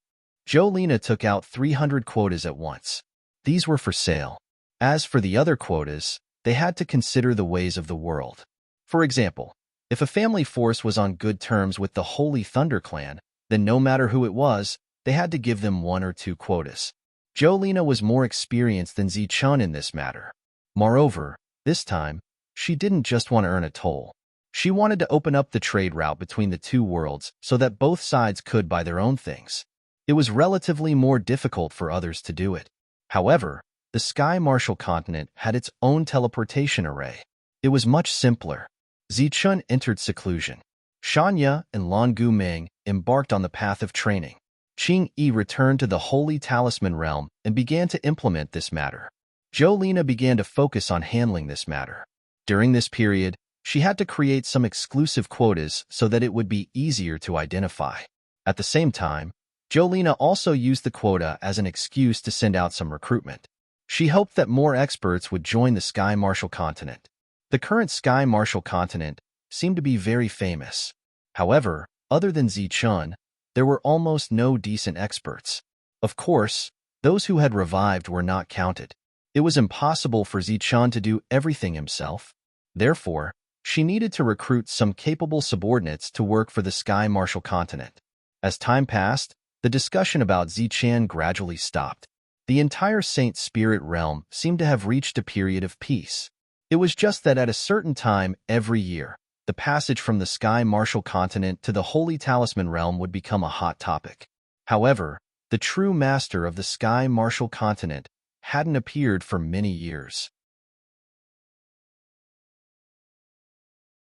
Jolina took out 300 quotas at once. These were for sale. As for the other quotas, they had to consider the ways of the world. For example, if a family force was on good terms with the Holy Thunder Clan, then no matter who it was, they had to give them 1 or 2 quotas. Jolina was more experienced than Zichen in this matter. Moreover, this time, she didn't just want to earn a toll. She wanted to open up the trade route between the 2 worlds so that both sides could buy their own things. It was relatively more difficult for others to do it. However, the Sky Martial Continent had its own teleportation array. It was much simpler. Zichen entered seclusion. Shanya and Lan Guming embarked on the path of training. Qingyi returned to the Holy Talisman realm and began to implement this matter. Jolina began to focus on handling this matter. During this period, she had to create some exclusive quotas so that it would be easier to identify. At the same time, Jolina also used the quota as an excuse to send out some recruitment. She hoped that more experts would join the Sky Martial Continent. The current Sky Martial Continent seemed to be very famous. However, other than Zichen, there were almost no decent experts. Of course, those who had revived were not counted. It was impossible for Zichen to do everything himself. Therefore, She needed to recruit some capable subordinates to work for the Sky Martial Continent. As time passed, the discussion about Zichan gradually stopped. The entire Saint Spirit realm seemed to have reached a period of peace. It was just that at a certain time every year, the passage from the Sky Martial Continent to the Holy Talisman realm would become a hot topic. However, the true master of the Sky Martial Continent hadn't appeared for many years.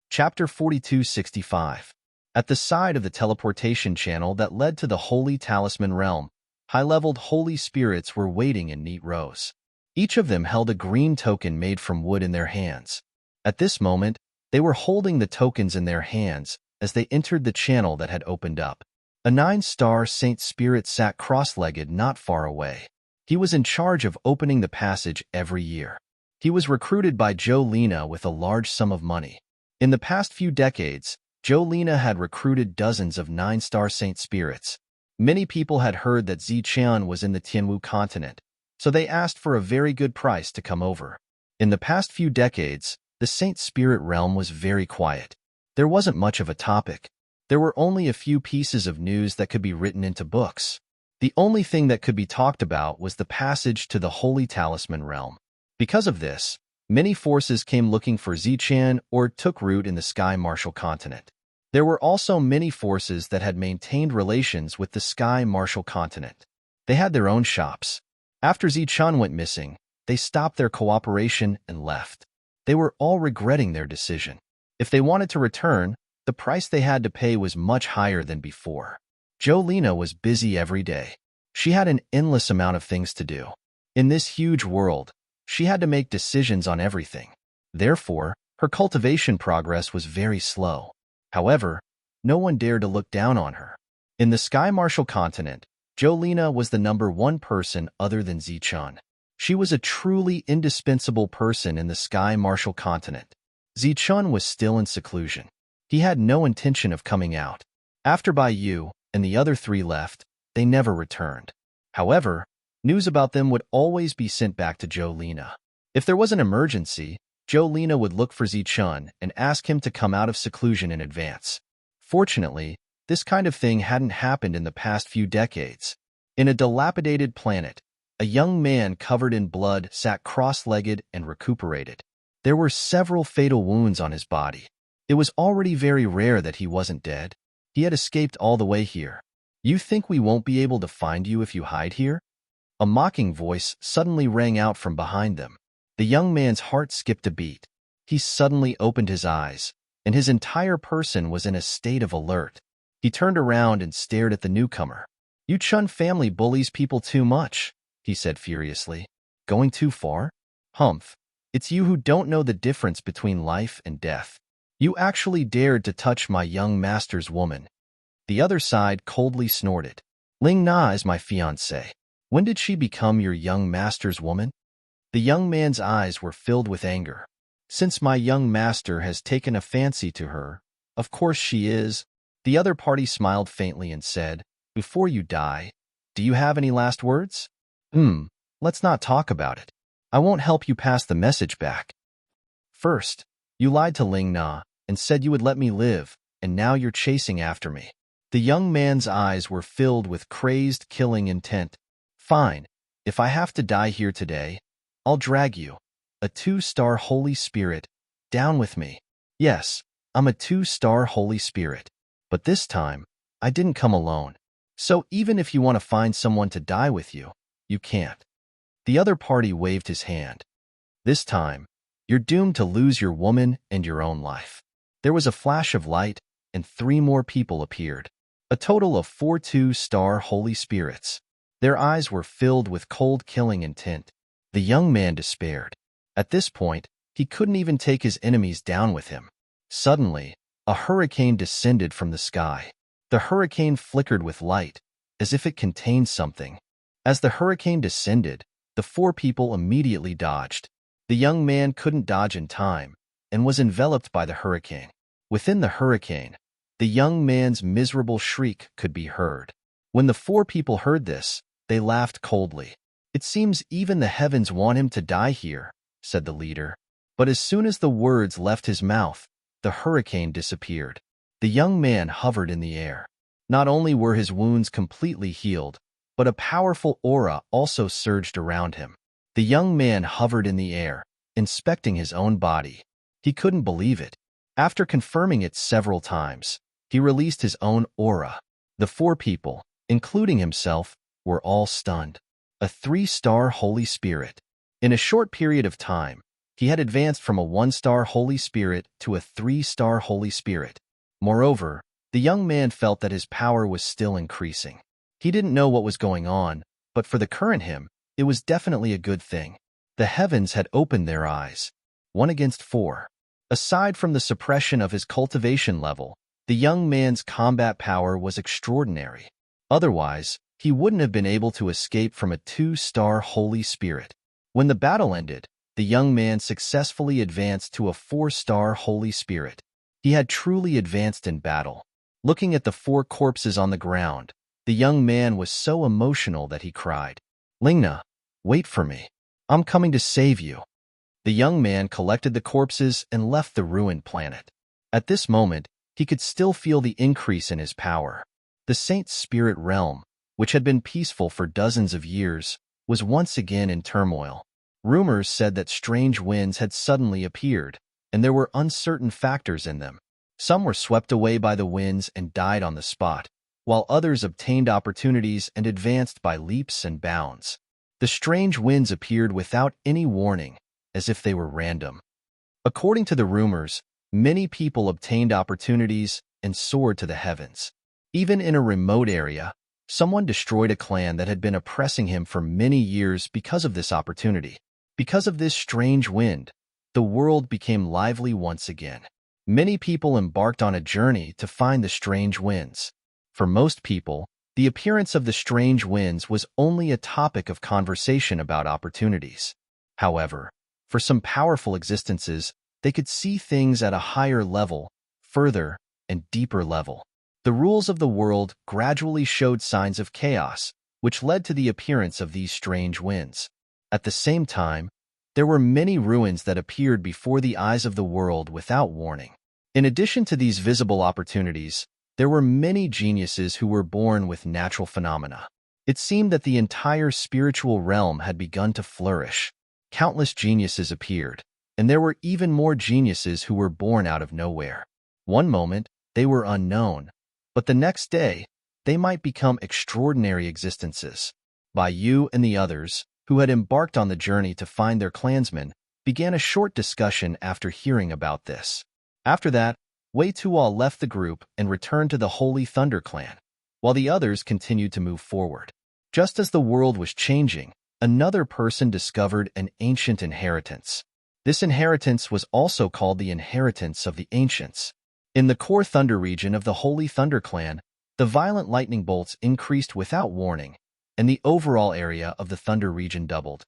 Chapter 4265. At the side of the teleportation channel that led to the Holy Talisman realm, high-leveled holy spirits were waiting in neat rows. Each of them held a green token made from wood in their hands. At this moment, they were holding the tokens in their hands as they entered the channel that had opened up. A 9-star Saint Spirit sat cross-legged not far away. He was in charge of opening the passage every year. He was recruited by Jolena with a large sum of money. In the past few decades, Jolena had recruited dozens of 9-star Saint Spirits. Many people had heard that Zichan was in the Tianwu continent, so they asked for a very good price to come over. In the past few decades, the Saint Spirit realm was very quiet. There wasn't much of a topic. There were only a few pieces of news that could be written into books. The only thing that could be talked about was the passage to the Holy Talisman realm. Because of this, many forces came looking for Zichan or took root in the Sky Martial Continent. There were also many forces that had maintained relations with the Sky Martial Continent. They had their own shops. After Zichan went missing, they stopped their cooperation and left. They were all regretting their decision. If they wanted to return, the price they had to pay was much higher than before. Jolena was busy every day. She had an endless amount of things to do. In this huge world, she had to make decisions on everything. Therefore, her cultivation progress was very slow. However, no one dared to look down on her. In the Sky Martial Continent, Jolena was the #1 person other than Zichan. She was a truly indispensable person in the Sky Martial Continent. Zichan was still in seclusion. He had no intention of coming out. After Bai Yu and the other 3 left, they never returned. However, news about them would always be sent back to Jolena. If there was an emergency, Jolena would look for Zichan and ask him to come out of seclusion in advance. Fortunately, this kind of thing hadn't happened in the past few decades. In a dilapidated planet, a young man covered in blood sat cross-legged and recuperated. There were several fatal wounds on his body. It was already very rare that he wasn't dead. He had escaped all the way here. You think we won't be able to find you if you hide here? A mocking voice suddenly rang out from behind them. The young man's heart skipped a beat. He suddenly opened his eyes, and his entire person was in a state of alert. He turned around and stared at the newcomer. "You Chun family bullies people too much," he said furiously. "Going too far? Humph. It's you who don't know the difference between life and death. You actually dared to touch my young master's woman." The other side coldly snorted. "Ling Na is my fiancée. When did she become your young master's woman?" The young man's eyes were filled with anger. "Since my young master has taken a fancy to her, of course she is." The other party smiled faintly and said, "Before you die, do you have any last words?" Let's not talk about it. I won't help you pass the message back. First, you lied to Ling Na and said you would let me live, and now you're chasing after me." The young man's eyes were filled with crazed, killing intent. "Fine. If I have to die here today, I'll drag you, a 2-star Holy Spirit, down with me. Yes, I'm a 2-star Holy Spirit. But this time, I didn't come alone. So even if you want to find someone to die with you, you can't." The other party waved his hand. "This time, you're doomed to lose your woman and your own life." There was a flash of light, and 3 more people appeared. A total of 4 2-star Holy Spirits. Their eyes were filled with cold, killing intent. The young man despaired. At this point, he couldn't even take his enemies down with him. Suddenly, a hurricane descended from the sky. The hurricane flickered with light, as if it contained something. As the hurricane descended, the 4 people immediately dodged. The young man couldn't dodge in time, and was enveloped by the hurricane. Within the hurricane, the young man's miserable shriek could be heard. When the 4 people heard this, they laughed coldly. "It seems even the heavens want him to die here," said the leader. But as soon as the words left his mouth, the hurricane disappeared. The young man hovered in the air. Not only were his wounds completely healed, but a powerful aura also surged around him. The young man hovered in the air, inspecting his own body. He couldn't believe it. After confirming it several times, he released his own aura. The 4 people, including himself, were all stunned. A 3-star Holy Spirit. In a short period of time, he had advanced from a 1-star Holy Spirit to a 3-star Holy Spirit. Moreover, the young man felt that his power was still increasing. He didn't know what was going on, but for the current him, it was definitely a good thing. The heavens had opened their eyes. 1 against 4. Aside from the suppression of his cultivation level, the young man's combat power was extraordinary. Otherwise, he wouldn't have been able to escape from a 2-star Holy Spirit. When the battle ended, the young man successfully advanced to a 4-star Holy Spirit. He had truly advanced in battle. Looking at the 4 corpses on the ground, the young man was so emotional that he cried, "Lingna, wait for me. I'm coming to save you." The young man collected the corpses and left the ruined planet. At this moment, he could still feel the increase in his power. The Saint's spirit realm, which had been peaceful for dozens of years, was once again in turmoil. Rumors said that strange winds had suddenly appeared, and there were uncertain factors in them. Some were swept away by the winds and died on the spot, while others obtained opportunities and advanced by leaps and bounds. The strange winds appeared without any warning, as if they were random. According to the rumors, many people obtained opportunities and soared to the heavens. Even in a remote area, someone destroyed a clan that had been oppressing him for many years because of this opportunity. Because of this strange wind, the world became lively once again. Many people embarked on a journey to find the strange winds. For most people, the appearance of the strange winds was only a topic of conversation about opportunities. However, for some powerful existences, they could see things at a higher level, further, and deeper level. The rules of the world gradually showed signs of chaos, which led to the appearance of these strange winds. At the same time, there were many ruins that appeared before the eyes of the world without warning. In addition to these visible opportunities, there were many geniuses who were born with natural phenomena. It seemed that the entire spiritual realm had begun to flourish. Countless geniuses appeared, and there were even more geniuses who were born out of nowhere. One moment, they were unknown, but the next day, they might become extraordinary existences. Bai and the others, who had embarked on the journey to find their clansmen, began a short discussion after hearing about this. After that, Wei Tuo left the group and returned to the Holy Thunder Clan, while the others continued to move forward. Just as the world was changing, another person discovered an ancient inheritance. This inheritance was also called the Inheritance of the Ancients. In the core Thunder region of the Holy Thunder Clan, the violent lightning bolts increased without warning, and the overall area of the Thunder region doubled.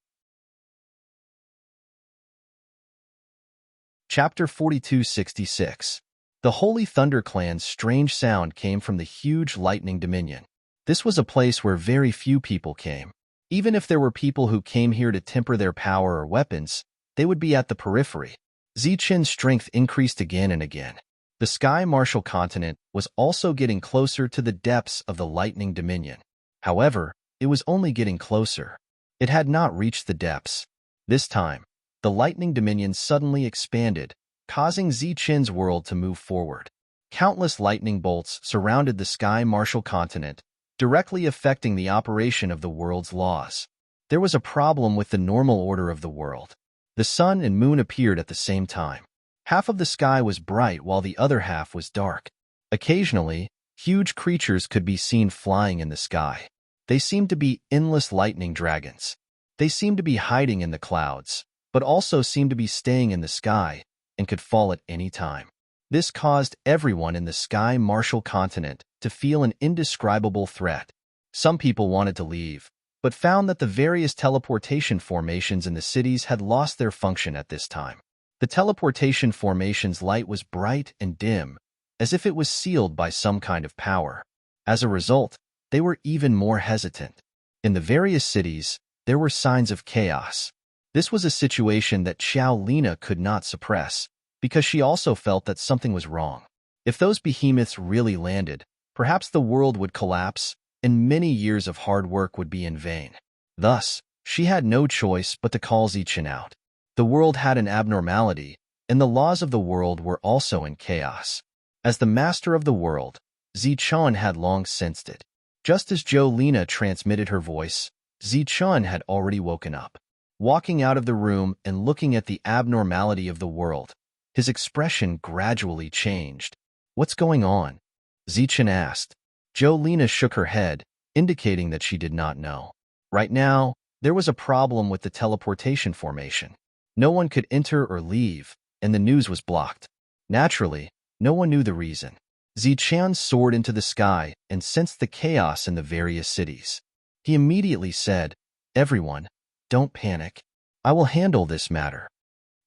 Chapter 4266. The Holy Thunder Clan's strange sound came from the huge lightning dominion. This was a place where very few people came. Even if there were people who came here to temper their power or weapons, they would be at the periphery. Zichen's strength increased again and again. The Sky Martial Continent was also getting closer to the depths of the lightning dominion. However, it was only getting closer. It had not reached the depths. This time, the lightning dominion suddenly expanded, causing Zichen's world to move forward. Countless lightning bolts surrounded the Sky Martial Continent, directly affecting the operation of the world's laws. There was a problem with the normal order of the world. The sun and moon appeared at the same time. Half of the sky was bright while the other half was dark. Occasionally, huge creatures could be seen flying in the sky. They seemed to be endless lightning dragons. They seemed to be hiding in the clouds, but also seemed to be staying in the sky and could fall at any time. This caused everyone in the Sky Martial Continent to feel an indescribable threat. Some people wanted to leave, but found that the various teleportation formations in the cities had lost their function at this time. The teleportation formation's light was bright and dim, as if it was sealed by some kind of power. As a result, they were even more hesitant. In the various cities, there were signs of chaos. This was a situation that Xiao Lina could not suppress, because she also felt that something was wrong. If those behemoths really landed, perhaps the world would collapse, and many years of hard work would be in vain. Thus, she had no choice but to call Zichen out. The world had an abnormality, and the laws of the world were also in chaos. As the master of the world, Zichen had long sensed it. Just as Jolene transmitted her voice, Zichen had already woken up. Walking out of the room and looking at the abnormality of the world, his expression gradually changed. "What's going on?" Zichen asked. Jolene shook her head, indicating that she did not know. Right now, there was a problem with the teleportation formation. No one could enter or leave, and the news was blocked. Naturally, no one knew the reason. Zichen soared into the sky and sensed the chaos in the various cities. He immediately said, "Everyone, don't panic. I will handle this matter."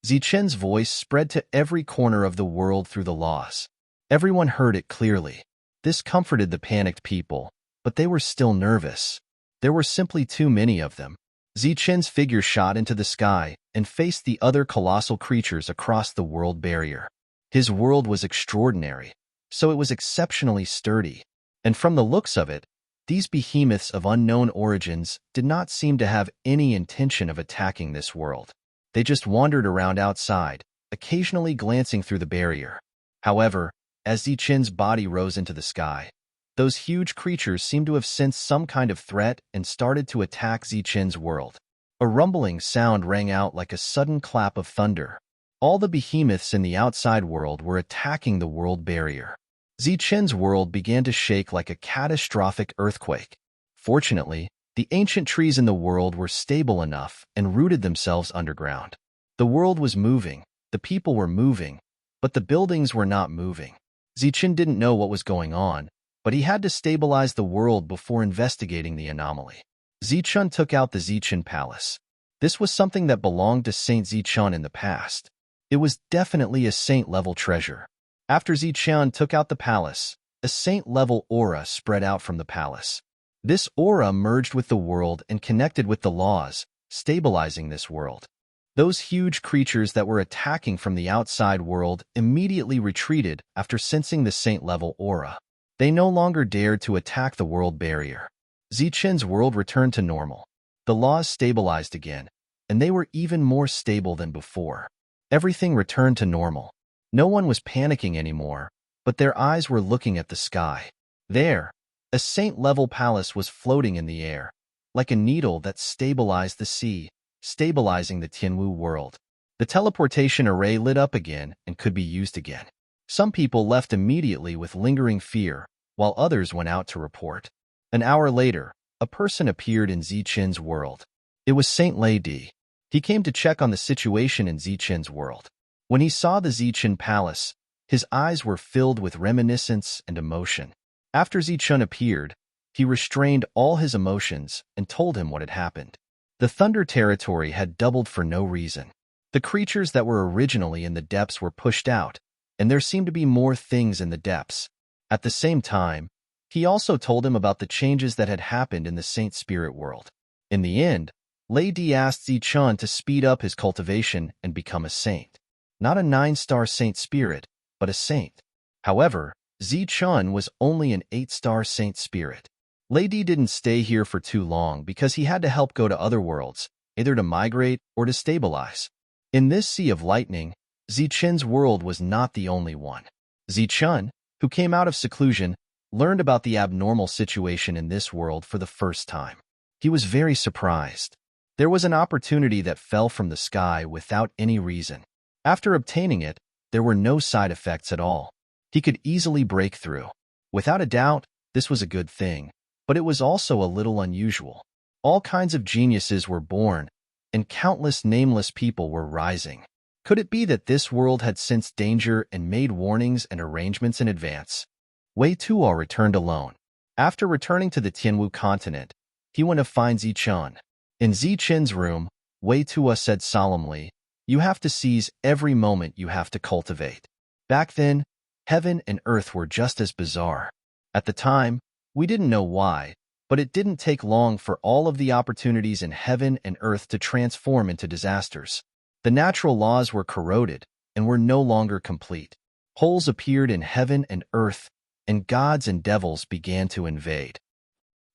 Zichen's voice spread to every corner of the world through the laws. Everyone heard it clearly. This comforted the panicked people, but they were still nervous. There were simply too many of them. Zichen's figure shot into the sky and faced the other colossal creatures across the world barrier. His world was extraordinary, so it was exceptionally sturdy. And from the looks of it, these behemoths of unknown origins did not seem to have any intention of attacking this world. They just wandered around outside, occasionally glancing through the barrier. However, as Zichen's body rose into the sky, those huge creatures seemed to have sensed some kind of threat and started to attack Zichen's world. A rumbling sound rang out like a sudden clap of thunder. All the behemoths in the outside world were attacking the world barrier. Zichen's world began to shake like a catastrophic earthquake. Fortunately, the ancient trees in the world were stable enough and rooted themselves underground. The world was moving, the people were moving, but the buildings were not moving. Zichen didn't know what was going on, but he had to stabilize the world before investigating the anomaly. Zichen took out the Zichen Palace. This was something that belonged to Saint Zichen in the past. It was definitely a saint-level treasure. After Zichen took out the palace, a saint-level aura spread out from the palace. This aura merged with the world and connected with the laws, stabilizing this world. Those huge creatures that were attacking from the outside world immediately retreated after sensing the saint-level aura. They no longer dared to attack the world barrier. Zichen's world returned to normal. The laws stabilized again, and they were even more stable than before. Everything returned to normal. No one was panicking anymore, but their eyes were looking at the sky. There, a saint-level palace was floating in the air, like a needle that stabilized the sea, stabilizing the Tianwu world. The teleportation array lit up again and could be used again. Some people left immediately with lingering fear, while others went out to report. An hour later, a person appeared in Zichen's world. It was Saint Lady. He came to check on the situation in Zichen's world. When he saw the Zichen Palace, his eyes were filled with reminiscence and emotion. After Zichen appeared, he restrained all his emotions and told him what had happened. The Thunder territory had doubled for no reason. The creatures that were originally in the depths were pushed out, and there seemed to be more things in the depths. At the same time, he also told him about the changes that had happened in the Saint Spirit world. In the end, Lady asked Zichen to speed up his cultivation and become a saint. Not a 9-star Saint Spirit, but a saint. However, Zichen was only an 8-star Saint Spirit. Lady didn't stay here for too long because he had to help go to other worlds, either to migrate or to stabilize. In this sea of lightning, Zichen's world was not the only one. Zichen, who came out of seclusion, learned about the abnormal situation in this world for the first time. He was very surprised. There was an opportunity that fell from the sky without any reason. After obtaining it, there were no side effects at all. He could easily break through. Without a doubt, this was a good thing, but it was also a little unusual. All kinds of geniuses were born, and countless nameless people were rising. Could it be that this world had sensed danger and made warnings and arrangements in advance? Wei Tuo returned alone. After returning to the Tianwu continent, he went to find Zichen. In Zichen's room, Wei Tuo said solemnly, "You have to seize every moment you have to cultivate." Back then, heaven and earth were just as bizarre. At the time, we didn't know why, but it didn't take long for all of the opportunities in heaven and earth to transform into disasters. The natural laws were corroded, and were no longer complete. Holes appeared in heaven and earth, and gods and devils began to invade.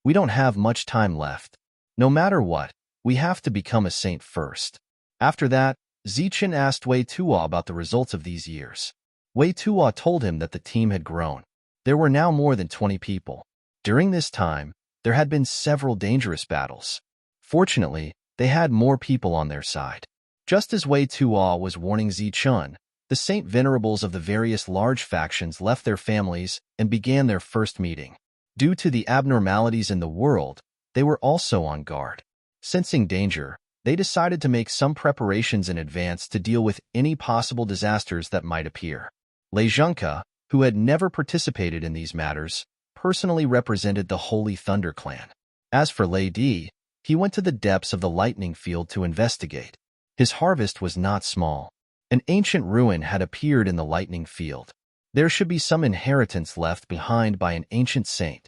We don't have much time left. No matter what, we have to become a saint first. After that, Zichen asked Wei Tuo about the results of these years. Wei Tuo told him that the team had grown. There were now more than 20 people. During this time, there had been several dangerous battles. Fortunately, they had more people on their side. Just as Wei Tuo was warning Zichen, the Saint Venerables of the various large factions left their families and began their first meeting. Due to the abnormalities in the world, they were also on guard. Sensing danger, they decided to make some preparations in advance to deal with any possible disasters that might appear. Lei Zhengke, who had never participated in these matters, personally represented the Holy Thunder Clan. As for Lei Di, he went to the depths of the lightning field to investigate. His harvest was not small. An ancient ruin had appeared in the lightning field. There should be some inheritance left behind by an ancient saint.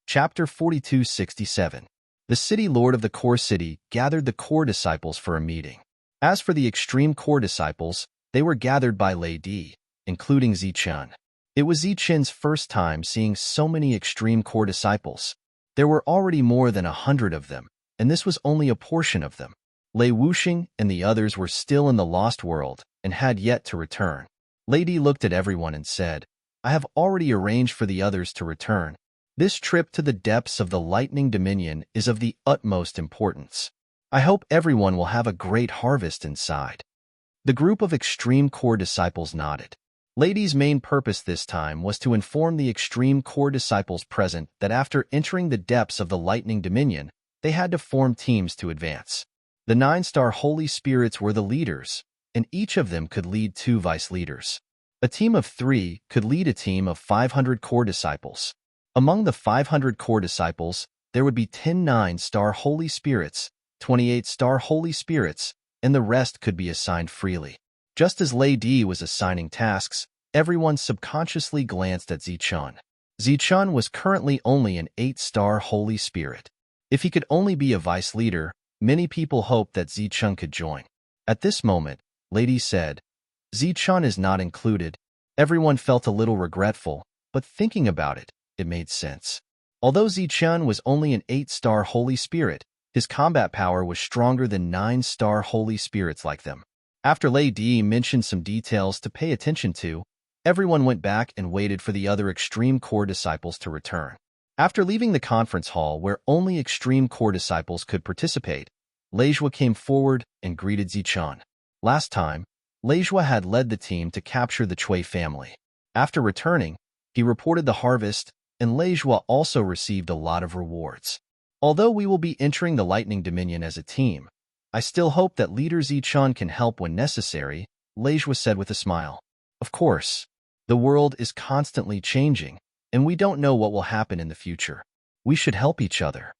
Chapter 4267. The city lord of the core city gathered the core disciples for a meeting. As for the extreme core disciples, they were gathered by Lei Di, including Zichen. It was Zichen's first time seeing so many extreme core disciples. There were already more than 100 of them, and this was only a portion of them. Lei Wuxing and the others were still in the lost world and had yet to return. Lei Di looked at everyone and said, "I have already arranged for the others to return. This trip to the depths of the Lightning Dominion is of the utmost importance. I hope everyone will have a great harvest inside." The group of extreme core disciples nodded. Lei Di's main purpose this time was to inform the extreme core disciples present that after entering the depths of the Lightning Dominion, they had to form teams to advance. The 9-star Holy Spirits were the leaders, and each of them could lead 2 vice leaders. A team of 3 could lead a team of 500 core disciples. Among the 500 core disciples, there would be 10 9-star Holy Spirits, 28-star Holy Spirits, and the rest could be assigned freely. Just as Lei Di was assigning tasks, everyone subconsciously glanced at Zichen. Zichen was currently only an 8-star Holy Spirit. If he could only be a vice leader, many people hoped that Zichen could join. At this moment, Lei Di said, "Zichen is not included." Everyone felt a little regretful, but thinking about it, it made sense. Although Zichen was only an 8-star Holy Spirit, his combat power was stronger than 9-star Holy Spirits like them. After Lei Di mentioned some details to pay attention to, everyone went back and waited for the other extreme core disciples to return. After leaving the conference hall where only extreme core disciples could participate, Leijua came forward and greeted Zichen. Last time, Leijua had led the team to capture the Chui family. After returning, he reported the harvest, and Leijua also received a lot of rewards. Although we will be entering the Lightning Dominion as a team, I still hope that Leader Zichen can help when necessary, Leijua said with a smile. Of course, the world is constantly changing, and we don't know what will happen in the future. We should help each other.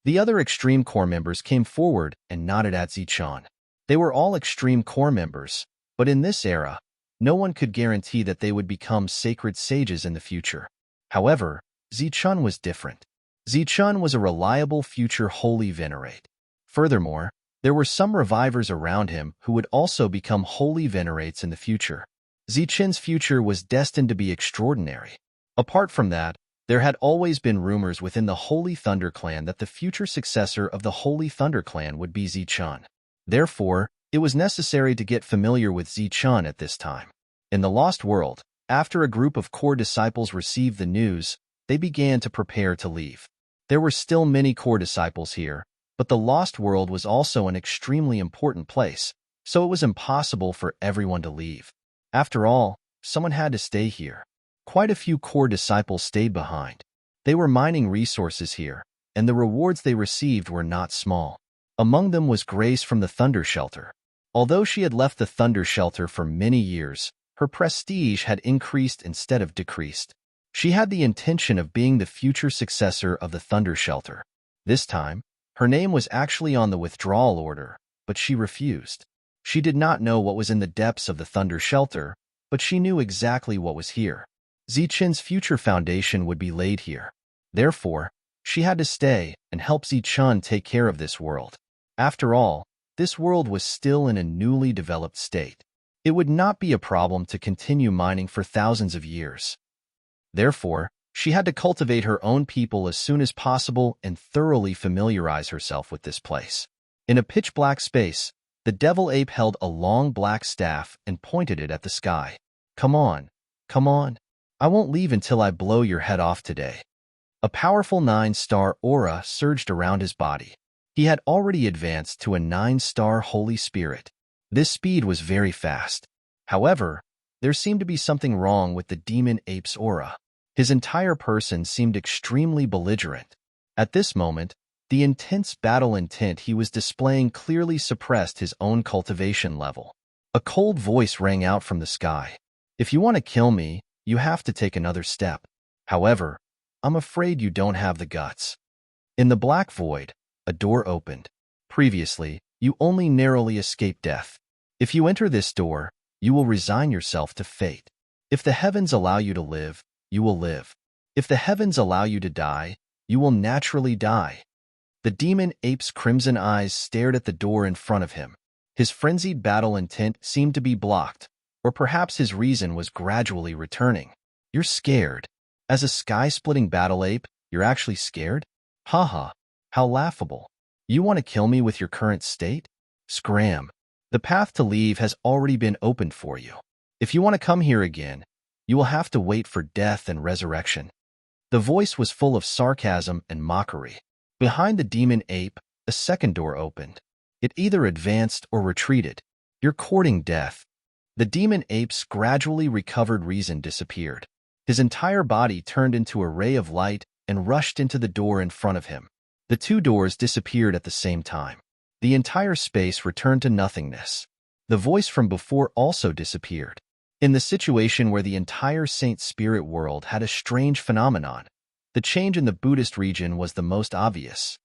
The other Extreme Core members came forward and nodded at Zichen. They were all Extreme Core members, but in this era, no one could guarantee that they would become sacred sages in the future. However, Zichen was different. Zichen was a reliable future holy venerate. Furthermore, there were some revivers around him who would also become holy venerates in the future. Zichen's future was destined to be extraordinary. Apart from that, there had always been rumors within the Holy Thunder Clan that the future successor of the Holy Thunder Clan would be Zichen. Therefore, it was necessary to get familiar with Zichen at this time. In the Lost World, after a group of core disciples received the news, they began to prepare to leave. There were still many core disciples here, but the Lost World was also an extremely important place, so it was impossible for everyone to leave. After all, someone had to stay here. Quite a few core disciples stayed behind. They were mining resources here, and the rewards they received were not small. Among them was Grace from the Thunder Shelter. Although she had left the Thunder Shelter for many years, her prestige had increased instead of decreased. She had the intention of being the future successor of the Thunder Shelter. This time, her name was actually on the withdrawal order, but she refused. She did not know what was in the depths of the Thunder Shelter, but she knew exactly what was here. Zichen's future foundation would be laid here. Therefore, she had to stay and help Zichen take care of this world. After all, this world was still in a newly developed state. It would not be a problem to continue mining for thousands of years. Therefore, she had to cultivate her own people as soon as possible and thoroughly familiarize herself with this place. In a pitch-black space, the devil ape held a long black staff and pointed it at the sky. Come on, come on. I won't leave until I blow your head off today. A powerful 9-star aura surged around his body. He had already advanced to a 9-star Holy Spirit. This speed was very fast. However, there seemed to be something wrong with the demon ape's aura. His entire person seemed extremely belligerent. At this moment, the intense battle intent he was displaying clearly suppressed his own cultivation level. A cold voice rang out from the sky. If you want to kill me, you have to take another step. However, I'm afraid you don't have the guts. In the black void, a door opened. Previously, you only narrowly escaped death. If you enter this door, you will resign yourself to fate. If the heavens allow you to live, you will live. If the heavens allow you to die, you will naturally die. The demon ape's crimson eyes stared at the door in front of him. His frenzied battle intent seemed to be blocked, or perhaps his reason was gradually returning. You're scared. As a sky-splitting battle ape, you're actually scared? Haha, how laughable. You want to kill me with your current state? Scram. The path to leave has already been opened for you. If you want to come here again, you will have to wait for death and resurrection. The voice was full of sarcasm and mockery. Behind the demon ape, a second door opened. It either advanced or retreated. You're courting death. The demon ape's gradually recovered reason disappeared. His entire body turned into a ray of light and rushed into the door in front of him. The two doors disappeared at the same time. The entire space returned to nothingness. The voice from before also disappeared. In the situation where the entire Saint Spirit world had a strange phenomenon, the change in the Buddhist region was the most obvious.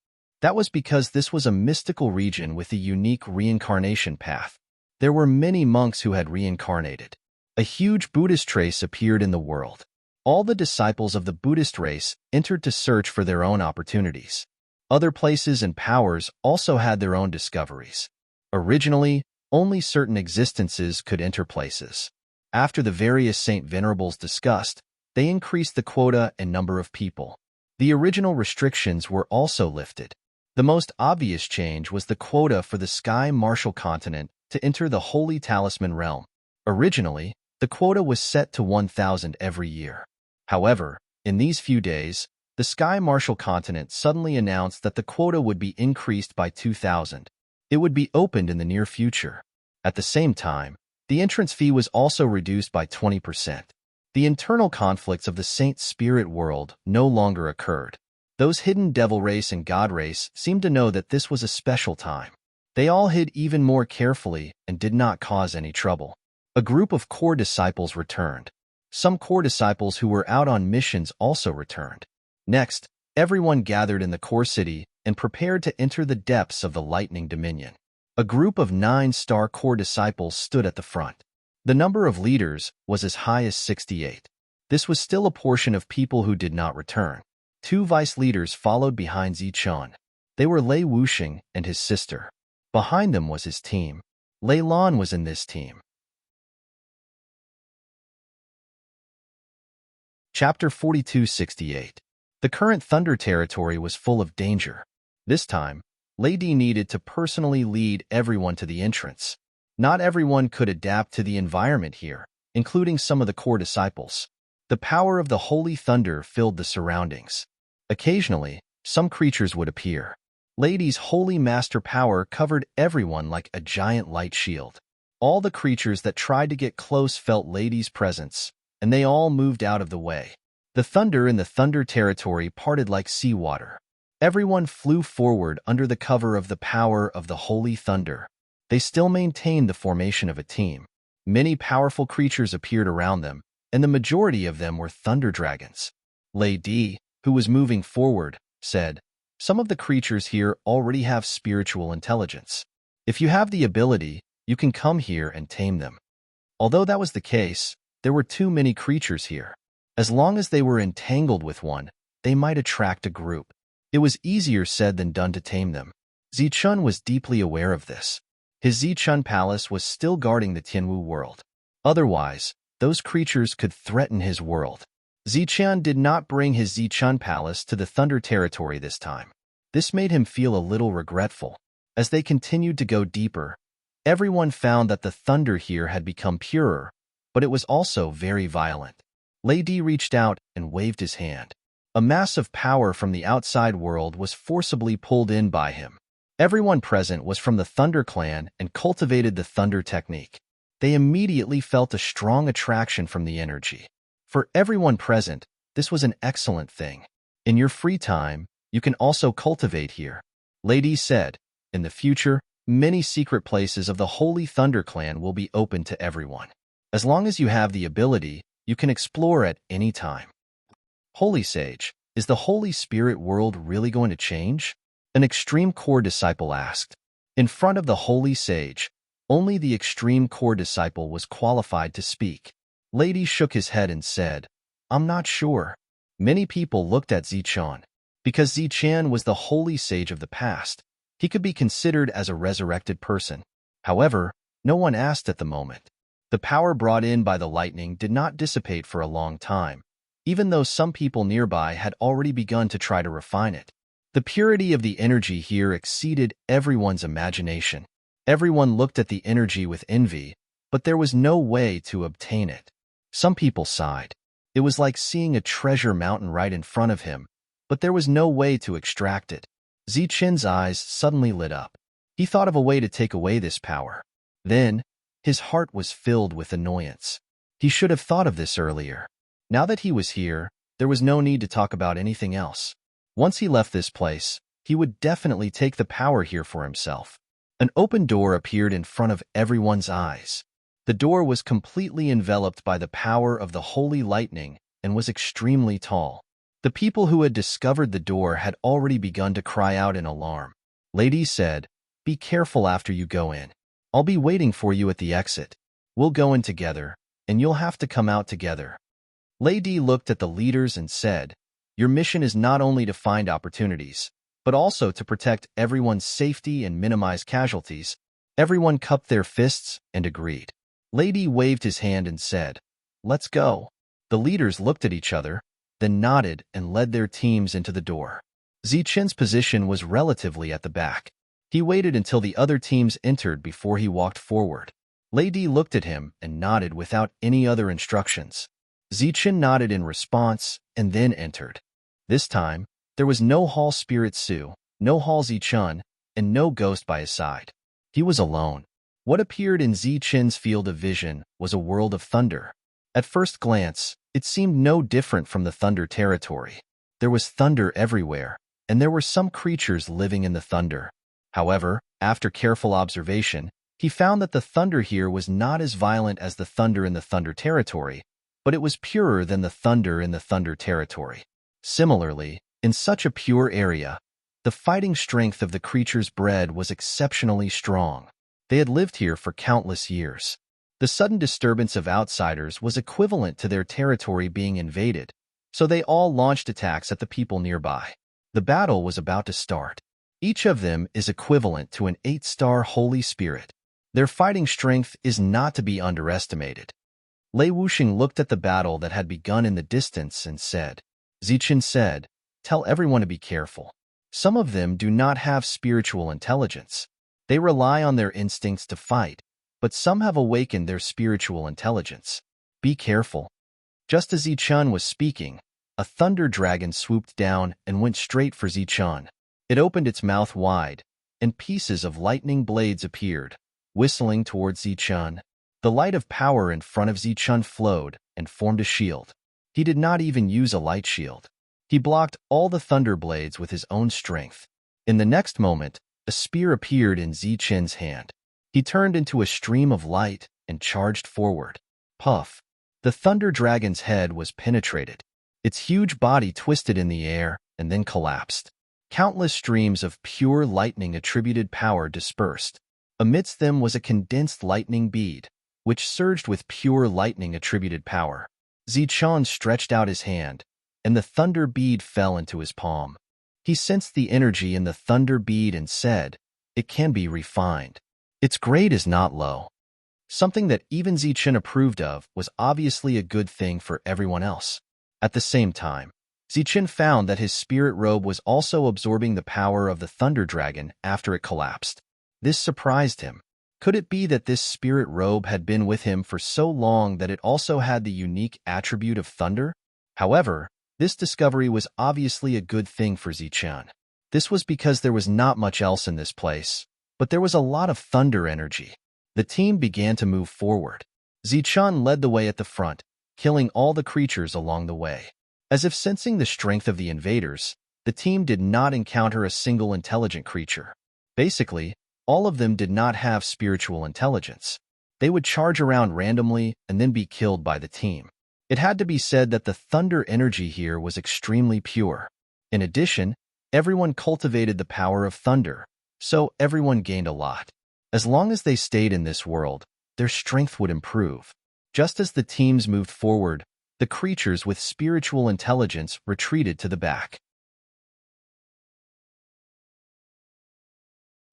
That was because this was a mystical region with a unique reincarnation path. There were many monks who had reincarnated. A huge Buddhist trace appeared in the world. All the disciples of the Buddhist race entered to search for their own opportunities. Other places and powers also had their own discoveries. Originally, only certain existences could enter places. After the various Saint Venerables discussed, they increased the quota and number of people. The original restrictions were also lifted. The most obvious change was the quota for the Sky Martial Continent to enter the Holy Talisman realm. Originally, the quota was set to 1,000 every year. However, in these few days, the Sky Martial Continent suddenly announced that the quota would be increased by 2,000. It would be opened in the near future. At the same time, the entrance fee was also reduced by 20%. The internal conflicts of the Saint Spirit world no longer occurred. Those hidden devil race and god race seemed to know that this was a special time. They all hid even more carefully and did not cause any trouble. A group of core disciples returned. Some core disciples who were out on missions also returned. Next, everyone gathered in the core city and prepared to enter the depths of the Lightning Dominion. A group of 9-star core disciples stood at the front. The number of leaders was as high as 68. This was still a portion of people who did not return. 2 vice leaders followed behind Zichun. They were Lei Wuxing and his sister. Behind them was his team. Lei Lan was in this team. Chapter 4268. The current Thunder territory was full of danger. This time, Lady needed to personally lead everyone to the entrance. Not everyone could adapt to the environment here, including some of the core disciples. The power of the Holy Thunder filled the surroundings. Occasionally, some creatures would appear. Lady's holy master power covered everyone like a giant light shield. All the creatures that tried to get close felt Lady's presence, and they all moved out of the way. The thunder in the Thunder territory parted like seawater. Everyone flew forward under the cover of the power of the Holy Thunder. They still maintained the formation of a team. Many powerful creatures appeared around them, and the majority of them were thunder dragons. Lady, who was moving forward, said, "Some of the creatures here already have spiritual intelligence. If you have the ability, you can come here and tame them." Although that was the case, there were too many creatures here. As long as they were entangled with one, they might attract a group. It was easier said than done to tame them. Zichun was deeply aware of this. His Zichun palace was still guarding the Tianwu world. Otherwise, those creatures could threaten his world. Zichun did not bring his Zichun palace to the Thunder territory this time. This made him feel a little regretful. As they continued to go deeper, everyone found that the thunder here had become purer, but it was also very violent. Lady reached out and waved his hand. A mass of power from the outside world was forcibly pulled in by him. Everyone present was from the Thunder clan and cultivated the Thunder technique. They immediately felt a strong attraction from the energy. For everyone present, this was an excellent thing. In your free time, you can also cultivate here. Lady said, in the future, many secret places of the Holy Thunder clan will be open to everyone. As long as you have the ability, you can explore at any time. Holy Sage, is the Holy Spirit world really going to change? An extreme core disciple asked. In front of the Holy Sage, only the extreme core disciple was qualified to speak. Lady shook his head and said, I'm not sure. Many people looked at Zichun. Because Zichun was the Holy Sage of the past, he could be considered as a resurrected person. However, no one asked at the moment. The power brought in by the lightning did not dissipate for a long time, even though some people nearby had already begun to try to refine it. The purity of the energy here exceeded everyone's imagination. Everyone looked at the energy with envy, but there was no way to obtain it. Some people sighed. It was like seeing a treasure mountain right in front of him, but there was no way to extract it. Zichun's eyes suddenly lit up. He thought of a way to take away this power. Then, his heart was filled with annoyance. He should have thought of this earlier. Now that he was here, there was no need to talk about anything else. Once he left this place, he would definitely take the power here for himself. An open door appeared in front of everyone's eyes. The door was completely enveloped by the power of the holy lightning and was extremely tall. The people who had discovered the door had already begun to cry out in alarm. Lady said, be careful after you go in. I'll be waiting for you at the exit. We'll go in together, and you'll have to come out together. Lady looked at the leaders and said, your mission is not only to find opportunities, but also to protect everyone's safety and minimize casualties. Everyone cupped their fists and agreed. Lady waved his hand and said, let's go. The leaders looked at each other, then nodded and led their teams into the door. Zichun's position was relatively at the back. He waited until the other teams entered before he walked forward. Lady looked at him and nodded without any other instructions. Zichun nodded in response and then entered. This time, there was no Hall Spirit Su, no Hall Zichun, and no ghost by his side. He was alone. What appeared in Zichun's field of vision was a world of thunder. At first glance, it seemed no different from the Thunder territory. There was thunder everywhere, and there were some creatures living in the thunder. However, after careful observation, he found that the thunder here was not as violent as the thunder in the Thunder territory, but it was purer than the thunder in the Thunder territory. Similarly, in such a pure area, the fighting strength of the creatures bred was exceptionally strong. They had lived here for countless years. The sudden disturbance of outsiders was equivalent to their territory being invaded, so they all launched attacks at the people nearby. The battle was about to start. Each of them is equivalent to an 8-star Holy Spirit. Their fighting strength is not to be underestimated. Lei Wuxing looked at the battle that had begun in the distance and said, Zichun said, tell everyone to be careful. Some of them do not have spiritual intelligence. They rely on their instincts to fight, but some have awakened their spiritual intelligence. Be careful. Just as Zichun was speaking, a thunder dragon swooped down and went straight for Zichun. It opened its mouth wide, and pieces of lightning blades appeared, whistling towards Zichun. The light of power in front of Zichun flowed and formed a shield. He did not even use a light shield. He blocked all the thunder blades with his own strength. In the next moment, a spear appeared in Zichun's hand. He turned into a stream of light and charged forward. Puff! The thunder dragon's head was penetrated. Its huge body twisted in the air and then collapsed. Countless streams of pure lightning-attributed power dispersed. Amidst them was a condensed lightning bead, which surged with pure lightning-attributed power. Zichun stretched out his hand, and the thunder bead fell into his palm. He sensed the energy in the thunder bead and said, it can be refined. Its grade is not low. Something that even Zichen approved of was obviously a good thing for everyone else. At the same time, Zichen found that his spirit robe was also absorbing the power of the Thunder Dragon after it collapsed. This surprised him. Could it be that this spirit robe had been with him for so long that it also had the unique attribute of thunder? However, this discovery was obviously a good thing for Zichen. This was because there was not much else in this place, but there was a lot of thunder energy. The team began to move forward. Zichen led the way at the front, killing all the creatures along the way. As if sensing the strength of the invaders, the team did not encounter a single intelligent creature. Basically, all of them did not have spiritual intelligence. They would charge around randomly and then be killed by the team. It had to be said that the thunder energy here was extremely pure. In addition, everyone cultivated the power of thunder, so everyone gained a lot. As long as they stayed in this world, their strength would improve. Just as the teams moved forward, the creatures with spiritual intelligence retreated to the back.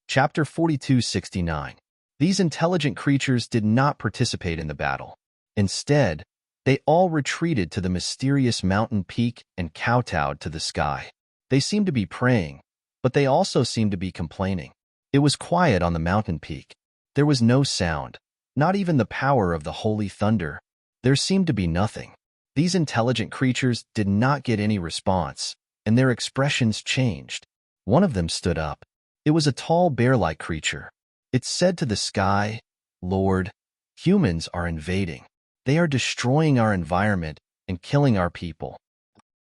Chapter 4269. These intelligent creatures did not participate in the battle. Instead, they all retreated to the mysterious mountain peak and kowtowed to the sky. They seemed to be praying, but they also seemed to be complaining. It was quiet on the mountain peak. There was no sound, not even the power of the holy thunder. There seemed to be nothing. These intelligent creatures did not get any response, and their expressions changed. One of them stood up. It was a tall bear-like creature. It said to the sky, "Lord, humans are invading. They are destroying our environment and killing our people.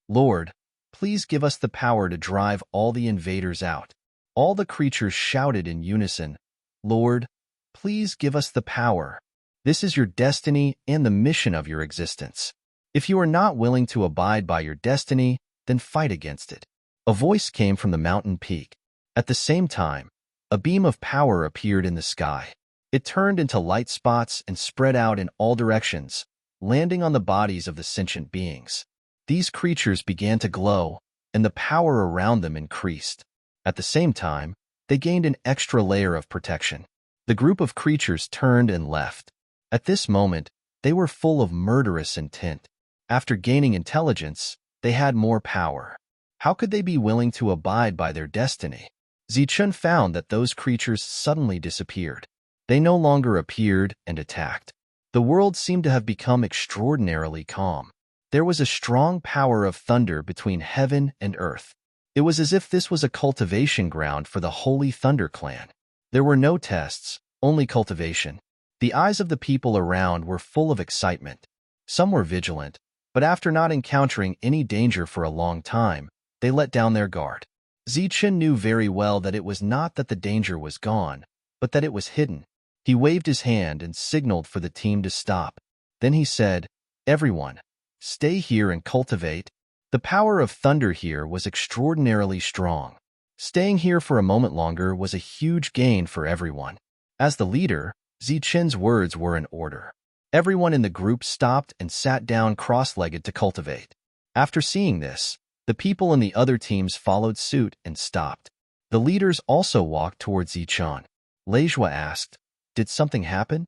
Lord, please give us the power to drive all the invaders out." All the creatures shouted in unison, "Lord, please give us the power. This is your destiny and the mission of your existence. If you are not willing to abide by your destiny, then fight against it." A voice came from the mountain peak. At the same time, a beam of power appeared in the sky. It turned into light spots and spread out in all directions, landing on the bodies of the sentient beings. These creatures began to glow, and the power around them increased. At the same time, they gained an extra layer of protection. The group of creatures turned and left. At this moment, they were full of murderous intent. After gaining intelligence, they had more power. How could they be willing to abide by their destiny? Zichen found that those creatures suddenly disappeared. They no longer appeared and attacked. The world seemed to have become extraordinarily calm. There was a strong power of thunder between heaven and earth. It was as if this was a cultivation ground for the Holy Thunder Clan. There were no tests, only cultivation. The eyes of the people around were full of excitement. Some were vigilant, but after not encountering any danger for a long time, they let down their guard. Zichen knew very well that it was not that the danger was gone, but that it was hidden. He waved his hand and signaled for the team to stop. Then he said, "Everyone, stay here and cultivate." The power of thunder here was extraordinarily strong. Staying here for a moment longer was a huge gain for everyone. As the leader, Zichen's words were in order. Everyone in the group stopped and sat down cross-legged to cultivate. After seeing this, the people in the other teams followed suit and stopped. The leaders also walked towards Zichen. Lejua asked, "Did something happen?"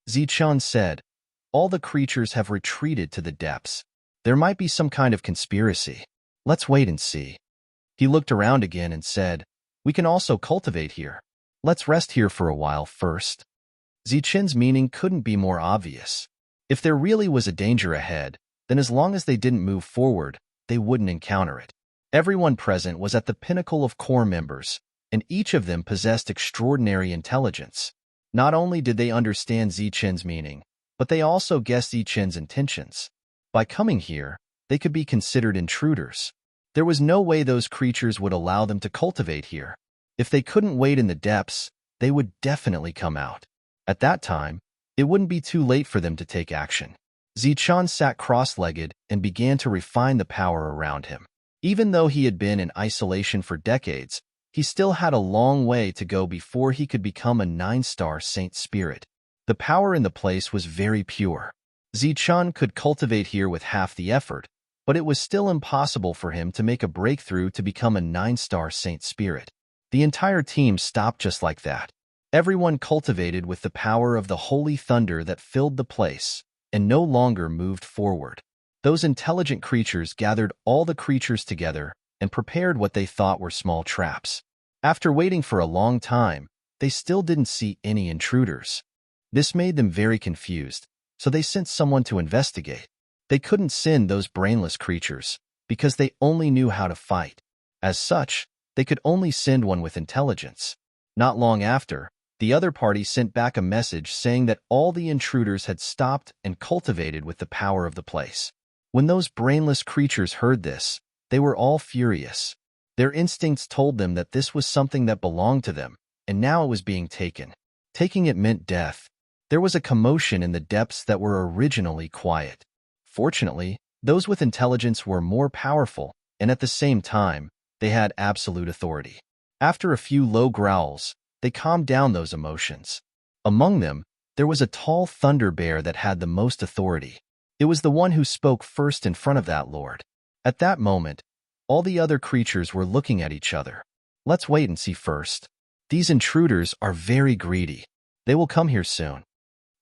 Zichen said, "All the creatures have retreated to the depths. There might be some kind of conspiracy. Let's wait and see." He looked around again and said, "We can also cultivate here. Let's rest here for a while first." Zichen's meaning couldn't be more obvious. If there really was a danger ahead, then as long as they didn't move forward, they wouldn't encounter it. Everyone present was at the pinnacle of core members, and each of them possessed extraordinary intelligence. Not only did they understand Zichen's meaning, but they also guessed Zichen's intentions. By coming here, they could be considered intruders. There was no way those creatures would allow them to cultivate here. If they couldn't wait in the depths, they would definitely come out. At that time, it wouldn't be too late for them to take action. Zichen sat cross-legged and began to refine the power around him. Even though he had been in isolation for decades, he still had a long way to go before he could become a 9-star saint spirit. The power in the place was very pure. Zichen could cultivate here with half the effort, but it was still impossible for him to make a breakthrough to become a 9-star saint spirit. The entire team stopped just like that. Everyone cultivated with the power of the holy thunder that filled the place, and no longer moved forward. Those intelligent creatures gathered all the creatures together and prepared what they thought were small traps. After waiting for a long time, they still didn't see any intruders. This made them very confused, so they sent someone to investigate. They couldn't send those brainless creatures, because they only knew how to fight. As such, they could only send one with intelligence. Not long after, the other party sent back a message saying that all the intruders had stopped and cultivated with the power of the place. When those brainless creatures heard this, they were all furious. Their instincts told them that this was something that belonged to them, and now it was being taken. Taking it meant death. There was a commotion in the depths that were originally quiet. Fortunately, those with intelligence were more powerful, and at the same time, they had absolute authority. After a few low growls, they calmed down those emotions. Among them, there was a tall thunder bear that had the most authority. It was the one who spoke first in front of that lord. At that moment, all the other creatures were looking at each other. Let's wait and see first. These intruders are very greedy. They will come here soon,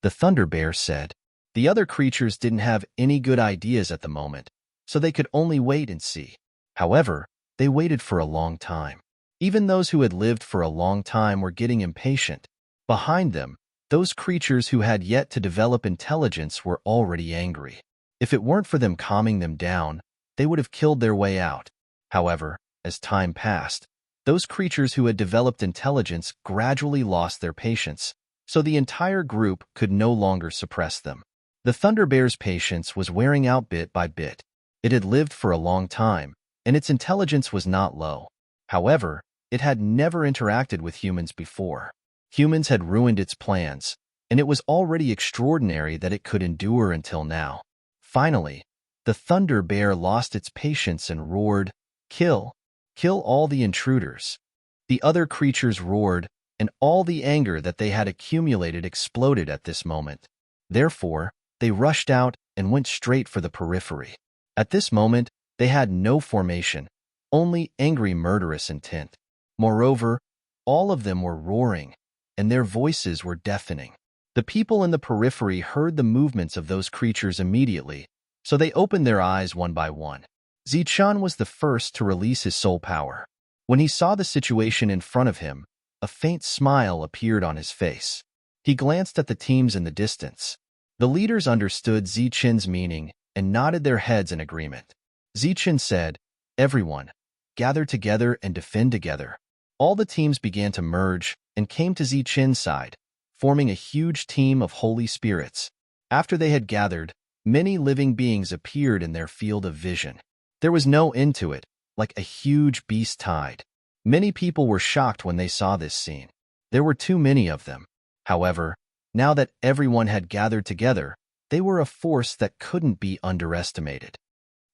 the thunder bear said. The other creatures didn't have any good ideas at the moment, so they could only wait and see. However, they waited for a long time. Even those who had lived for a long time were getting impatient. Behind them, those creatures who had yet to develop intelligence were already angry. If it weren't for them calming them down, they would have killed their way out. However, as time passed, those creatures who had developed intelligence gradually lost their patience, so the entire group could no longer suppress them. The Thunder Bear's patience was wearing out bit by bit. It had lived for a long time, and its intelligence was not low. However, it had never interacted with humans before. Humans had ruined its plans, and it was already extraordinary that it could endure until now. Finally, the Thunder Bear lost its patience and roared, "Kill! Kill all the intruders!" The other creatures roared, and all the anger that they had accumulated exploded at this moment. Therefore, they rushed out and went straight for the periphery. At this moment, they had no formation, only angry murderous intent. Moreover, all of them were roaring, and their voices were deafening. The people in the periphery heard the movements of those creatures immediately, so they opened their eyes one by one. Zichun was the first to release his soul power. When he saw the situation in front of him, a faint smile appeared on his face. He glanced at the teams in the distance. The leaders understood Zichun's meaning and nodded their heads in agreement. Zichun said, "Everyone, gather together and defend together." All the teams began to merge and came to Zichun's side, forming a huge team of holy spirits. After they had gathered, many living beings appeared in their field of vision. There was no end to it, like a huge beast tide. Many people were shocked when they saw this scene. There were too many of them. However, now that everyone had gathered together, they were a force that couldn't be underestimated.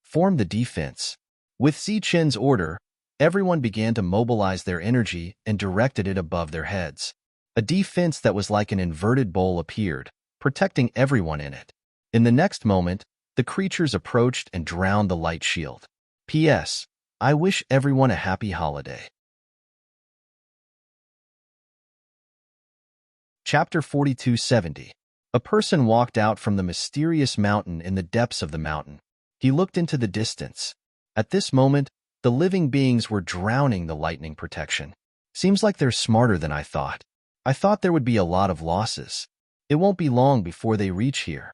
Form the defense. With Zichun's order, everyone began to mobilize their energy and directed it above their heads. A defense that was like an inverted bowl appeared, protecting everyone in it. In the next moment, the creatures approached and drowned the light shield. P.S. I wish everyone a happy holiday. Chapter 4270. A person walked out from the mysterious mountain in the depths of the mountain. He looked into the distance. At this moment, the living beings were drowning the lightning protection. Seems like they're smarter than I thought. I thought there would be a lot of losses. It won't be long before they reach here.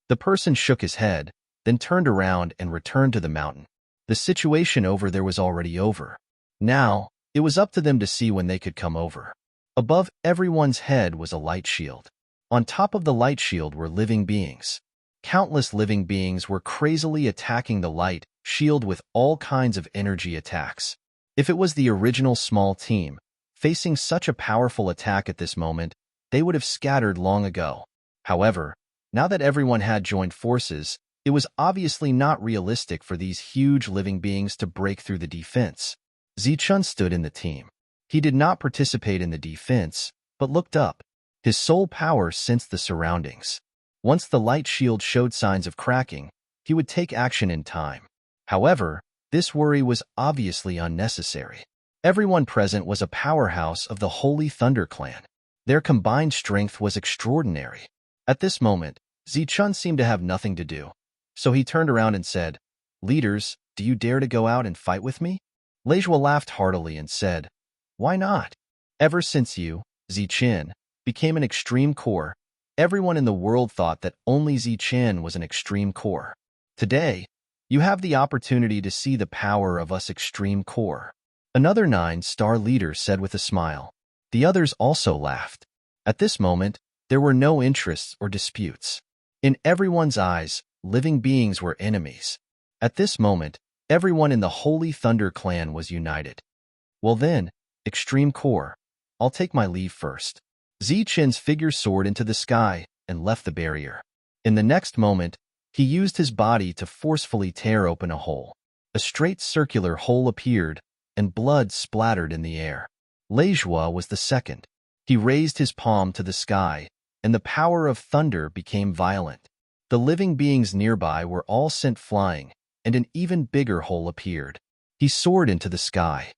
The person shook his head, then turned around and returned to the mountain. The situation over there was already over. Now, it was up to them to see when they could come over. Above everyone's head was a light shield. On top of the light shield were living beings. Countless living beings were crazily attacking the light shield with all kinds of energy attacks. If it was the original small team, facing such a powerful attack at this moment, they would have scattered long ago. However, now that everyone had joined forces, it was obviously not realistic for these huge living beings to break through the defense. Zichun stood in the team. He did not participate in the defense, but looked up. His soul power sensed the surroundings. Once the light shield showed signs of cracking, he would take action in time. However, this worry was obviously unnecessary. Everyone present was a powerhouse of the Holy Thunder Clan. Their combined strength was extraordinary. At this moment, Zichun seemed to have nothing to do, so he turned around and said, "Leaders, do you dare to go out and fight with me?" Lejua laughed heartily and said, "Why not? Ever since you, Zichen, became an extreme core, everyone in the world thought that only Zichen was an extreme core. Today, you have the opportunity to see the power of us extreme core." Another 9-star leader said with a smile. The others also laughed. At this moment, there were no interests or disputes. In everyone's eyes, living beings were enemies. At this moment, everyone in the Holy Thunder clan was united. "Well then, Extreme Core, I'll take my leave first." Zichen's figure soared into the sky and left the barrier. In the next moment, he used his body to forcefully tear open a hole. A straight circular hole appeared, and blood splattered in the air. Lejua was the second. He raised his palm to the sky, and the power of thunder became violent. The living beings nearby were all sent flying, and an even bigger hole appeared. He soared into the sky.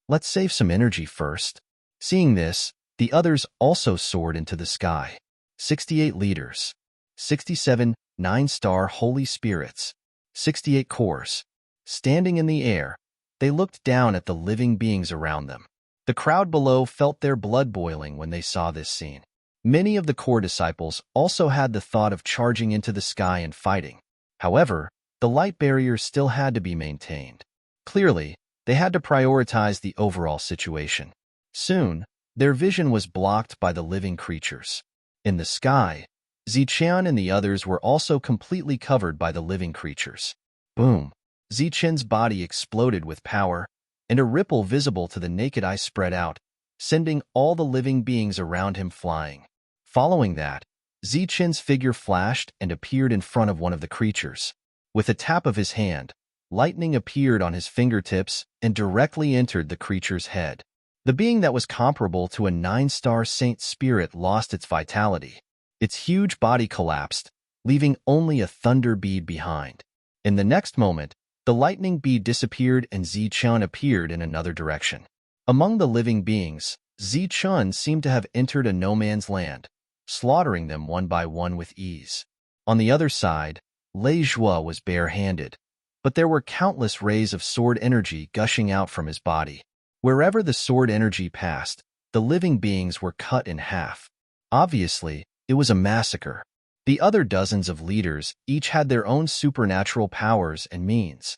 "Let's save some energy first." Seeing this, the others also soared into the sky. 68 leaders, 67 9-star holy spirits, 68 cores. Standing in the air, they looked down at the living beings around them. The crowd below felt their blood boiling when they saw this scene. Many of the core disciples also had the thought of charging into the sky and fighting. However, the light barrier still had to be maintained. Clearly, they had to prioritize the overall situation. Soon, their vision was blocked by the living creatures. In the sky, Zichen and the others were also completely covered by the living creatures. Boom! Zichen's body exploded with power, and a ripple visible to the naked eye spread out, sending all the living beings around him flying. Following that, Zichen's figure flashed and appeared in front of one of the creatures. With a tap of his hand, lightning appeared on his fingertips and directly entered the creature's head. The being that was comparable to a 9-star saint spirit lost its vitality. Its huge body collapsed, leaving only a thunder bead behind. In the next moment, the lightning bead disappeared and Zichen appeared in another direction. Among the living beings, Zichen seemed to have entered a no-man's land, slaughtering them one by one with ease. On the other side, Lejua was bare-handed, but there were countless rays of sword energy gushing out from his body. Wherever the sword energy passed, the living beings were cut in half. Obviously, it was a massacre. The other dozens of leaders each had their own supernatural powers and means.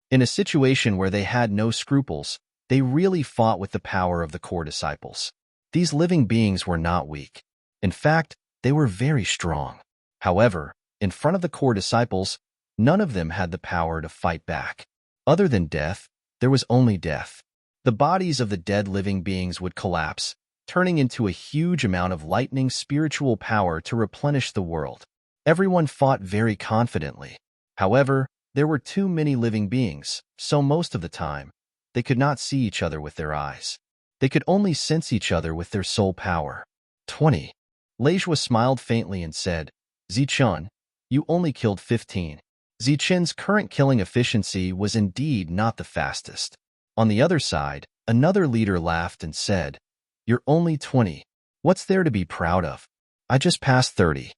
In a situation where they had no scruples, they really fought with the power of the core disciples. These living beings were not weak. In fact, they were very strong. However, in front of the core disciples, none of them had the power to fight back. Other than death, there was only death. The bodies of the dead living beings would collapse, turning into a huge amount of lightning spiritual power to replenish the world. Everyone fought very confidently. However, there were too many living beings, so most of the time, they could not see each other with their eyes. They could only sense each other with their soul power. 20. Lejua smiled faintly and said, "Zichen, you only killed 15. Zichen's current killing efficiency was indeed not the fastest. On the other side, another leader laughed and said, "You're only 20. What's there to be proud of? I just passed 30.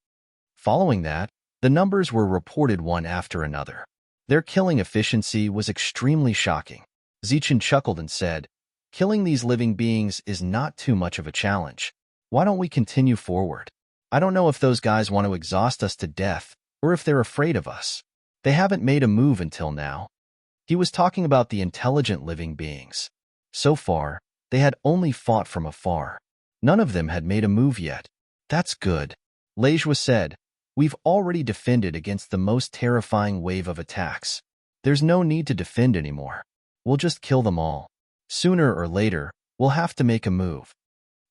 Following that, the numbers were reported one after another. Their killing efficiency was extremely shocking. Zichen chuckled and said, "Killing these living beings is not too much of a challenge. Why don't we continue forward? I don't know if those guys want to exhaust us to death or if they're afraid of us. They haven't made a move until now." He was talking about the intelligent living beings. So far, they had only fought from afar. None of them had made a move yet. "That's good," Lejua said. "We've already defended against the most terrifying wave of attacks. There's no need to defend anymore. We'll just kill them all. Sooner or later, we'll have to make a move."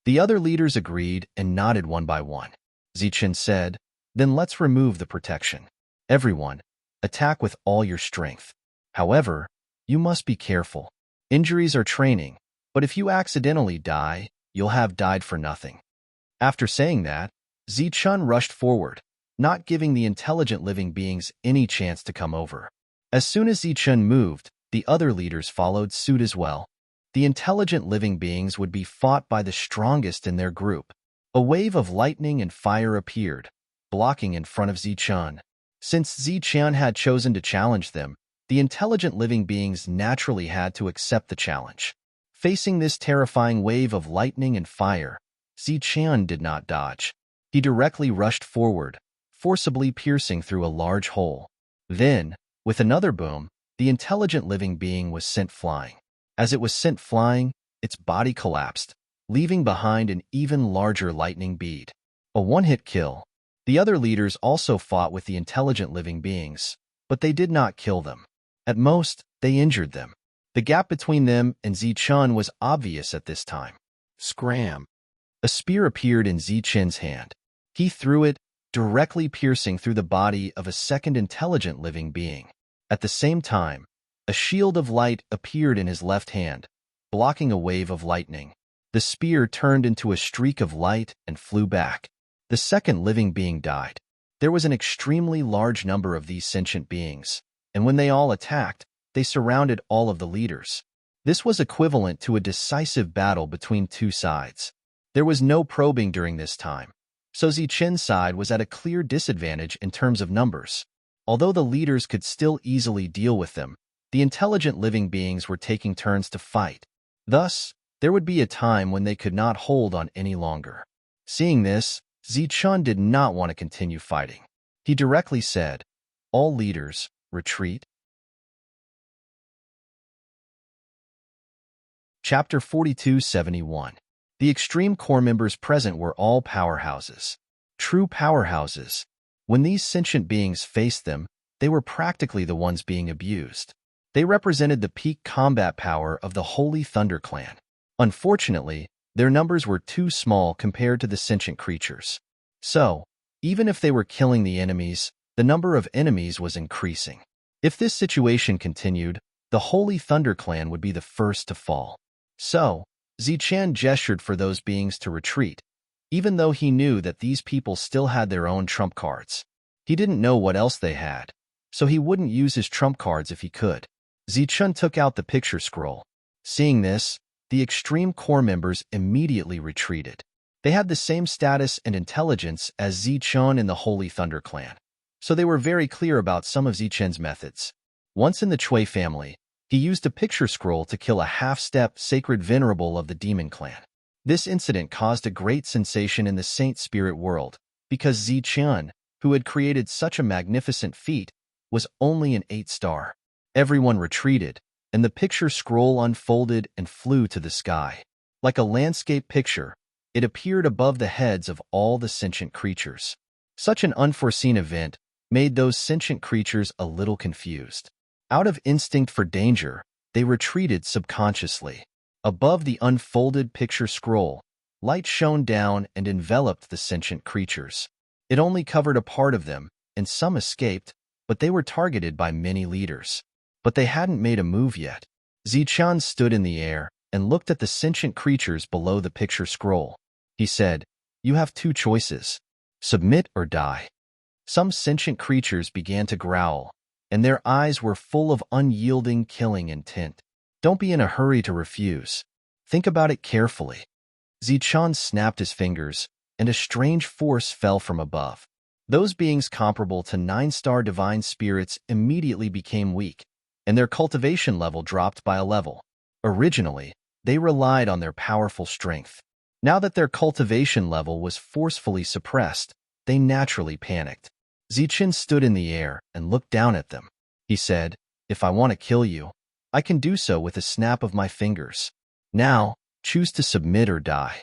The other leaders agreed and nodded one by one. Zichen said, "Then let's remove the protection. Everyone, attack with all your strength. However, you must be careful. Injuries are training, but if you accidentally die, you'll have died for nothing." After saying that, Zichen rushed forward, not giving the intelligent living beings any chance to come over. As soon as Zichen moved, the other leaders followed suit as well. The intelligent living beings would be fought by the strongest in their group. A wave of lightning and fire appeared, blocking in front of Zichun. Since Zichun had chosen to challenge them, the intelligent living beings naturally had to accept the challenge. Facing this terrifying wave of lightning and fire, Zichun did not dodge. He directly rushed forward, forcibly piercing through a large hole. Then, with another boom, the intelligent living being was sent flying. As it was sent flying, its body collapsed, leaving behind an even larger lightning bead. A one-hit kill. The other leaders also fought with the intelligent living beings, but they did not kill them. At most, they injured them. The gap between them and Zichun was obvious at this time. Scram! A spear appeared in Zichun's hand. He threw it, directly piercing through the body of a second intelligent living being. At the same time, a shield of light appeared in his left hand, blocking a wave of lightning. The spear turned into a streak of light and flew back. The second living being died. There was an extremely large number of these sentient beings, and when they all attacked, they surrounded all of the leaders. This was equivalent to a decisive battle between two sides. There was no probing during this time, so Zichun's side was at a clear disadvantage in terms of numbers. Although the leaders could still easily deal with them, the intelligent living beings were taking turns to fight. Thus, there would be a time when they could not hold on any longer. Seeing this, Zichun did not want to continue fighting. He directly said, "All leaders, retreat." Chapter 42-71. The extreme core members present were all powerhouses. True powerhouses. When these sentient beings faced them, they were practically the ones being abused. They represented the peak combat power of the Holy Thunder Clan. Unfortunately, their numbers were too small compared to the sentient creatures. So, even if they were killing the enemies, the number of enemies was increasing. If this situation continued, the Holy Thunder Clan would be the first to fall. So, Zichun gestured for those beings to retreat, even though he knew that these people still had their own trump cards. He didn't know what else they had, so he wouldn't use his trump cards if he could. Zichun took out the picture scroll. Seeing this, the extreme core members immediately retreated. They had the same status and intelligence as Zichun in the Holy Thunder Clan, so they were very clear about some of Zichun's methods. Once in the Chui family, he used a picture scroll to kill a half-step sacred venerable of the Demon Clan. This incident caused a great sensation in the Saint Spirit world, because Zichun, who had created such a magnificent feat, was only an 8-star. Everyone retreated, and the picture scroll unfolded and flew to the sky. Like a landscape picture, it appeared above the heads of all the sentient creatures. Such an unforeseen event made those sentient creatures a little confused. Out of instinct for danger, they retreated subconsciously. Above the unfolded picture scroll, light shone down and enveloped the sentient creatures. It only covered a part of them, and some escaped, but they were targeted by many leaders. But they hadn't made a move yet. Zichun stood in the air and looked at the sentient creatures below the picture scroll. He said, "You have two choices. Submit or die." Some sentient creatures began to growl, and their eyes were full of unyielding killing intent. Don't be in a hurry to refuse. Think about it carefully. Zichun snapped his fingers, and a strange force fell from above. Those beings comparable to 9-star divine spirits immediately became weak, and their cultivation level dropped by a level. Originally, they relied on their powerful strength. Now that their cultivation level was forcefully suppressed, they naturally panicked. Zichun stood in the air and looked down at them. He said, "If I want to kill you, I can do so with a snap of my fingers. Now, choose to submit or die."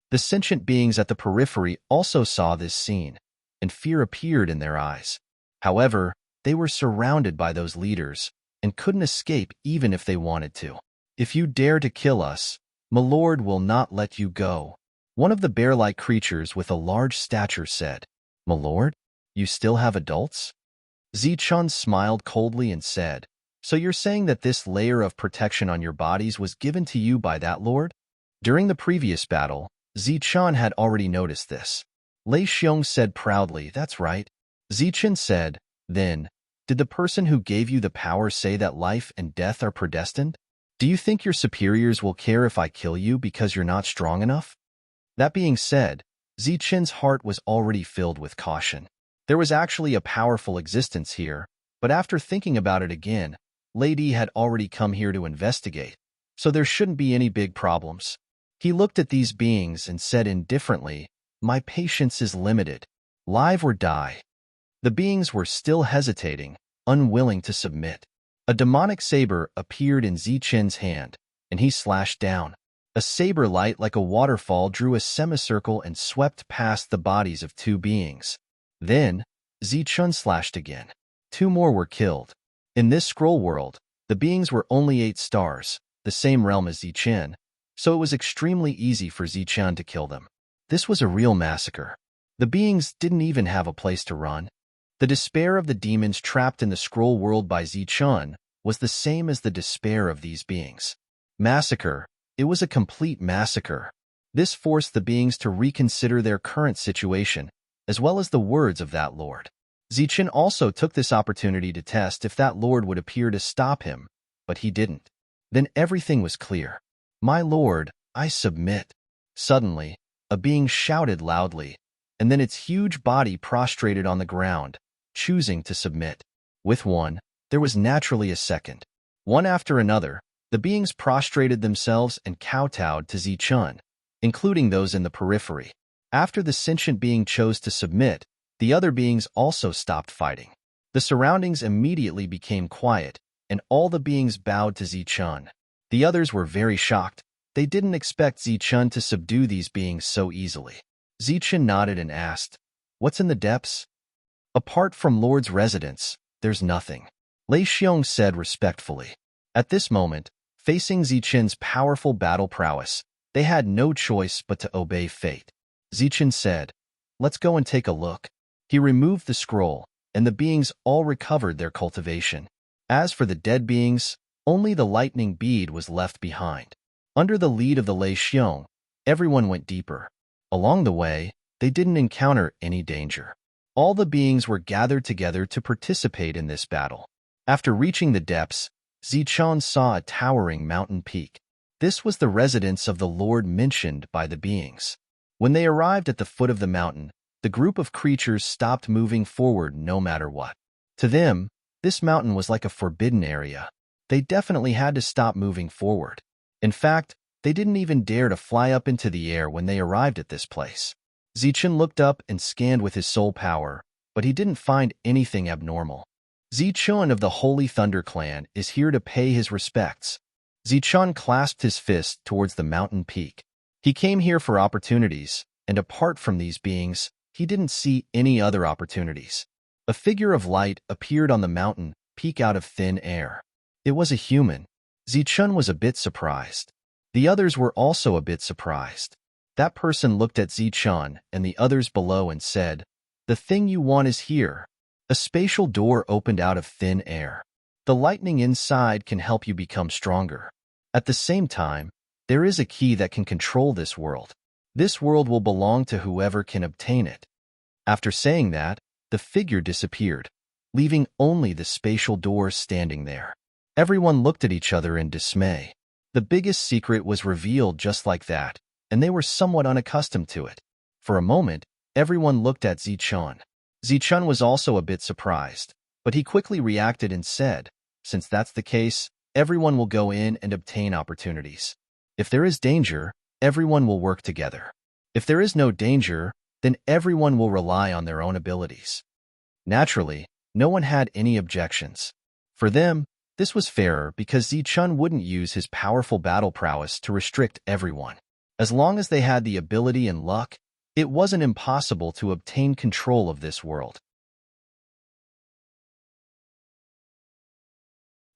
The sentient beings at the periphery also saw this scene, and fear appeared in their eyes. However, they were surrounded by those leaders and couldn't escape even if they wanted to. "If you dare to kill us, my lord will not let you go," one of the bear-like creatures with a large stature said. "My lord? You still have adults?" Zichun smiled coldly and said, "So you're saying that this layer of protection on your bodies was given to you by that lord?" During the previous battle, Zichun had already noticed this. Lei Xiong said proudly, "That's right." Zichun said, "Then, did the person who gave you the power say that life and death are predestined? Do you think your superiors will care if I kill you because you're not strong enough?" That being said, Zichen's heart was already filled with caution. There was actually a powerful existence here, but after thinking about it again, Lady had already come here to investigate, so there shouldn't be any big problems. He looked at these beings and said indifferently, "My patience is limited. Live or die." The beings were still hesitating, unwilling to submit. A demonic saber appeared in Zichen's hand, and he slashed down. A saber light like a waterfall drew a semicircle and swept past the bodies of two beings. Then, Zichen slashed again. Two more were killed. In this scroll world, the beings were only 8 stars, the same realm as Zichen, so it was extremely easy for Zichen to kill them. This was a real massacre. The beings didn't even have a place to run. The despair of the demons trapped in the scroll world by Zichen was the same as the despair of these beings. Massacre. It was a complete massacre. This forced the beings to reconsider their current situation, as well as the words of that lord. Zichen also took this opportunity to test if that lord would appear to stop him, but he didn't. Then everything was clear. "My lord, I submit." Suddenly, a being shouted loudly, and then its huge body prostrated on the ground, choosing to submit. With one, there was naturally a second. One after another, the beings prostrated themselves and kowtowed to Zichen, including those in the periphery. After the sentient being chose to submit, the other beings also stopped fighting. The surroundings immediately became quiet, and all the beings bowed to Zichen. The others were very shocked. They didn't expect Zichen to subdue these beings so easily. Zichen nodded and asked, "What's in the depths?" "Apart from Lord's residence, there's nothing," Lei Xiong said respectfully. At this moment, facing Zichen's powerful battle prowess, they had no choice but to obey fate. Zichen said, "Let's go and take a look." He removed the scroll, and the beings all recovered their cultivation. As for the dead beings, only the lightning bead was left behind. Under the lead of the Lei Xiong, everyone went deeper. Along the way, they didn't encounter any danger. All the beings were gathered together to participate in this battle. After reaching the depths, Zichen saw a towering mountain peak. This was the residence of the lord mentioned by the beings. When they arrived at the foot of the mountain, the group of creatures stopped moving forward no matter what. To them, this mountain was like a forbidden area. They definitely had to stop moving forward. In fact, they didn't even dare to fly up into the air when they arrived at this place. Zichen looked up and scanned with his soul power, but he didn't find anything abnormal. Zichen of the Holy Thunder Clan is here to pay his respects. Zichen clasped his fist towards the mountain peak. He came here for opportunities, and apart from these beings, he didn't see any other opportunities. A figure of light appeared on the mountain peak out of thin air. It was a human. Zichen was a bit surprised. The others were also a bit surprised. That person looked at Zichen and the others below and said, "The thing you want is here." A spatial door opened out of thin air. The lightning inside can help you become stronger. At the same time, there is a key that can control this world. This world will belong to whoever can obtain it. After saying that, the figure disappeared, leaving only the spatial door standing there. Everyone looked at each other in dismay. The biggest secret was revealed just like that, and they were somewhat unaccustomed to it. For a moment, everyone looked at Zichen. Zichen was also a bit surprised, but he quickly reacted and said, "Since that's the case, everyone will go in and obtain opportunities. If there is danger, everyone will work together. If there is no danger, then everyone will rely on their own abilities." Naturally, no one had any objections. For them, this was fairer because Zichen wouldn't use his powerful battle prowess to restrict everyone. As long as they had the ability and luck, it wasn't impossible to obtain control of this world.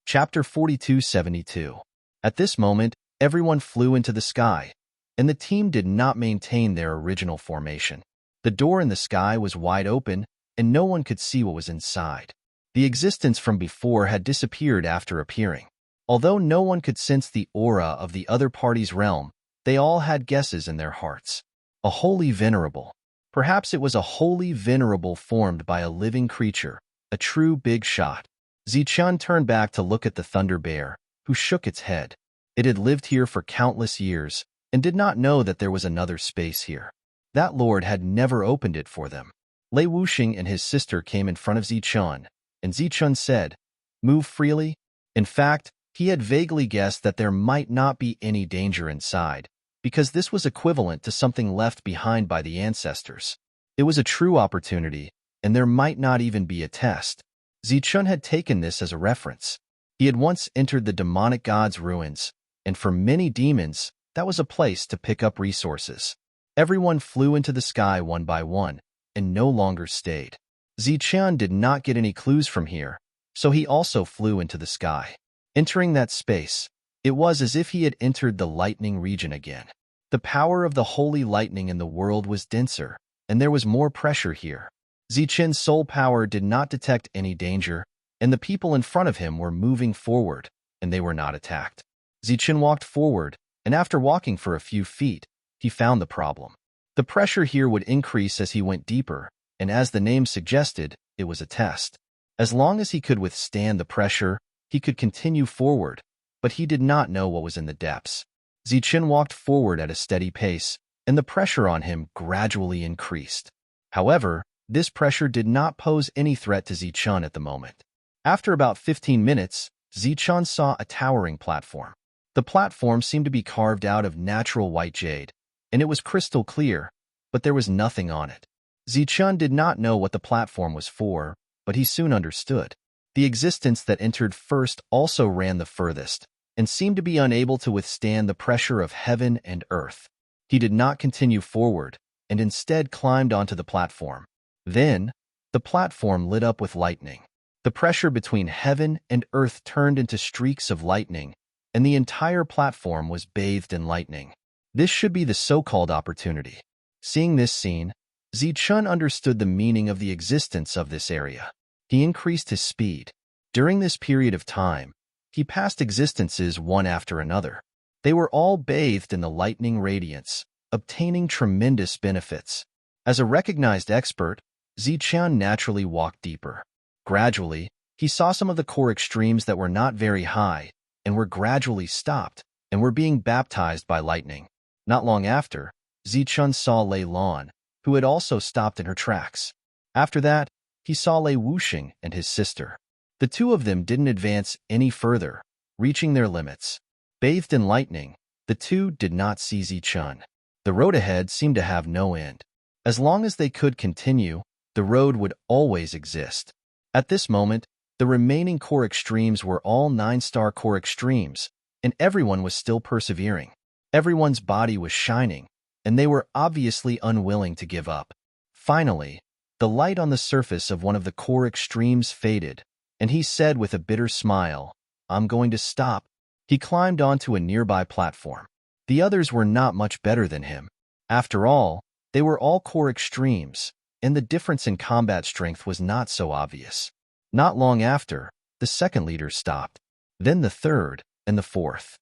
Chapter 4272. At this moment, everyone flew into the sky, and the team did not maintain their original formation. The door in the sky was wide open, and no one could see what was inside. The existence from before had disappeared after appearing. Although no one could sense the aura of the other party's realm, they all had guesses in their hearts. A holy venerable. Perhaps it was a holy venerable formed by a living creature, a true big shot. Zichen turned back to look at the thunder bear, who shook its head. It had lived here for countless years, and did not know that there was another space here. That lord had never opened it for them. Lei Wuxing and his sister came in front of Zichun, and Zichun said, "Move freely." In fact, he had vaguely guessed that there might not be any danger inside, because this was equivalent to something left behind by the ancestors. It was a true opportunity, and there might not even be a test. Zichun had taken this as a reference. He had once entered the demonic god's ruins, and for many demons, that was a place to pick up resources. Everyone flew into the sky one by one, and no longer stayed. Zichun did not get any clues from here, so he also flew into the sky. Entering that space, it was as if he had entered the lightning region again. The power of the holy lightning in the world was denser, and there was more pressure here. Zichun's soul power did not detect any danger, and the people in front of him were moving forward, and they were not attacked. Zichun walked forward, and after walking for a few feet, he found the problem. The pressure here would increase as he went deeper, and as the name suggested, it was a test. As long as he could withstand the pressure, he could continue forward, but he did not know what was in the depths. Zichun walked forward at a steady pace, and the pressure on him gradually increased. However, this pressure did not pose any threat to Zichun at the moment. After about 15 minutes, Zichun saw a towering platform. The platform seemed to be carved out of natural white jade, and it was crystal clear, but there was nothing on it. Zichun did not know what the platform was for, but he soon understood. The existence that entered first also ran the furthest, and seemed to be unable to withstand the pressure of heaven and earth. He did not continue forward, and instead climbed onto the platform. Then, the platform lit up with lightning. The pressure between heaven and earth turned into streaks of lightning, and the entire platform was bathed in lightning. This should be the so-called opportunity. Seeing this scene, Zichun understood the meaning of the existence of this area. He increased his speed. During this period of time, he passed existences one after another. They were all bathed in the lightning radiance, obtaining tremendous benefits. As a recognized expert, Zichun naturally walked deeper. Gradually, he saw some of the core extremes that were not very high, and were gradually stopped, and were being baptized by lightning. Not long after, Zichun saw Lei Lan, who had also stopped in her tracks. After that, he saw Lei Wuxing and his sister. The two of them didn't advance any further, reaching their limits. Bathed in lightning, the two did not see Zichun. The road ahead seemed to have no end. As long as they could continue, the road would always exist. At this moment, the remaining core extremes were all 9-star core extremes, and everyone was still persevering. Everyone's body was shining, and they were obviously unwilling to give up. Finally, the light on the surface of one of the core extremes faded, and he said with a bitter smile, "I'm going to stop." He climbed onto a nearby platform. The others were not much better than him. After all, they were all core extremes, and the difference in combat strength was not so obvious. Not long after, the second leader stopped, then the third, and the fourth.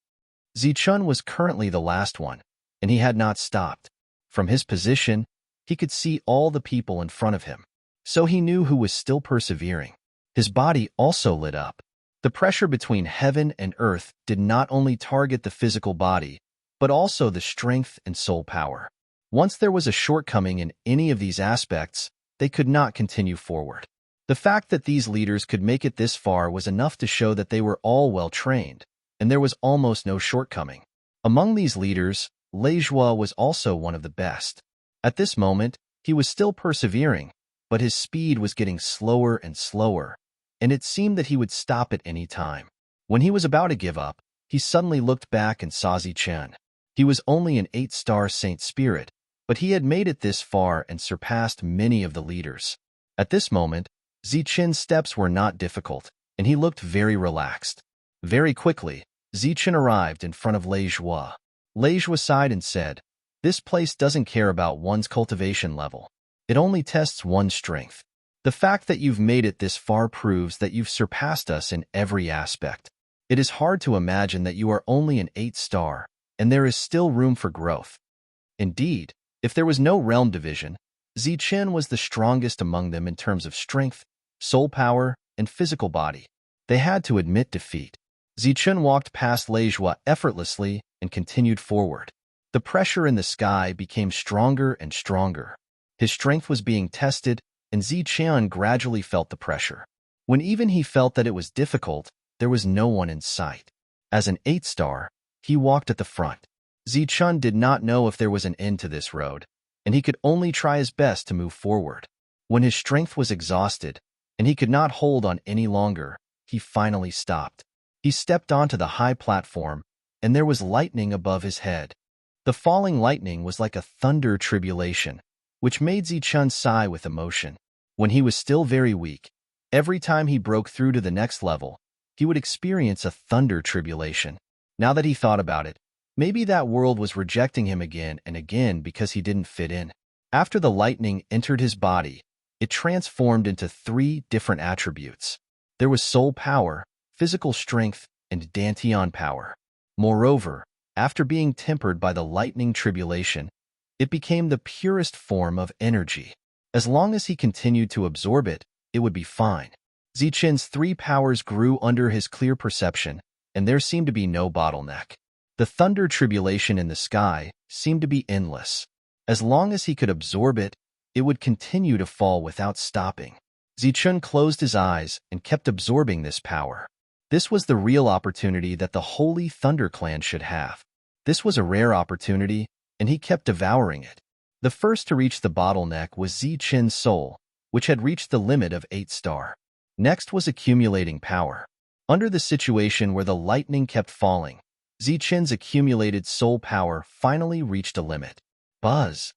Zichun was currently the last one, and he had not stopped. From his position, he could see all the people in front of him, so he knew who was still persevering. His body also lit up. The pressure between heaven and earth did not only target the physical body, but also the strength and soul power. Once there was a shortcoming in any of these aspects, they could not continue forward. The fact that these leaders could make it this far was enough to show that they were all well-trained, and there was almost no shortcoming. Among these leaders, Lei Zhua was also one of the best. At this moment, he was still persevering, but his speed was getting slower and slower, and it seemed that he would stop at any time. When he was about to give up, he suddenly looked back and saw Zichun. He was only an 8-star Saint Spirit, but he had made it this far and surpassed many of the leaders. At this moment, Zichun's steps were not difficult, and he looked very relaxed. Very quickly, Zichun arrived in front of Lei Zhua. Lei Zhua sighed and said, "This place doesn't care about one's cultivation level. It only tests one's strength. The fact that you've made it this far proves that you've surpassed us in every aspect. It is hard to imagine that you are only an 8-star, and there is still room for growth." Indeed, if there was no realm division, Zichun was the strongest among them in terms of strength, soul power, and physical body. They had to admit defeat. Zichun walked past Lei Zhua effortlessly and continued forward. The pressure in the sky became stronger and stronger. His strength was being tested, and Ziqian gradually felt the pressure. When even he felt that it was difficult, there was no one in sight. As an 8-star, he walked at the front. Zichun did not know if there was an end to this road, and he could only try his best to move forward. When his strength was exhausted, and he could not hold on any longer, he finally stopped. He stepped onto the high platform, and there was lightning above his head. The falling lightning was like a thunder tribulation, which made Zichun sigh with emotion. When he was still very weak, every time he broke through to the next level, he would experience a thunder tribulation. Now that he thought about it, maybe that world was rejecting him again and again because he didn't fit in. After the lightning entered his body, it transformed into 3 different attributes. There was soul power, physical strength, and dantian power. Moreover, after being tempered by the lightning tribulation, it became the purest form of energy. As long as he continued to absorb it, it would be fine. Zichen's 3 powers grew under his clear perception, and there seemed to be no bottleneck. The thunder tribulation in the sky seemed to be endless. As long as he could absorb it, it would continue to fall without stopping. Zichun closed his eyes and kept absorbing this power. This was the real opportunity that the Holy Thunder Clan should have. This was a rare opportunity, and he kept devouring it. The first to reach the bottleneck was Zichen's soul, which had reached the limit of 8-star. Next was accumulating power. Under the situation where the lightning kept falling, Zichen's accumulated soul power finally reached a limit. Buzz.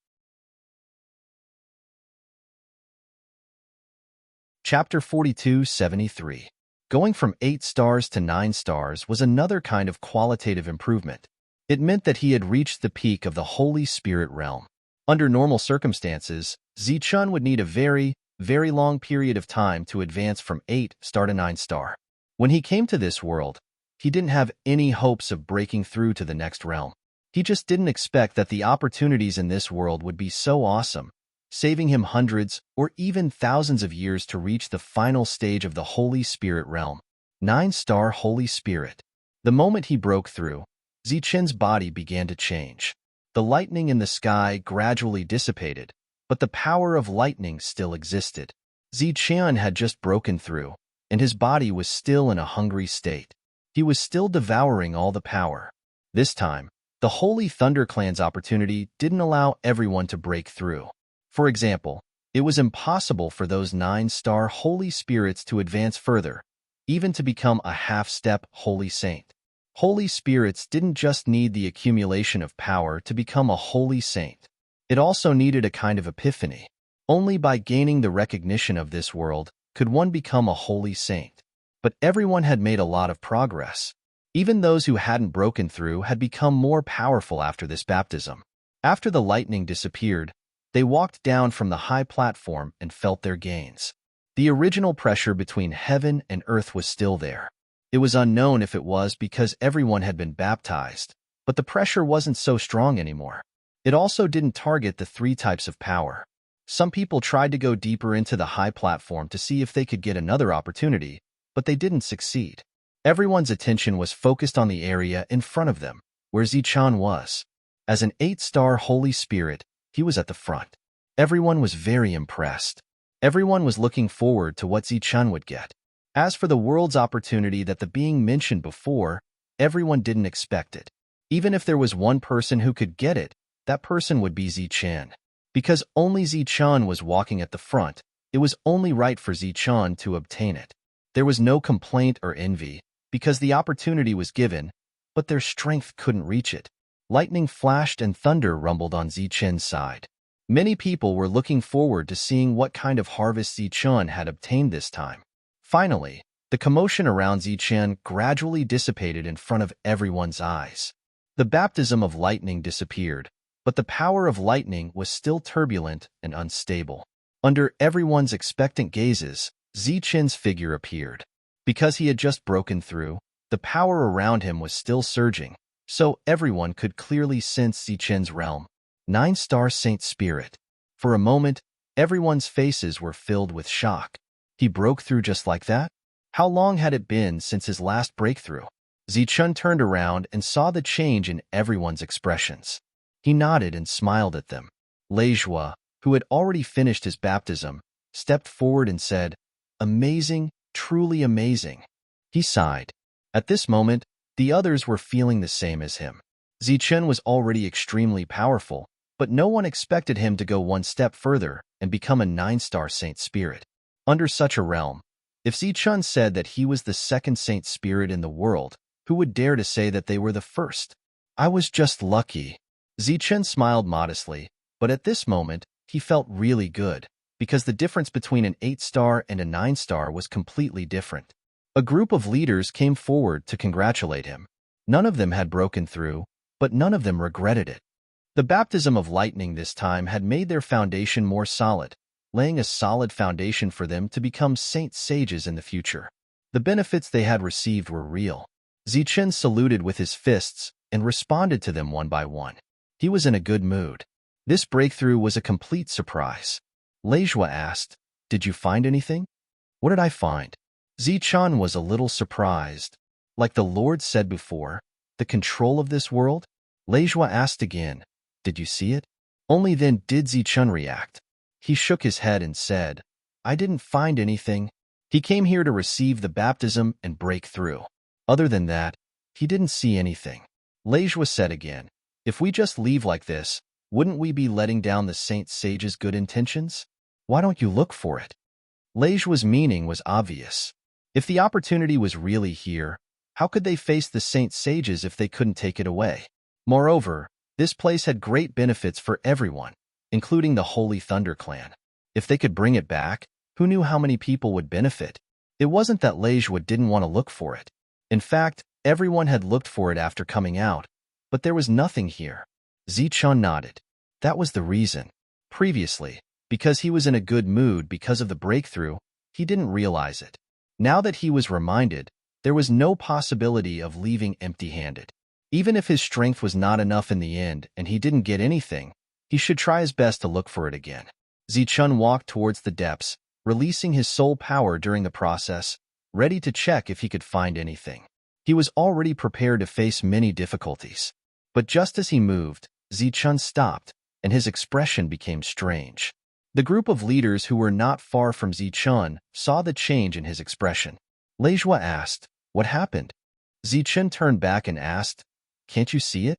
Chapter 42-73. Going from 8 stars to 9 stars was another kind of qualitative improvement. It meant that he had reached the peak of the Holy Spirit realm. Under normal circumstances, Zichun would need a very, very long period of time to advance from 8-star to 9-star. When he came to this world, he didn't have any hopes of breaking through to the next realm. He just didn't expect that the opportunities in this world would be so awesome, saving him hundreds or even thousands of years to reach the final stage of the Holy Spirit realm. 9-star Holy Spirit. The moment he broke through, Zichen's body began to change. The lightning in the sky gradually dissipated, but the power of lightning still existed. Zichen had just broken through, and his body was still in a hungry state. He was still devouring all the power. This time, the Holy Thunder Clan's opportunity didn't allow everyone to break through. For example, it was impossible for those 9-star Holy Spirits to advance further, even to become a half-step Holy Saint. Holy Spirits didn't just need the accumulation of power to become a Holy Saint. It also needed a kind of epiphany. Only by gaining the recognition of this world could one become a Holy Saint. But everyone had made a lot of progress. Even those who hadn't broken through had become more powerful after this baptism. After the lightning disappeared, they walked down from the high platform and felt their gains. The original pressure between heaven and earth was still there. It was unknown if it was because everyone had been baptized, but the pressure wasn't so strong anymore. It also didn't target the 3 types of power. Some people tried to go deeper into the high platform to see if they could get another opportunity, but they didn't succeed. Everyone's attention was focused on the area in front of them, where Zichen was. As an 8-star Holy Spirit, he was at the front. Everyone was very impressed. Everyone was looking forward to what Zichen would get. As for the world's opportunity that the being mentioned before, everyone didn't expect it. Even if there was one person who could get it, that person would be Zichen. Because only Zichen was walking at the front, it was only right for Zichen to obtain it. There was no complaint or envy, because the opportunity was given, but their strength couldn't reach it. Lightning flashed and thunder rumbled on Zichen's side. Many people were looking forward to seeing what kind of harvest Zichen had obtained this time. Finally, the commotion around Zichen gradually dissipated in front of everyone's eyes. The baptism of lightning disappeared, but the power of lightning was still turbulent and unstable. Under everyone's expectant gazes, Zichen's figure appeared. Because he had just broken through, the power around him was still surging, so everyone could clearly sense Zichen's realm. 9-star Saint Spirit. For a moment, everyone's faces were filled with shock. He broke through just like that? How long had it been since his last breakthrough? Zichen turned around and saw the change in everyone's expressions. He nodded and smiled at them. Lejua, who had already finished his baptism, stepped forward and said, "Amazing, truly amazing." He sighed. At this moment, the others were feeling the same as him. Zichen was already extremely powerful, but no one expected him to go one step further and become a 9-star Saint Spirit. Under such a realm, if Zichen said that he was the second Saint Spirit in the world, who would dare to say that they were the first? I was just lucky. Zichen smiled modestly, but at this moment, he felt really good, because the difference between an 8-star and a 9-star was completely different. A group of leaders came forward to congratulate him. None of them had broken through, but none of them regretted it. The baptism of lightning this time had made their foundation more solid, laying a solid foundation for them to become saint sages in the future. The benefits they had received were real. Zichen saluted with his fists and responded to them one by one. He was in a good mood. This breakthrough was a complete surprise. Lejua asked, "Did you find anything?" "What did I find?" Zichen was a little surprised. "Like the Lord said before, the control of this world?" Lejua asked again, "Did you see it?" Only then did Zichen react. He shook his head and said, "I didn't find anything. He came here to receive the baptism and break through. Other than that, he didn't see anything." Lejua said again, "If we just leave like this, wouldn't we be letting down the Saint Sage's good intentions? Why don't you look for it?" Lejua's meaning was obvious. If the opportunity was really here, how could they face the Saint Sages if they couldn't take it away? Moreover, this place had great benefits for everyone, including the Holy Thunder Clan. If they could bring it back, who knew how many people would benefit? It wasn't that Lejua didn't want to look for it. In fact, everyone had looked for it after coming out, but there was nothing here. Zichen nodded. That was the reason. Previously, because he was in a good mood because of the breakthrough, he didn't realize it. Now that he was reminded, there was no possibility of leaving empty-handed. Even if his strength was not enough in the end and he didn't get anything, he should try his best to look for it again. Zichen walked towards the depths, releasing his soul power during the process, ready to check if he could find anything. He was already prepared to face many difficulties. But just as he moved, Zichen stopped, and his expression became strange. The group of leaders who were not far from Zichen saw the change in his expression. Lejua asked, "What happened?" Zichen turned back and asked, "Can't you see it?"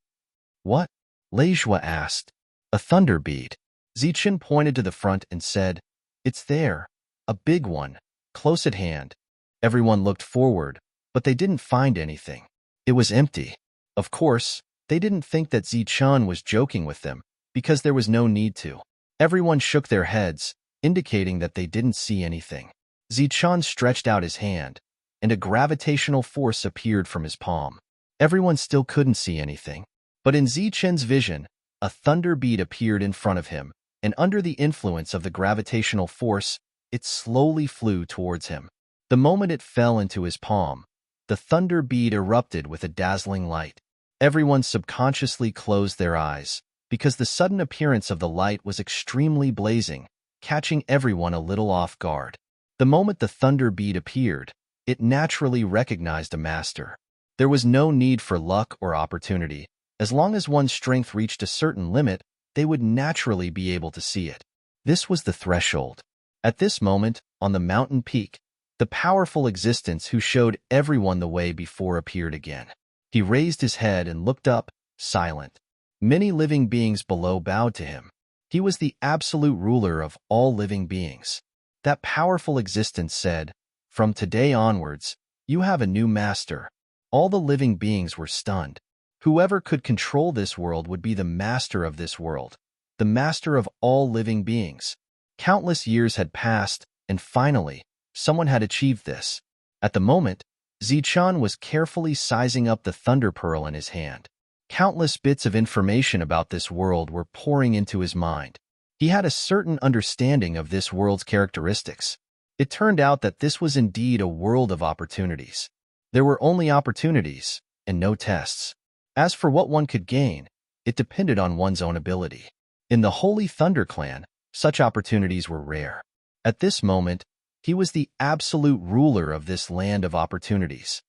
"What?" Lejua asked. "A thunder bead." Zichen pointed to the front and said, "It's there, a big one, close at hand." Everyone looked forward, but they didn't find anything. It was empty. Of course, they didn't think that Zichen was joking with them, because there was no need to. Everyone shook their heads, indicating that they didn't see anything. Zichen stretched out his hand, and a gravitational force appeared from his palm. Everyone still couldn't see anything. But in Zichen's vision, a thunder bead appeared in front of him, and under the influence of the gravitational force, it slowly flew towards him. The moment it fell into his palm, the thunder bead erupted with a dazzling light. Everyone subconsciously closed their eyes, because the sudden appearance of the light was extremely blazing, catching everyone a little off guard. The moment the thunder bead appeared, it naturally recognized a master. There was no need for luck or opportunity. As long as one's strength reached a certain limit, they would naturally be able to see it. This was the threshold. At this moment, on the mountain peak, the powerful existence who showed everyone the way before appeared again. He raised his head and looked up, silent. Many living beings below bowed to him. He was the absolute ruler of all living beings. That powerful existence said, "From today onwards, you have a new master." All the living beings were stunned. Whoever could control this world would be the master of this world, the master of all living beings. Countless years had passed, and finally, someone had achieved this. At the moment, Zichen was carefully sizing up the thunder pearl in his hand. Countless bits of information about this world were pouring into his mind. He had a certain understanding of this world's characteristics. It turned out that this was indeed a world of opportunities. There were only opportunities, and no tests. As for what one could gain, it depended on one's own ability. In the Holy Thunder Clan, such opportunities were rare. At this moment, he was the absolute ruler of this land of opportunities.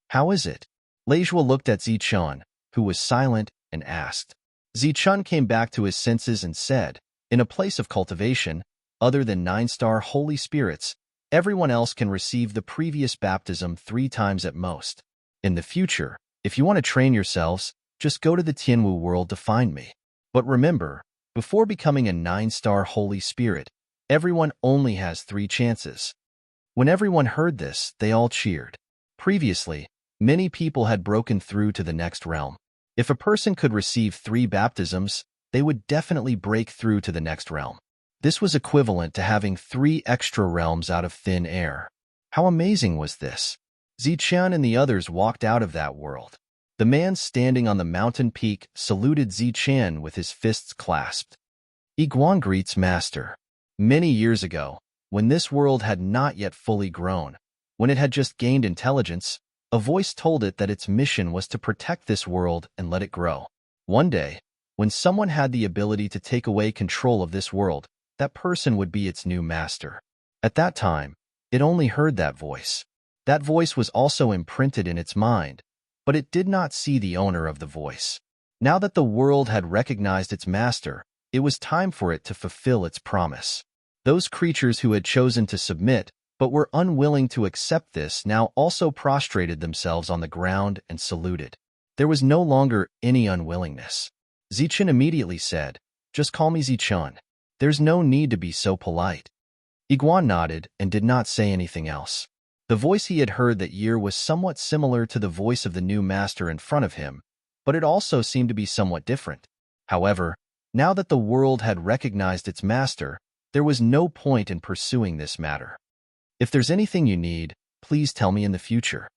"How is it?" Lejua looked at Zichen, who was silent, and asked. Zichun came back to his senses and said, in a place of cultivation, other than 9-star holy spirits, everyone else can receive the previous baptism 3 times at most. In the future, if you want to train yourselves, just go to the Tianwu world to find me. But remember, before becoming a 9-star holy spirit, everyone only has 3 chances. When everyone heard this, they all cheered. Previously, many people had broken through to the next realm. If a person could receive 3 baptisms, they would definitely break through to the next realm. This was equivalent to having 3 extra realms out of thin air. How amazing was this? Zichun and the others walked out of that world. The man standing on the mountain peak saluted Zichun with his fists clasped. Iguan greets Master. Many years ago, when this world had not yet fully grown, when it had just gained intelligence, a voice told it that its mission was to protect this world and let it grow. One day, when someone had the ability to take away control of this world, that person would be its new master. At that time, it only heard that voice. That voice was also imprinted in its mind, but it did not see the owner of the voice. Now that the world had recognized its master, it was time for it to fulfill its promise. Those creatures who had chosen to submit but were unwilling to accept this now also prostrated themselves on the ground and saluted. There was no longer any unwillingness. Zichun immediately said, "Just call me Zichun. There's no need to be so polite." Iguan nodded and did not say anything else. The voice he had heard that year was somewhat similar to the voice of the new master in front of him, but it also seemed to be somewhat different. However, now that the world had recognized its master, there was no point in pursuing this matter. If there's anything you need, please tell me in the future.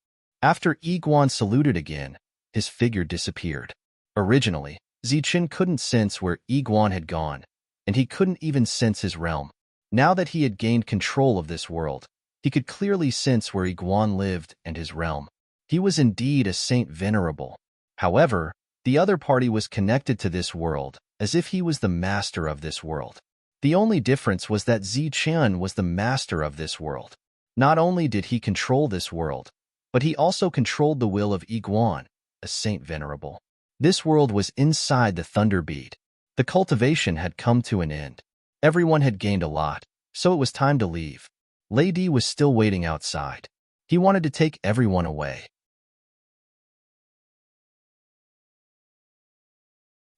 After Iguan saluted again, his figure disappeared. Originally, Zichun couldn't sense where Iguan had gone, and he couldn't even sense his realm. Now that he had gained control of this world, he could clearly sense where Iguan lived and his realm. He was indeed a saint venerable. However, the other party was connected to this world, as if he was the master of this world. The only difference was that Zichun was the master of this world. Not only did he control this world, but he also controlled the will of Iguan, a saint venerable. This world was inside the thunder bead. The cultivation had come to an end. Everyone had gained a lot, so it was time to leave. Lady was still waiting outside. He wanted to take everyone away.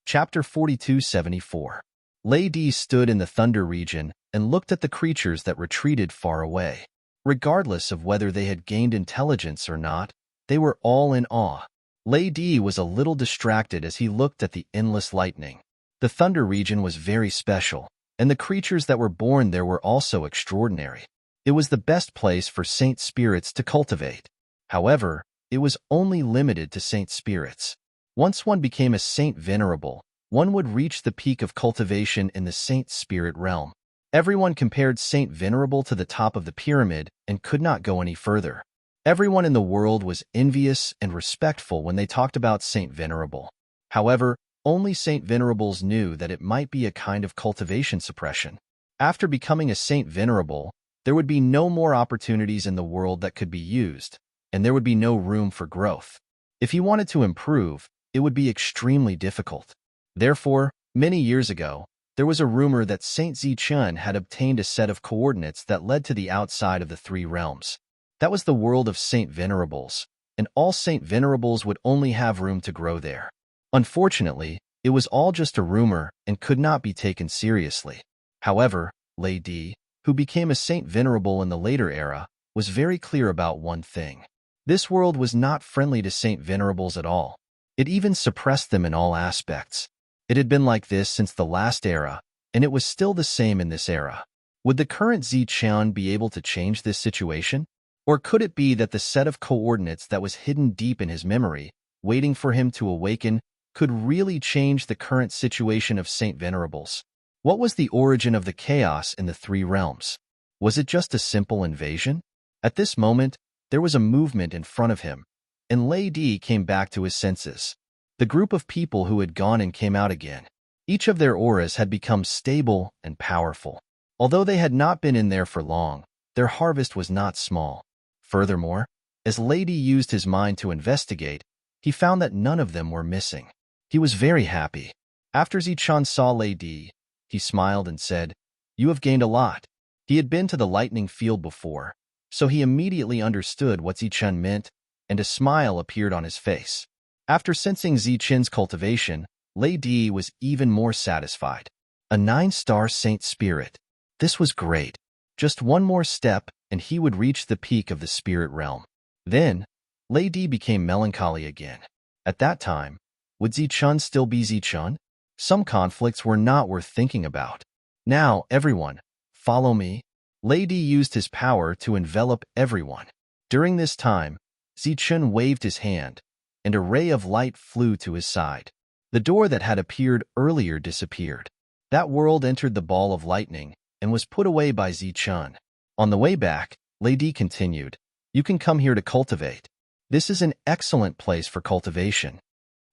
Chapter 4274. Lady stood in the thunder region and looked at the creatures that retreated far away. Regardless of whether they had gained intelligence or not, they were all in awe. Lady was a little distracted as he looked at the endless lightning. The thunder region was very special, and the creatures that were born there were also extraordinary. It was the best place for saint spirits to cultivate. However, it was only limited to saint spirits. Once one became a saint venerable, one would reach the peak of cultivation in the saint spirit realm. Everyone compared Saint Venerable to the top of the pyramid and could not go any further. Everyone in the world was envious and respectful when they talked about Saint Venerable. However, only Saint Venerables knew that it might be a kind of cultivation suppression. After becoming a Saint Venerable, there would be no more opportunities in the world that could be used, and there would be no room for growth. If he wanted to improve, it would be extremely difficult. Therefore, many years ago, there was a rumor that Saint Zichun had obtained a set of coordinates that led to the outside of the 3 realms. That was the world of Saint Venerables, and all Saint Venerables would only have room to grow there. Unfortunately, it was all just a rumor and could not be taken seriously. However, Lady, who became a Saint Venerable in the later era, was very clear about one thing. This world was not friendly to Saint Venerables at all. It even suppressed them in all aspects. It had been like this since the last era, and it was still the same in this era. Would the current Zichun be able to change this situation? Or could it be that the set of coordinates that was hidden deep in his memory, waiting for him to awaken, could really change the current situation of Saint Venerables? What was the origin of the chaos in the 3 realms? Was it just a simple invasion? At this moment, there was a movement in front of him, and Lady came back to his senses. The group of people who had gone and came out again. Each of their auras had become stable and powerful. Although they had not been in there for long, their harvest was not small. Furthermore, as Lady used his mind to investigate, he found that none of them were missing. He was very happy. After Zichun saw Lady, he smiled and said, "You have gained a lot." He had been to the lightning field before, so he immediately understood what Zichun meant, and a smile appeared on his face. After sensing Zichun's cultivation, Lady was even more satisfied. A 9-star saint spirit. This was great. Just one more step, and he would reach the peak of the spirit realm. Then, Lady became melancholy again. At that time, would Zichun still be Zichun? Some conflicts were not worth thinking about. Now, everyone, follow me. Lady used his power to envelop everyone. During this time, Zichun waved his hand, and a ray of light flew to his side. The door that had appeared earlier disappeared. That world entered the ball of lightning and was put away by Zichun. On the way back, Lady continued, "You can come here to cultivate. This is an excellent place for cultivation."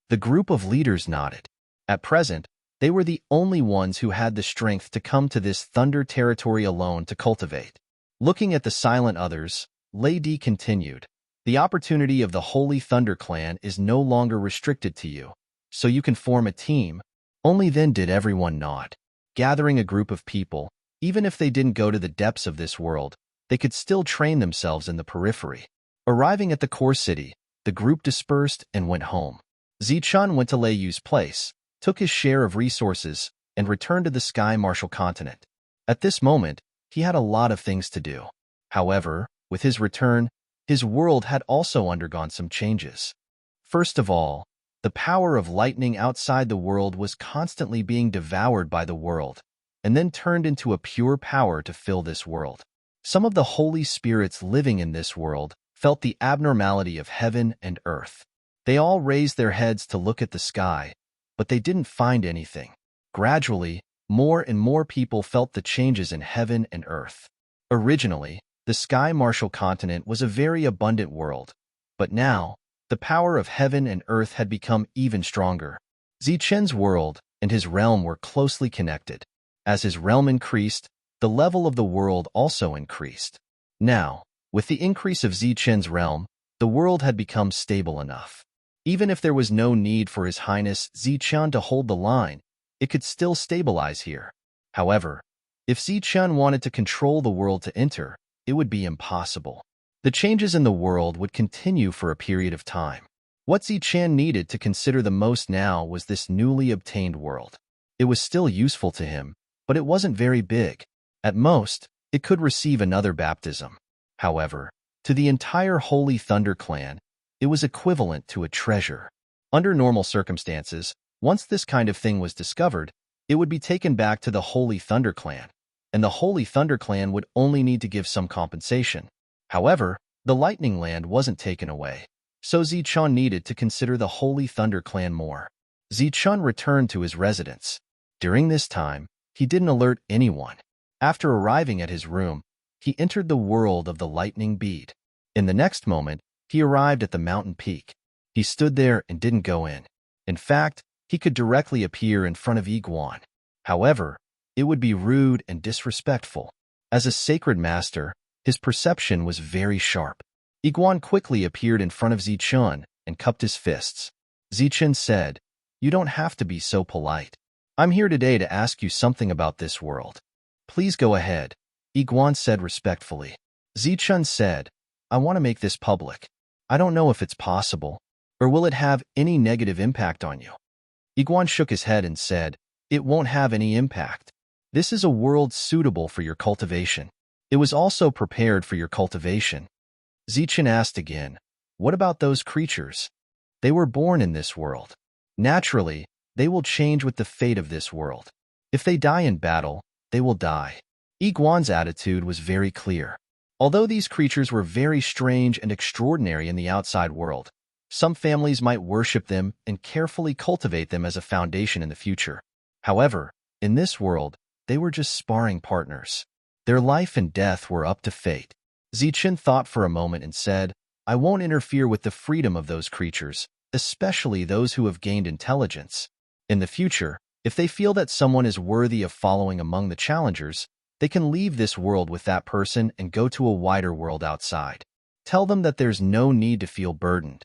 The group of leaders nodded. At present, they were the only ones who had the strength to come to this thunder territory alone to cultivate. Looking at the silent others, Lady continued, "The opportunity of the Holy Thunder Clan is no longer restricted to you, so you can form a team." Only then did everyone nod. Gathering a group of people, even if they didn't go to the depths of this world, they could still train themselves in the periphery. Arriving at the core city, the group dispersed and went home. Zichun went to Lei Yu's place, took his share of resources, and returned to the Sky Martial continent. At this moment, he had a lot of things to do. However, with his return, his world had also undergone some changes. First of all, the power of lightning outside the world was constantly being devoured by the world, and then turned into a pure power to fill this world. Some of the holy spirits living in this world felt the abnormality of heaven and earth. They all raised their heads to look at the sky, but they didn't find anything. Gradually, more and more people felt the changes in heaven and earth. Originally, the Sky Martial continent was a very abundant world, but now, the power of heaven and earth had become even stronger. Zichun's world and his realm were closely connected. As his realm increased, the level of the world also increased. Now, with the increase of Zichun's realm, the world had become stable enough. Even if there was no need for His Highness Zichun to hold the line, it could still stabilize here. However, if Zichun wanted to control the world to enter, it would be impossible. The changes in the world would continue for a period of time. What Zichun needed to consider the most now was this newly obtained world. It was still useful to him, but it wasn't very big. At most, it could receive another baptism. However, to the entire Holy Thunder Clan, it was equivalent to a treasure. Under normal circumstances, once this kind of thing was discovered, it would be taken back to the Holy Thunder Clan, and the Holy Thunder Clan would only need to give some compensation. However, the Lightning Land wasn't taken away, so Zichun needed to consider the Holy Thunder Clan more. Zichun returned to his residence. During this time, he didn't alert anyone. After arriving at his room, he entered the world of the lightning bead. In the next moment, he arrived at the mountain peak. He stood there and didn't go in. In fact, he could directly appear in front of Iguan. However, it would be rude and disrespectful. As a sacred master, his perception was very sharp. Iguan quickly appeared in front of Zichun and cupped his fists. Zichun said, "You don't have to be so polite. I'm here today to ask you something about this world." "Please go ahead," Iguan said respectfully. Zichun said, "I want to make this public. I don't know if it's possible, or will it have any negative impact on you?" Iguan shook his head and said, "It won't have any impact. This is a world suitable for your cultivation. It was also prepared for your cultivation." Zichun asked again, "What about those creatures? They were born in this world. Naturally, they will change with the fate of this world. If they die in battle, they will die." Iguan's attitude was very clear. Although these creatures were very strange and extraordinary in the outside world, some families might worship them and carefully cultivate them as a foundation in the future. However, in this world, they were just sparring partners. Their life and death were up to fate. Zichun thought for a moment and said, "I won't interfere with the freedom of those creatures, especially those who have gained intelligence. In the future, if they feel that someone is worthy of following among the challengers, they can leave this world with that person and go to a wider world outside. Tell them that there's no need to feel burdened."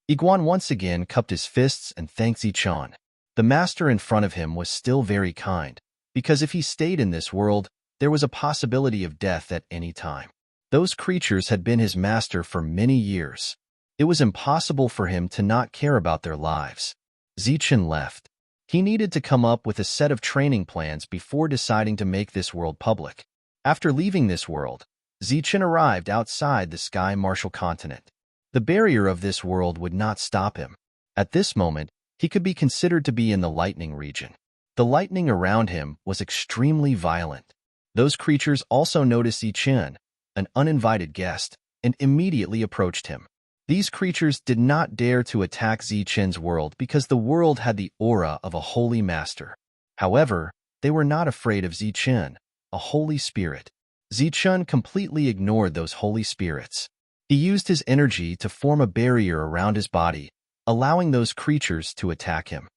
Iguan once again cupped his fists and thanked Zichun. The master in front of him was still very kind, because if he stayed in this world, there was a possibility of death at any time. Those creatures had been his master for many years. It was impossible for him to not care about their lives. Zichen left. He needed to come up with a set of training plans before deciding to make this world public. After leaving this world, Zichen arrived outside the Sky Martial continent. The barrier of this world would not stop him. At this moment, he could be considered to be in the lightning region. The lightning around him was extremely violent. Those creatures also noticed Zichen, an uninvited guest, and immediately approached him. These creatures did not dare to attack Zichen's world because the world had the aura of a holy master. However, they were not afraid of Zichen, a holy spirit. Zichen completely ignored those holy spirits. He used his energy to form a barrier around his body, allowing those creatures to attack him.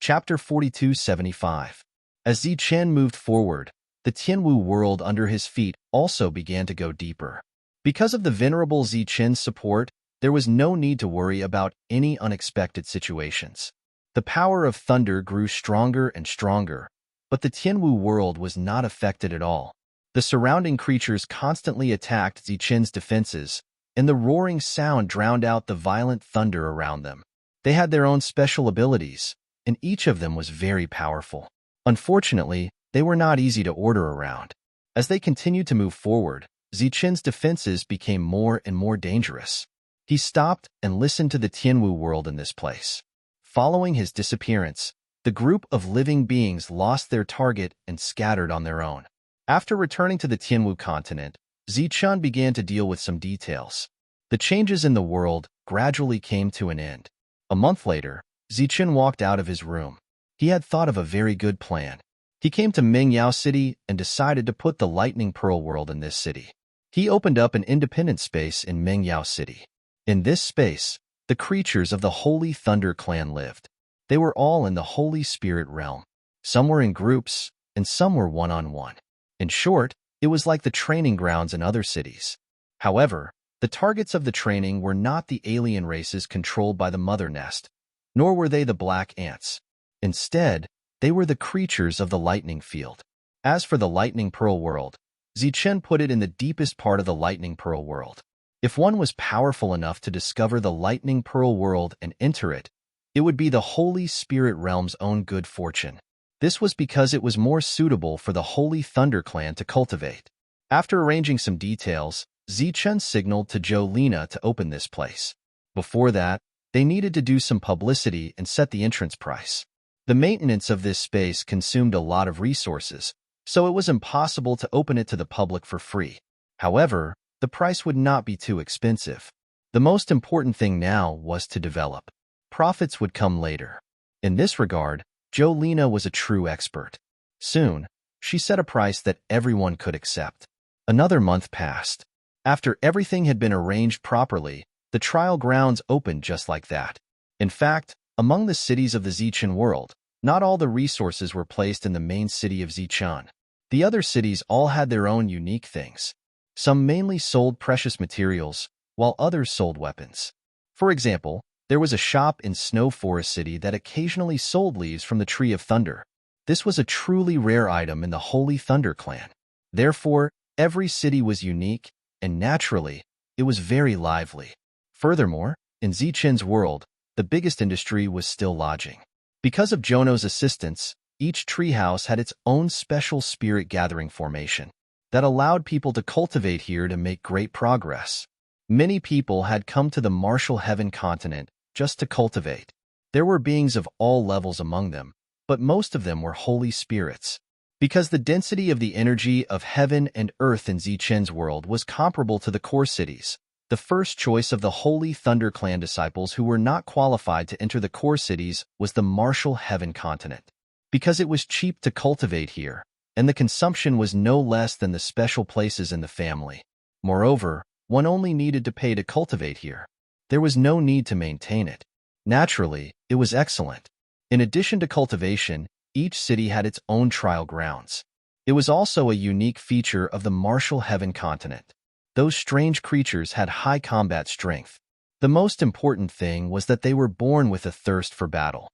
Chapter 42-75. As Zichen moved forward, the Tianwu world under his feet also began to go deeper. Because of the venerable Zichen's support, there was no need to worry about any unexpected situations. The power of thunder grew stronger and stronger, but the Tianwu world was not affected at all. The surrounding creatures constantly attacked Zichen's defenses, and the roaring sound drowned out the violent thunder around them. They had their own special abilities, and each of them was very powerful. Unfortunately, they were not easy to order around. As they continued to move forward, Zichen's defenses became more and more dangerous. He stopped and listened to the Tianwu world in this place. Following his disappearance, the group of living beings lost their target and scattered on their own. After returning to the Tianwu continent, Zichen began to deal with some details. The changes in the world gradually came to an end. A month later, Zichen walked out of his room. He had thought of a very good plan. He came to Mingyao City and decided to put the Lightning Pearl world in this city. He opened up an independent space in Mingyao City. In this space, the creatures of the Holy Thunder clan lived. They were all in the Holy Spirit realm. Some were in groups, and some were one-on-one. In short, it was like the training grounds in other cities. However, the targets of the training were not the alien races controlled by the Mother Nest, nor were they the black ants. Instead, they were the creatures of the lightning field. As for the Lightning Pearl world, Zichen put it in the deepest part of the Lightning Pearl world. If one was powerful enough to discover the Lightning Pearl world and enter it, it would be the Holy Spirit realm's own good fortune. This was because it was more suitable for the Holy Thunder clan to cultivate. After arranging some details, Zichen signaled to Jolina to open this place. Before that, they needed to do some publicity and set the entrance price. The maintenance of this space consumed a lot of resources, so it was impossible to open it to the public for free. However, the price would not be too expensive. The most important thing now was to develop. Profits would come later. In this regard, Jolina was a true expert. Soon, she set a price that everyone could accept. Another month passed. After everything had been arranged properly, the trial grounds opened just like that. In fact, among the cities of the Zichen world, not all the resources were placed in the main city of Zichen. The other cities all had their own unique things. Some mainly sold precious materials, while others sold weapons. For example, there was a shop in Snow Forest City that occasionally sold leaves from the Tree of Thunder. This was a truly rare item in the Holy Thunder clan. Therefore, every city was unique, and naturally, it was very lively. Furthermore, in Zichen's world, the biggest industry was still lodging. Because of Jono's assistance, each treehouse had its own special spirit gathering formation that allowed people to cultivate here to make great progress. Many people had come to the Martial Heaven continent just to cultivate. There were beings of all levels among them, but most of them were holy spirits. Because the density of the energy of heaven and earth in Zichen's world was comparable to the core cities, the first choice of the Holy Thunder clan disciples who were not qualified to enter the core cities was the Martial Heaven continent. Because it was cheap to cultivate here, and the consumption was no less than the special places in the family. Moreover, one only needed to pay to cultivate here. There was no need to maintain it. Naturally, it was excellent. In addition to cultivation, each city had its own trial grounds. It was also a unique feature of the Martial Heaven continent. Those strange creatures had high combat strength. The most important thing was that they were born with a thirst for battle.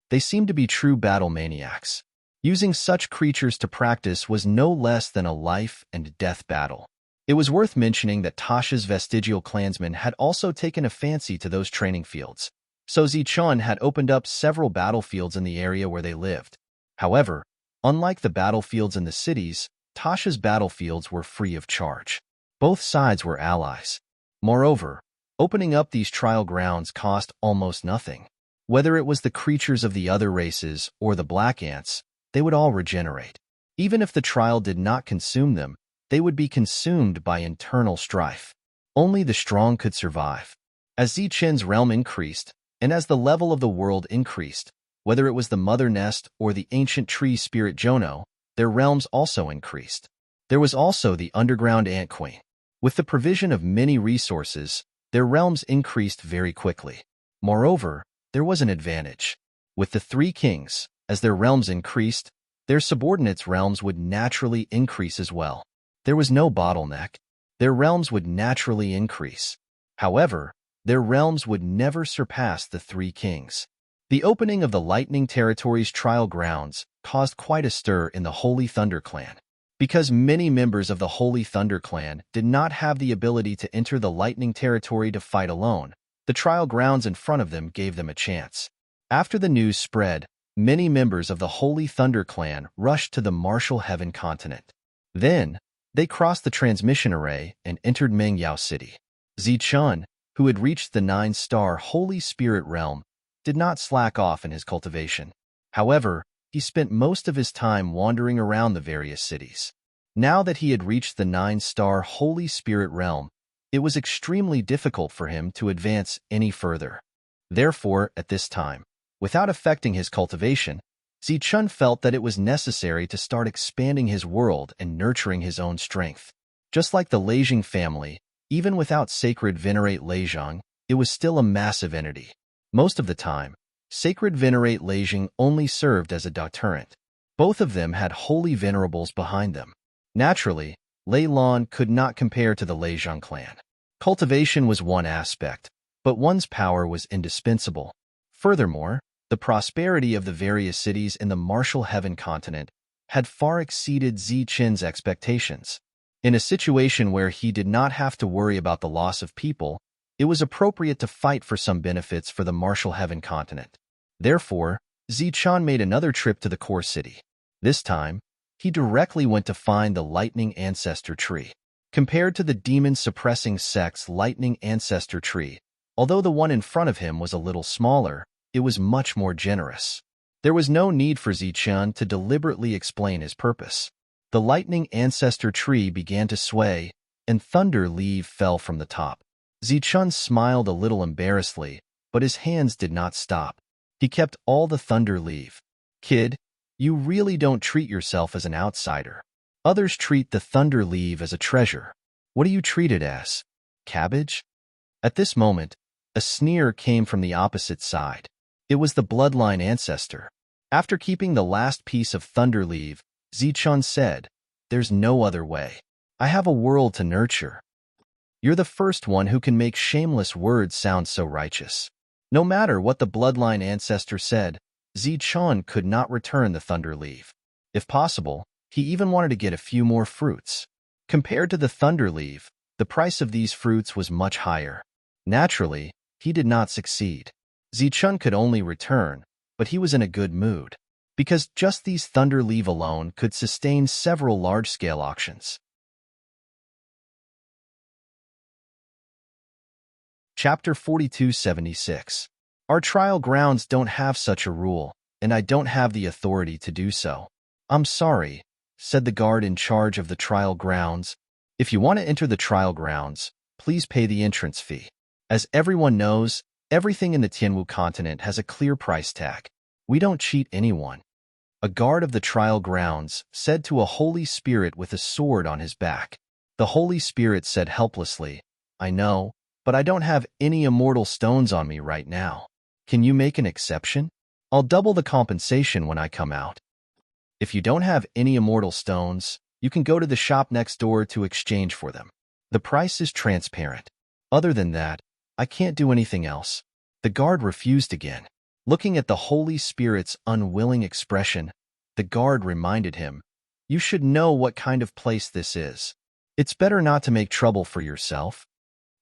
They seemed to be true battle maniacs. Using such creatures to practice was no less than a life and death battle. It was worth mentioning that Tasha's vestigial clansmen had also taken a fancy to those training fields, so Zichun had opened up several battlefields in the area where they lived. However, unlike the battlefields in the cities, Tasha's battlefields were free of charge. Both sides were allies. Moreover, opening up these trial grounds cost almost nothing. Whether it was the creatures of the other races or the black ants, they would all regenerate. Even if the trial did not consume them, they would be consumed by internal strife. Only the strong could survive. As Zichen's realm increased, and as the level of the world increased, whether it was the mother nest or the ancient tree spirit Jono, their realms also increased. There was also the underground ant queen. With the provision of many resources, their realms increased very quickly. Moreover, there was an advantage. With the three kings, as their realms increased, their subordinates' realms would naturally increase as well. There was no bottleneck. Their realms would naturally increase. However, their realms would never surpass the three kings. The opening of the Lightning Territory's trial grounds caused quite a stir in the Holy Thunder Clan. Because many members of the Holy Thunder Clan did not have the ability to enter the Lightning Territory to fight alone, the trial grounds in front of them gave them a chance. After the news spread, many members of the Holy Thunder Clan rushed to the Martial Heaven continent. Then, they crossed the transmission array and entered Mengyao City. Zichun, who had reached the 9-star Holy Spirit realm, did not slack off in his cultivation. However, he spent most of his time wandering around the various cities. Now that he had reached the 9-star Holy Spirit realm, it was extremely difficult for him to advance any further. Therefore, at this time, without affecting his cultivation, Zichun felt that it was necessary to start expanding his world and nurturing his own strength. Just like the Leijing family, even without sacred venerate Leijing, it was still a massive entity. Most of the time, sacred venerate Leijing only served as a deterrent. Both of them had holy venerables behind them. Naturally, Lei Lan could not compare to the Leijing clan. Cultivation was one aspect, but one's power was indispensable. Furthermore, the prosperity of the various cities in the Martial Heaven continent had far exceeded Zichen's expectations. In a situation where he did not have to worry about the loss of people, it was appropriate to fight for some benefits for the Martial Heaven continent. Therefore, Zichun made another trip to the core city. This time, he directly went to find the Lightning Ancestor Tree. Compared to the demon-suppressing sect's Lightning Ancestor Tree, although the one in front of him was a little smaller, it was much more generous. There was no need for Zichun to deliberately explain his purpose. The Lightning Ancestor Tree began to sway, and thunder leaf fell from the top. Zichun smiled a little embarrassedly, but his hands did not stop. He kept all the thunder leaf. Kid, you really don't treat yourself as an outsider. Others treat the thunder leaf as a treasure. What do you treat it as? Cabbage? At this moment, a sneer came from the opposite side. It was the bloodline ancestor. After keeping the last piece of thunder leaf, Zichun said, "There's no other way. I have a world to nurture." You're the first one who can make shameless words sound so righteous. No matter what the bloodline ancestor said, Zichun could not return the thunder leaf. If possible, he even wanted to get a few more fruits. Compared to the thunder leaf, the price of these fruits was much higher. Naturally, he did not succeed. Zichun could only return, but he was in a good mood, because just these thunder leaf alone could sustain several large-scale auctions. Chapter 4276. Our trial grounds don't have such a rule, and I don't have the authority to do so. I'm sorry, said the guard in charge of the trial grounds. If you want to enter the trial grounds, please pay the entrance fee. As everyone knows, everything in the Tianwu continent has a clear price tag. We don't cheat anyone. A guard of the trial grounds said to a holy spirit with a sword on his back. The holy spirit said helplessly, I know, but I don't have any immortal stones on me right now. Can you make an exception? I'll double the compensation when I come out. If you don't have any immortal stones, you can go to the shop next door to exchange for them. The price is transparent. Other than that, I can't do anything else. The guard refused again. Looking at the Holy Spirit's unwilling expression, the guard reminded him, "You should know what kind of place this is. It's better not to make trouble for yourself."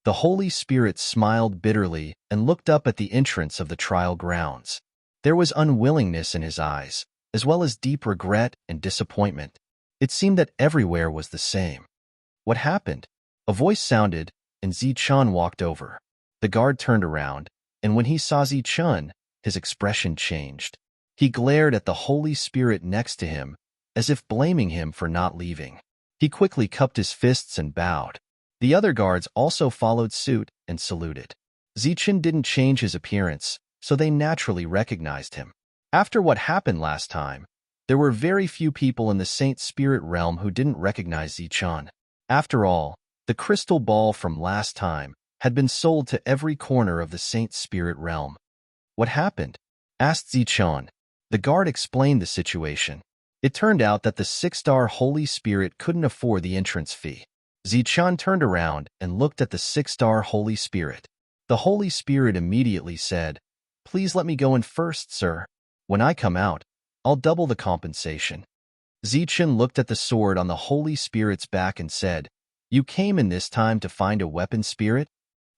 The Holy Spirit smiled bitterly and looked up at the entrance of the trial grounds. There was unwillingness in his eyes, as well as deep regret and disappointment. It seemed that everywhere was the same. "What happened?" A voice sounded, and Zichun walked over. The guard turned around, and when he saw Zichun, his expression changed. He glared at the Holy Spirit next to him, as if blaming him for not leaving. He quickly cupped his fists and bowed. The other guards also followed suit and saluted. Zichun didn't change his appearance, so they naturally recognized him. After what happened last time, there were very few people in the Saint Spirit realm who didn't recognize Zichun. After all, the crystal ball from last time had been sold to every corner of the Saint Spirit realm. "What happened?" asked Zichun. The guard explained the situation. It turned out that the 6-star Holy Spirit couldn't afford the entrance fee. Zichun turned around and looked at the 6-star Holy Spirit. The Holy Spirit immediately said, "Please let me go in first, sir. When I come out, I'll double the compensation." Zichun looked at the sword on the Holy Spirit's back and said, "You came in this time to find a weapon spirit?"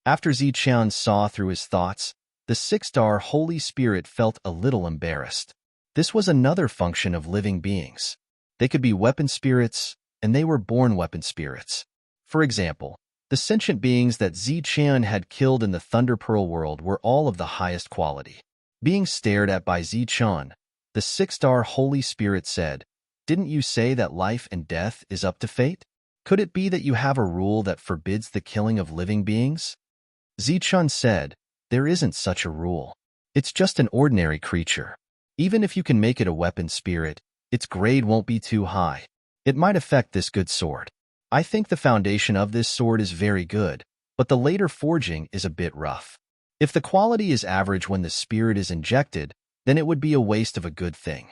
After Zichun saw through his thoughts, the 6-star Holy Spirit felt a little embarrassed. This was another function of living beings. They could be weapon spirits, and they were born weapon spirits. For example, the sentient beings that Zichun had killed in the Thunder Pearl world were all of the highest quality. Being stared at by Zichun, the 6-star Holy Spirit said, "Didn't you say that life and death is up to fate? Could it be that you have a rule that forbids the killing of living beings?" Zichun said, "There isn't such a rule. It's just an ordinary creature. Even if you can make it a weapon spirit, its grade won't be too high. It might affect this good sword. I think the foundation of this sword is very good, but the later forging is a bit rough. If the quality is average when the spirit is injected, then it would be a waste of a good thing."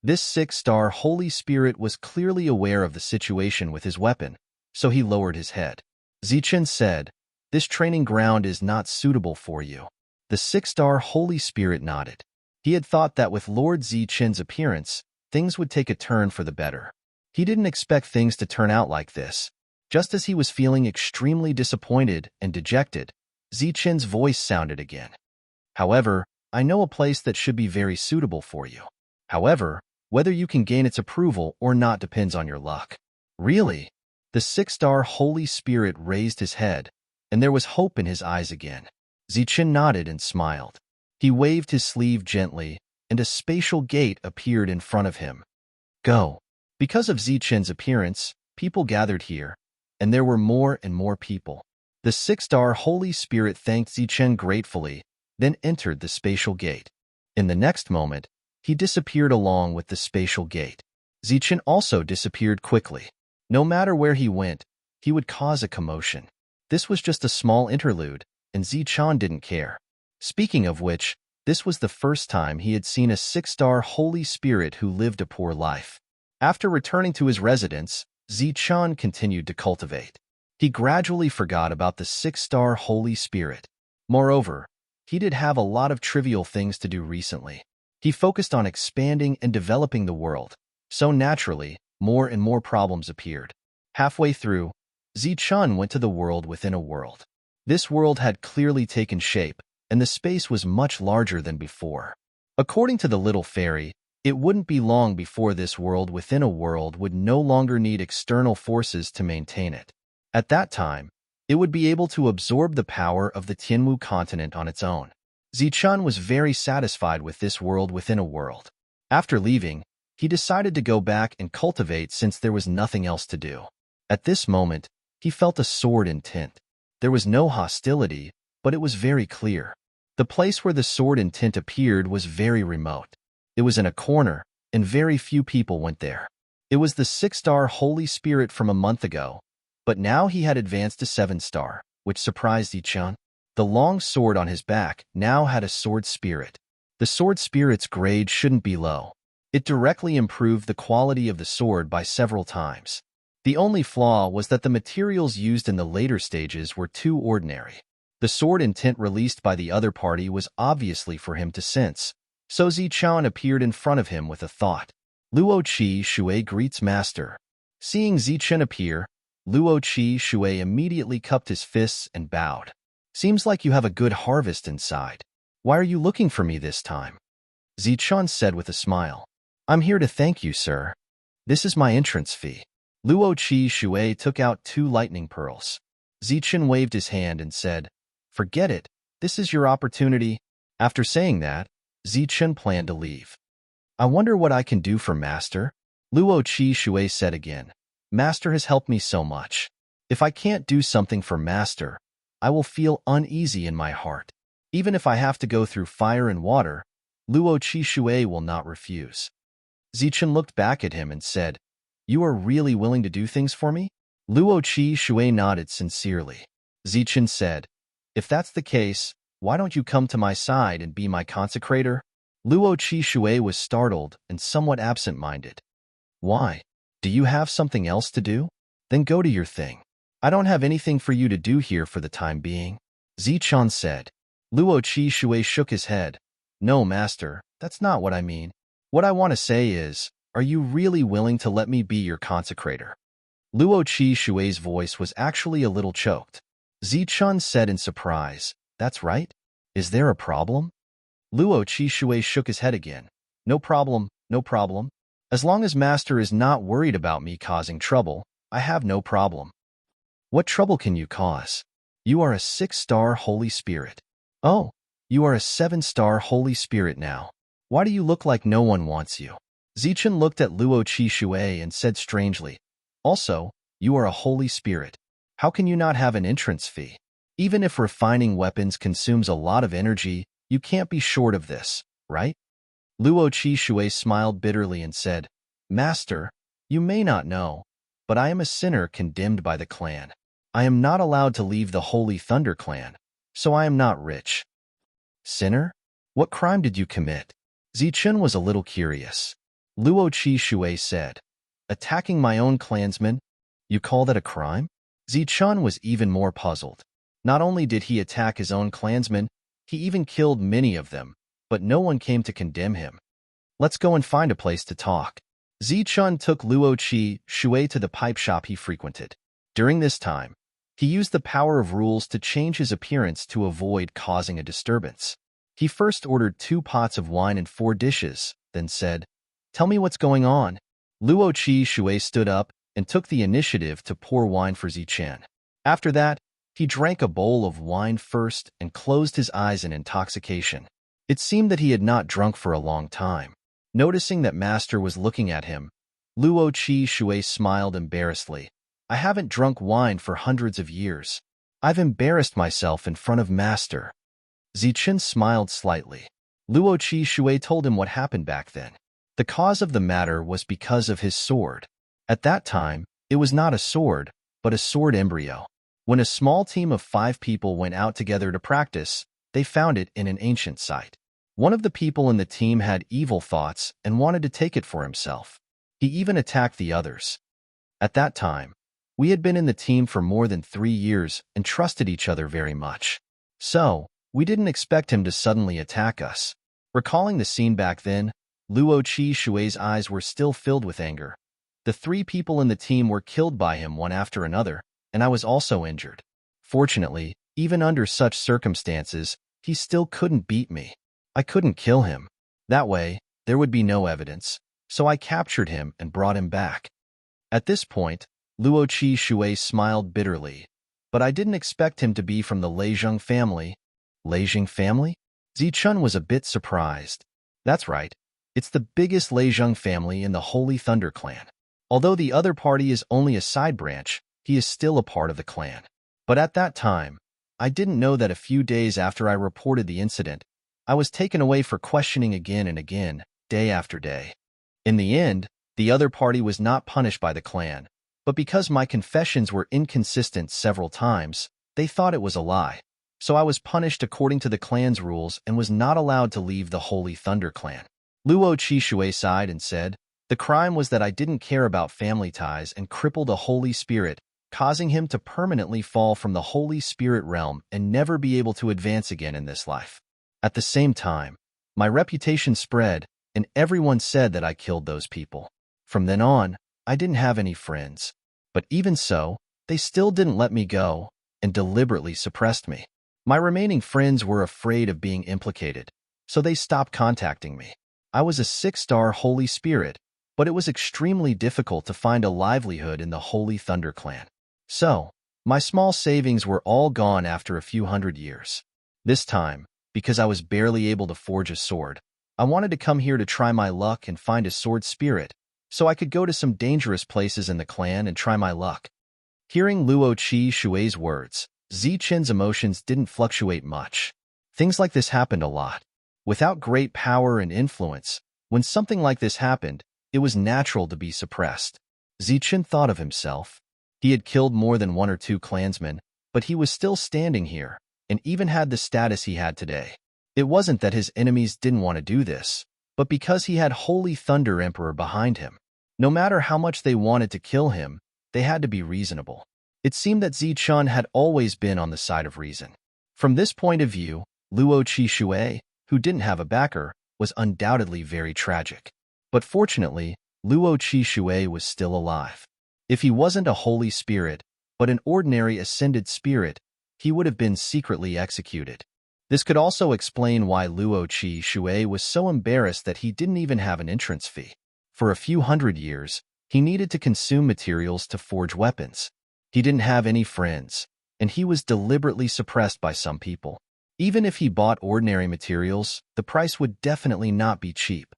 This 6-star Holy Spirit was clearly aware of the situation with his weapon, so he lowered his head. Zichun said, "This training ground is not suitable for you." The 6-star Holy Spirit nodded. He had thought that with Lord Zichun's appearance, things would take a turn for the better. He didn't expect things to turn out like this. Just as he was feeling extremely disappointed and dejected, Zichun's voice sounded again. "However, I know a place that should be very suitable for you. However, whether you can gain its approval or not depends on your luck." "Really?" The 6-star Holy Spirit raised his head, and there was hope in his eyes again. Zichun nodded and smiled. He waved his sleeve gently, and a spatial gate appeared in front of him. "Go." Because of Zichun's appearance, people gathered here, and there were more and more people. The 6-star Holy Spirit thanked Zichun gratefully, then entered the spatial gate. In the next moment, he disappeared along with the spatial gate. Zichun also disappeared quickly. No matter where he went, he would cause a commotion. This was just a small interlude, and Zichun didn't care. Speaking of which, this was the first time he had seen a 6-star Holy Spirit who lived a poor life. After returning to his residence, Zichun continued to cultivate. He gradually forgot about the 6-star Holy Spirit. Moreover, he did have a lot of trivial things to do recently. He focused on expanding and developing the world, so naturally, more and more problems appeared. Halfway through, Zichun went to the world within a world. This world had clearly taken shape, and the space was much larger than before. According to the little fairy, it wouldn't be long before this world within a world would no longer need external forces to maintain it. At that time, it would be able to absorb the power of the Tianwu continent on its own. Zichun was very satisfied with this world within a world. After leaving, he decided to go back and cultivate since there was nothing else to do. At this moment, he felt a sword intent. There was no hostility, but it was very clear. The place where the sword intent appeared was very remote. It was in a corner, and very few people went there. It was the 6-star Holy Spirit from a month ago, but now he had advanced to 7-star, which surprised Zichun. The long sword on his back now had a sword spirit. The sword spirit's grade shouldn't be low. It directly improved the quality of the sword by several times. The only flaw was that the materials used in the later stages were too ordinary. The sword intent released by the other party was obviously for him to sense, so Zichun appeared in front of him with a thought. Luo Qi Shui greets master. Seeing Zichun appear, Luo Qi Shui immediately cupped his fists and bowed. Seems like you have a good harvest inside. Why are you looking for me this time? Zichun said with a smile. I'm here to thank you, sir. This is my entrance fee. Luo Qi Shui took out 2 lightning pearls. Zichun waved his hand and said, Forget it. This is your opportunity. After saying that, Zichun planned to leave. I wonder what I can do for Master? Luo Qi Shui said again. Master has helped me so much. If I can't do something for Master, I will feel uneasy in my heart. Even if I have to go through fire and water, Luo Qi Shui will not refuse. Zichun looked back at him and said, You are really willing to do things for me? Luo Qi Shui nodded sincerely. Zichun said, If that's the case, why don't you come to my side and be my consecrator? Luo Qi Shui was startled and somewhat absent-minded. Why? Do you have something else to do? Then go to your thing. I don't have anything for you to do here for the time being. Zichun said. Luo Qi Shui shook his head. No, master, that's not what I mean. What I want to say is, are you really willing to let me be your consecrator? Luo Qi Shui's voice was actually a little choked. Zichun said in surprise, That's right? Is there a problem? Luo Qi Shui shook his head again. No problem, no problem. As long as master is not worried about me causing trouble, I have no problem. What trouble can you cause? You are a 6-star Holy Spirit. Oh, you are a 7-star Holy Spirit now. Why do you look like no one wants you? Zichun looked at Luo Qi Shui and said strangely, Also, you are a Holy Spirit. How can you not have an entrance fee? Even if refining weapons consumes a lot of energy, you can't be short of this, right? Luo Qi Shui smiled bitterly and said, Master, you may not know, but I am a sinner condemned by the clan. I am not allowed to leave the Holy Thunder clan, so I am not rich. Sinner? What crime did you commit? Zichun was a little curious. Luo Qi Shui said, Attacking my own clansmen? You call that a crime? Zichun was even more puzzled. Not only did he attack his own clansmen, he even killed many of them, but no one came to condemn him. Let's go and find a place to talk. Zichun took Luo Qi Shui to the pipe shop he frequented. During this time, he used the power of rules to change his appearance to avoid causing a disturbance. He first ordered 2 pots of wine and 4 dishes, then said, Tell me what's going on. Luo Qi Shui stood up and took the initiative to pour wine for Zichun. After that, he drank a bowl of wine first and closed his eyes in intoxication. It seemed that he had not drunk for a long time. Noticing that master was looking at him, Luo Qi Shui smiled embarrassedly. I haven't drunk wine for hundreds of years. I've embarrassed myself in front of master. Zichun smiled slightly. Luo Qi Shui told him what happened back then. The cause of the matter was because of his sword. At that time, it was not a sword, but a sword embryo. When a small team of 5 people went out together to practice, they found it in an ancient site. One of the people in the team had evil thoughts and wanted to take it for himself. He even attacked the others. At that time, we had been in the team for more than 3 years and trusted each other very much. So, we didn't expect him to suddenly attack us. Recalling the scene back then, Luo Qi Shui's eyes were still filled with anger. The 3 people in the team were killed by him one after another, and I was also injured. Fortunately, even under such circumstances, he still couldn't beat me. I couldn't kill him. That way, there would be no evidence, so I captured him and brought him back. At this point, Luo Qi Shui smiled bitterly, but I didn't expect him to be from the Leizheng family. Leizheng family? Zichun was a bit surprised. That's right. It's the biggest Leizheng family in the Holy Thunder clan. Although the other party is only a side branch, he is still a part of the clan. But at that time, I didn't know that a few days after I reported the incident, I was taken away for questioning again and again, day after day. In the end, the other party was not punished by the clan, but because my confessions were inconsistent several times, they thought it was a lie. So I was punished according to the clan's rules and was not allowed to leave the Holy Thunder clan. Luo Qi Shui sighed and said, The crime was that I didn't care about family ties and crippled a Holy Spirit causing him to permanently fall from the Holy Spirit realm and never be able to advance again in this life. At the same time, my reputation spread, and everyone said that I killed those people. From then on, I didn't have any friends. But even so, they still didn't let me go and deliberately suppressed me. My remaining friends were afraid of being implicated, so they stopped contacting me. I was a 6-star Holy Spirit, but it was extremely difficult to find a livelihood in the Holy Thunder clan. So, my small savings were all gone after a few hundred years. This time, because I was barely able to forge a sword, I wanted to come here to try my luck and find a sword spirit, so I could go to some dangerous places in the clan and try my luck. Hearing Luo Qi Shui's words, Zichen's emotions didn't fluctuate much. Things like this happened a lot. Without great power and influence, when something like this happened, it was natural to be suppressed. Zichen thought of himself. He had killed more than 1 or 2 clansmen, but he was still standing here, and even had the status he had today. It wasn't that his enemies didn't want to do this, but because he had Holy Thunder Emperor behind him. No matter how much they wanted to kill him, they had to be reasonable. It seemed that Zichen had always been on the side of reason. From this point of view, Luo Qi Shui, who didn't have a backer, was undoubtedly very tragic. But fortunately, Luo Qi Shui was still alive. If he wasn't a holy spirit, but an ordinary ascended spirit, he would have been secretly executed. This could also explain why Luo Qi Shui was so embarrassed that he didn't even have an entrance fee. For a few hundred years, he needed to consume materials to forge weapons. He didn't have any friends, and he was deliberately suppressed by some people. Even if he bought ordinary materials, the price would definitely not be cheap.